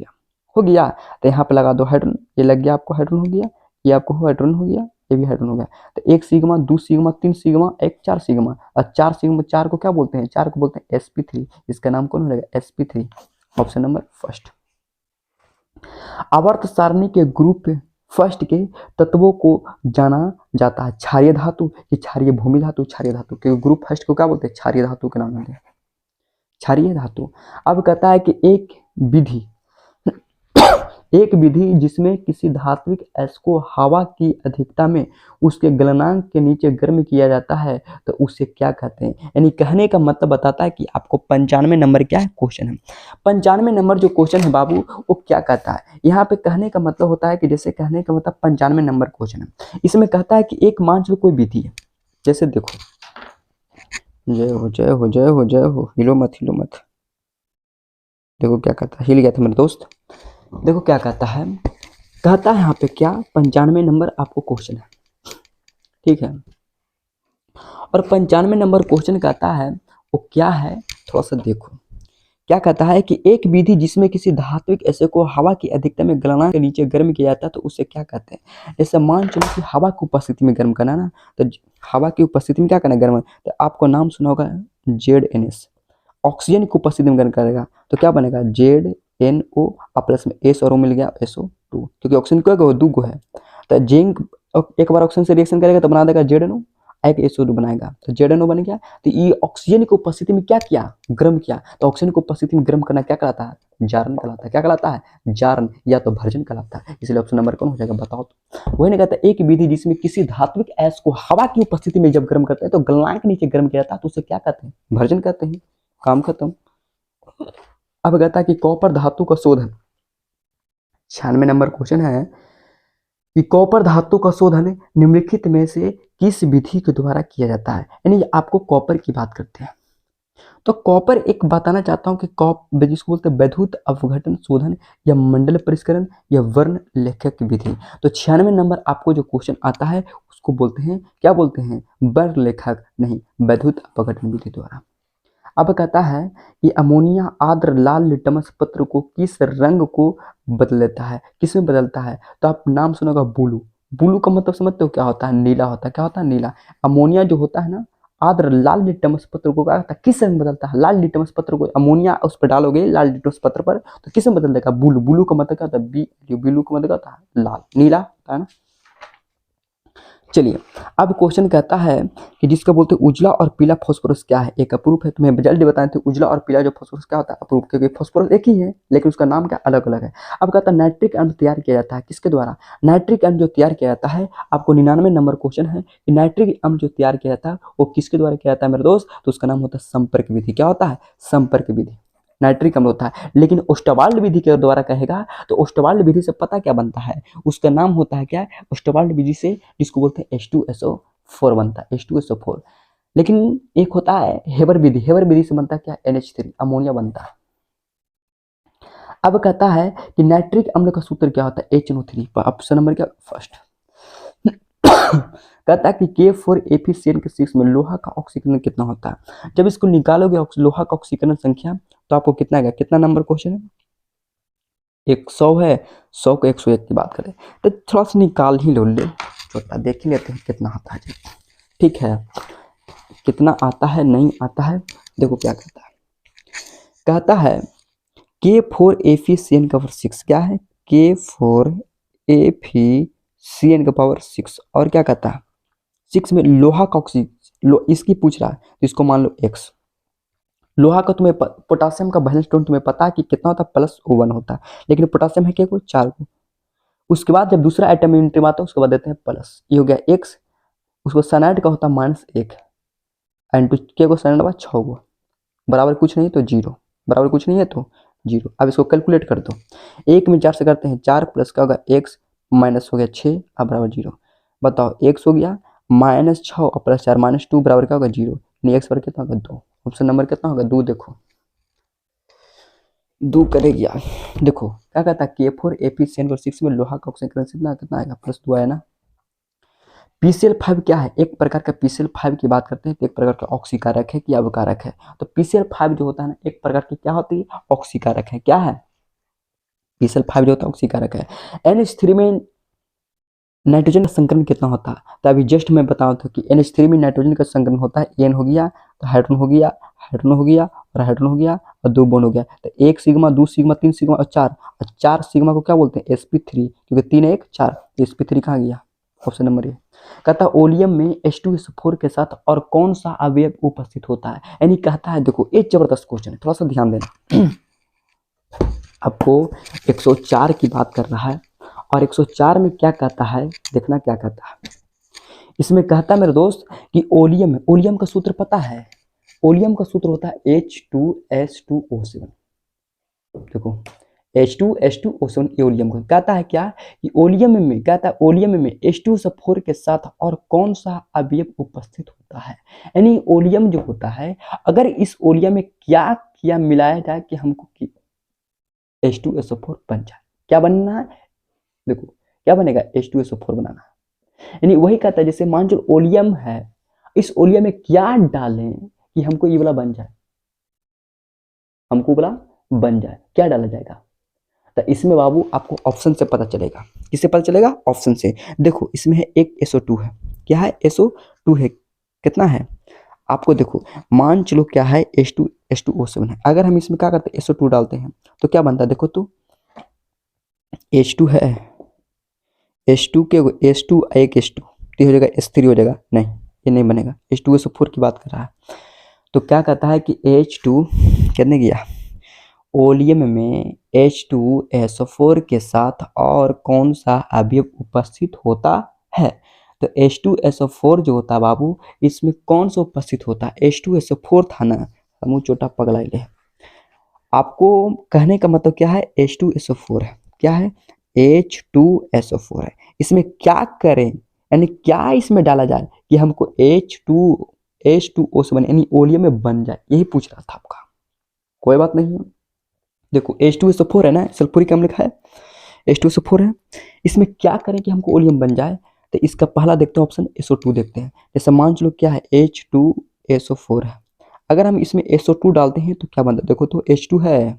गया, तो यहाँ पे लगा दो हाइड्रोजन, ये लग गया आपको हाइड्रोजन हो गया, ये आपको हाइड्रोजन हो गया, ये भी हाइड्रोजन हो गया, तो 1 सिग्मा, 2 सिग्मा, 3 सिग्मा, 1 4 सिग्मा, और 4 सिग्मा, 4 को क्या बोलते हैं, 4 को बोलते हैं sp3, इसका नाम कौन रहेगा, sp3, ऑप्शन नंबर फर्स्ट। आवर्त सारणी के ग्रुप फर्स्ट के तत्वों को जाना जाता है क्षारीय धातु, कि क्षारीय भूमि धातु, क्षारीय धातु के ग्रुप फर्स्ट को क्या बोलते हैं, क्षारीय धातु के नाम है, क्षारीय धातु। अब कहता है कि एक विधि एक विधि जिसमें किसी धात्विक अयस्क को हवा की अधिकता में उसके गलनांक के नीचे गर्म किया जाता है तो उसे क्या कहते हैं। यानी कहने का मतलब बताता है कि आपको 95 नंबर क्या है क्वेश्चन है। 95 नंबर जो क्वेश्चन है बाबू वो क्या कहता है। यहाँ पे कहने का मतलब होता है कि जैसे कहने का मतलब 95 नंबर क्वेश्चन है, इसमें कहता है कि एक मान लो कोई विधि है, जैसे देखो, जय हो जय हो जय हो जय हो, हिलो मत हिलो मत। देखो क्या कहता है, हिल गया था मेरे दोस्त। देखो क्या कहता है, कहता है यहाँ पे क्या 95 नंबर आपको क्वेश्चन है, ठीक है। और 95 नंबर क्वेश्चन कहता है वो क्या है, थोड़ा सा देखो। क्या कहता है कि एक विधि जिसमें किसी धात्विक अयस्क को हवा की अधिकता में गलनांक के नीचे गर्म किया जाता है तो उसे क्या कहते हैं। जैसे मान चलो कि हवा की उपस्थिति में गर्म करना ना, तो हवा की उपस्थिति में क्या करना गर्म, तो आपको नाम सुना होगा ZNS। ऑक्सीजन की उपस्थिति में गर्म करेगा तो क्या बनेगा ZNO, प्लस में S और O मिल गया SO2, क्योंकि ऑक्सीजन क्या दो गो है। तो जिंक एक बार ऑक्सीजन से रिएक्शन करेगा तो बना देगा ZNO, एक SO2 बनाएगा तो ZNO बन गया। तो ये ऑक्सीजन की उपस्थिति में क्या किया, गर्म किया। तो ऑक्सीजन की उपस्थिति में गर्म करना क्या कहलाता है, जारन कहलाता है। क्या कहलाता है, जारन या तो भर्जन कहलाता है। इसलिए ऑप्शन नंबर कौन हो जाएगा, बताओ तो। वही नहीं कहता एक विधि जिसमें किसी धात्विक अयस्क को हवा की उपस्थिति में जब गर्म करते हैं तो गलनांक के नीचे गर्म किया जाता है तो उसे क्या कहते हैं, भर्जन कहते हैं। काम खत्म। अब कहता है कि कॉपर धातु का शोधन, 96 नंबर क्वेश्चन है कि कॉपर धातु का शोधन निम्नलिखित में से किस विधि के द्वारा किया जाता है। यानी आपको कॉपर की बात करते हैं तो कॉपर एक बताना चाहता हूं कि जिसको बोलते हैं वैद्युत अपघटन शोधन या मंडल परिष्करण या वर्ण लेखक विधि। तो 96 नंबर आपको जो क्वेश्चन आता है उसको बोलते हैं, क्या बोलते हैं, वर्ण लेखक नहीं, वैद्युत अपघटन विधि द्वारा। अब कहता है कि अमोनिया आर्द्र लाल लिटमस पत्र को किस रंग को बदल लेता है, किस में बदलता है। तो आप नाम सुनोगा ब्लू। ब्लू का मतलब समझते हो क्या होता है, नीला होता है। क्या होता है, नीला। अमोनिया जो होता है ना, आर्द्र लाल लिटमस पत्र को क्या होता है, किस रंग बदलता है, लाल लिटमस पत्र को। अमोनिया उस पर डालोगे लाल लिटमस पत्र पर तो किस में बदल देगा, ब्लू। ब्लू का मतलब क्या होता है, ब्लू का मतलब क्या होता है, लाल, नीला होता है ना। चलिए अब क्वेश्चन कहता है कि जिसका बोलते हैं उजला और पीला फास्फोरस क्या है, एक अप्रूफ है। तुम्हें जल्दी बताएं तो उजला और पीला जो फास्फोरस क्या होता है, अप्रूफ, क्योंकि फास्फोरस एक ही है लेकिन उसका नाम क्या अलग अलग है। अब कहता है नाइट्रिक अम्ल तैयार किया जाता है किसके द्वारा। नाइट्रिक अम्ल जो तैयार किया जाता है, आपको 99 नंबर क्वेश्चन है कि नाइट्रिक अम्ल जो तैयार किया जाता है वो किसके द्वारा किया जाता है मेरे दोस्त, तो उसका नाम होता है संपर्क विधि। क्या होता है, संपर्क विधि। नाइट्रिक अम्ल होता है। लेकिन ओस्टवाल्ड विधि के द्वारा कहेगा तो ओस्टवाल्ड विधि से पता क्या बनता है, उसका नाम होता है क्या, ओस्टवाल्ड विधि से जिसको बोलते हैं H2SO4 बनता है, H2SO4। लेकिन एक होता है हेबर विधि, हेबर विधि से बनता है क्या, NH3, अमोनिया बनता है। अब कहता है कि नाइट्रिक अम्ल का सूत्र क्या होता है, HNO3। ऑप्शन नंबर क्या, फर्स्ट। कहता है कि K4Fe में लोहा का ऑक्सीकरण कितना होता है। जब इसको निकालोगे लोहा का ऑक्सीकरण संख्या तो आपको कितना आएगा, कितना नंबर क्वेश्चन है, 100 है। 100 को 101 की बात करें तो थोड़ा सा निकाल ही लो, ले छोटा देख ही लेते हैं कितना आता है। ठीक है, कितना आता है नहीं आता है। देखो क्या कहता है, कहता है K4Fe का 6 क्या है, K4Fe का 6। और क्या कहता है 6 में लोहा का ऑक्सीजन इसकी पूछ रहा है तो इसको मान लो X। लोहा का तुम्हें पोटासियम का वैलेंस इलेक्ट्रॉन तुम्हें पता है कि कितना होता है, +1 होता है। लेकिन पोटासियम है क्या, को 4 को। उसके बाद जब दूसरा एटम यूनिट में आता है उसके बाद देते हैं प्लस, ये हो गया X। उसको सनाइड का होता है -1 एंड टू के को सनाइड 6 को, बराबर कुछ नहीं तो 0, बराबर कुछ नहीं है तो 0। अब इसको कैलकुलेट कर दो, 1 में 4 से करते हैं 4 प्लस का होगा X माइनस हो गया 6 अब बराबर 0। बताओ X हो गया -6 और +4 -2 बराबर क्या होगा 0। नहीं X पर कितना होगा 2। ऑप्शन नंबर कितना होगा 2। देखो 2 करेगी यार। देखो क्या कहता है K4Fe में लोहा का ऑक्सीकरण कितना आएगा, +2 आया ना। PCl5 क्या है, एक प्रकार का PCl5 की बात करते हैं तो एक प्रकार का ऑक्सीकारक है कि अवकारक है। तो PCl5 जो होता है ना एक प्रकार की क्या होती है, ऑक्सीकारक है। क्या है, PCl5 जो होता है ऑक्सीकारक है। NH3 में नाइट्रोजन का संकरण कितना होता है, तो अभी जस्ट मैं बताऊं तो कि NH3 में नाइट्रोजन का संकरण होता है N हो गया तो हाइड्रोजन हो गया, हाइड्रोजन हो गया और हाइड्रोजन हो गया और 2 बॉन्ड हो गया। तो 1 सिग्मा 2 सिग्मा 3 सिग्मा और 4 सिग्मा को क्या बोलते हैं, sp3, क्योंकि 3 1 4 तो sp3 कहाँ गया, ऑप्शन नंबर ए। कहता है ओलियम में H2SO4 के साथ और कौन सा अवयव उपस्थित होता है। यानी कहता है देखो ये जबरदस्त क्वेश्चन है, थोड़ा सा ध्यान देना। आपको 104 की बात कर रहा है। और 104 में क्या कहता है, देखना क्या कहता है। इसमें कहता है मेरे दोस्त कि ओलियम है, ओलियम का सूत्र पता है, ओलियम का सूत्र होता है H2S2O7। देखो H2S2O7 ओलियम को कहता है क्या कि ओलियम में कहता है ओलियम में H2SO4 के साथ और कौन सा अवयव उपस्थित होता है। यानी ओलियम जो होता है, अगर इस ओलियम में क्या किया मिलाया जाए कि हमको H2SO4 बन जाए। क्या बनना है, देखो क्या बनेगा, H2SO4 बनाना है। यानी वही कहता है जैसे मान लो ओलियम है, इस ओलियम में क्या डालें कि हमको ये वाला बन जाए, हमको वाला बन जाए, क्या डाला जाएगा। तो इसमें बाबू आपको ऑप्शन से पता चलेगा। किससे पता चलेगा, ऑप्शन से। देखो इसमें है एक SO2 है, क्या है, SO2 है, कितना है आपको देखो, मान चलो क्या है H2O7 है। अगर हम इसमें क्या करते हैं, SO2 डालते हैं तो क्या बनता है, देखो तो H2 है, H2 के H2 एक H2 हो जाएगा, H3 हो जाएगा, नहीं ये नहीं बनेगा। H2SO4 की बात कर रहा है, तो क्या कहता है कि H2 कितने गया, ओलियम में H2SO4 के साथ और कौन सा अवयव उपस्थित होता है। तो H2SO4 जो होता है बाबू, इसमें कौन सा उपस्थित होता है, H2SO4 था ना, समूह छोटा पगला ले। आपको कहने का मतलब क्या है, H2SO4 है, क्या है, H2SO4 है। इसमें क्या करें, यानी क्या इसमें डाला जाए कि हमको H2O7 यानी ओलियम में बन जाए, यही पूछ रहा था आपका। कोई बात नहीं, देखो H2SO4 है ना, सल्फ्यूरिक अम्ल लिखा है, H2SO4 है। इसमें क्या करें कि हमको ओलियम बन जाए, तो इसका पहला देखते हैं ऑप्शन, SO2 देखते हैं। जैसे मान लो क्या है, H2SO4 है, अगर हम इसमें SO2 डालते हैं तो क्या बनता है, देखो तो H2 है,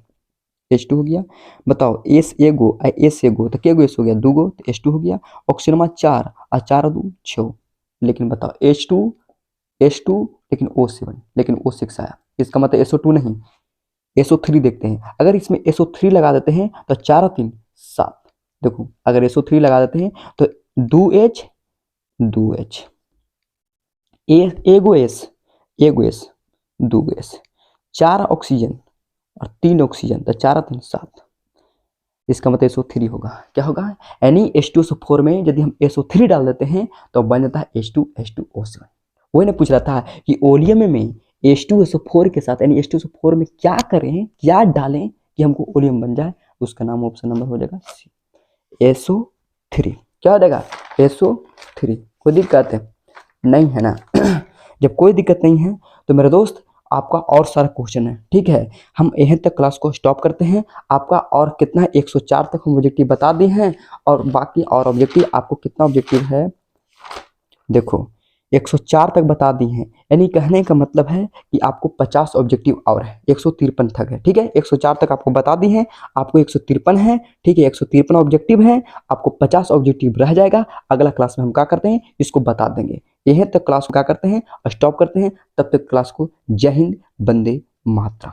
H2 हो गया। बताओ S एगो तो क्या गो S हो गया, दो गो, तो H2 हो गया। ऑक्सीजन में 4 और 4 2 6, लेकिन बताओ H2 लेकिन O7 लेकिन O6 आया, इसका मतलब SO2 नहीं, SO3 देखते हैं। अगर इसमें SO3 लगा देते हैं तो 4 और 3 7, देखो अगर SO3 लगा देते हैं तो 2H एगो S दो S, 4 ऑक्सीजन और 3 ऑक्सीजन, तो 4 और 3 7, इसका मतलब SO3 होगा। क्या होगा, यानी H2SO4 में यदि हम SO3 डाल देते हैं तो बन जाता है H2O7। वही ने पूछ रहा था कि ओलियम में H2SO4 के साथ यानी H2SO4 में क्या करें, क्या डालें कि हमको ओलियम बन जाए, उसका नाम ऑप्शन नंबर हो जाएगा C, SO3। क्या हो जाएगा, SO3। कोई दिक्कत है नहीं है ना। जब कोई दिक्कत नहीं है तो मेरे दोस्त आपका और सारा क्वेश्चन है, ठीक है, हम यहीं तक क्लास को स्टॉप करते हैं। आपका और कितना है, 104 तक हम ऑब्जेक्टिव बता दिए हैं, और बाकी और ऑब्जेक्टिव आपको कितना ऑब्जेक्टिव है, देखो 104 तक बता दी हैं। यानी कहने का मतलब है कि आपको 50 ऑब्जेक्टिव और है, 153 तक है, ठीक है, 104 तक आपको बता दी हैं, आपको 153 है, ठीक है, 153 ऑब्जेक्टिव है, आपको 50 ऑब्जेक्टिव रह जाएगा। अगला क्लास में हम क्या करते हैं, इसको बता देंगे। यहीं तक क्लास को क्या करते हैं, स्टॉप करते हैं। तब तक क्लास को जय हिंद, वंदे मातरम।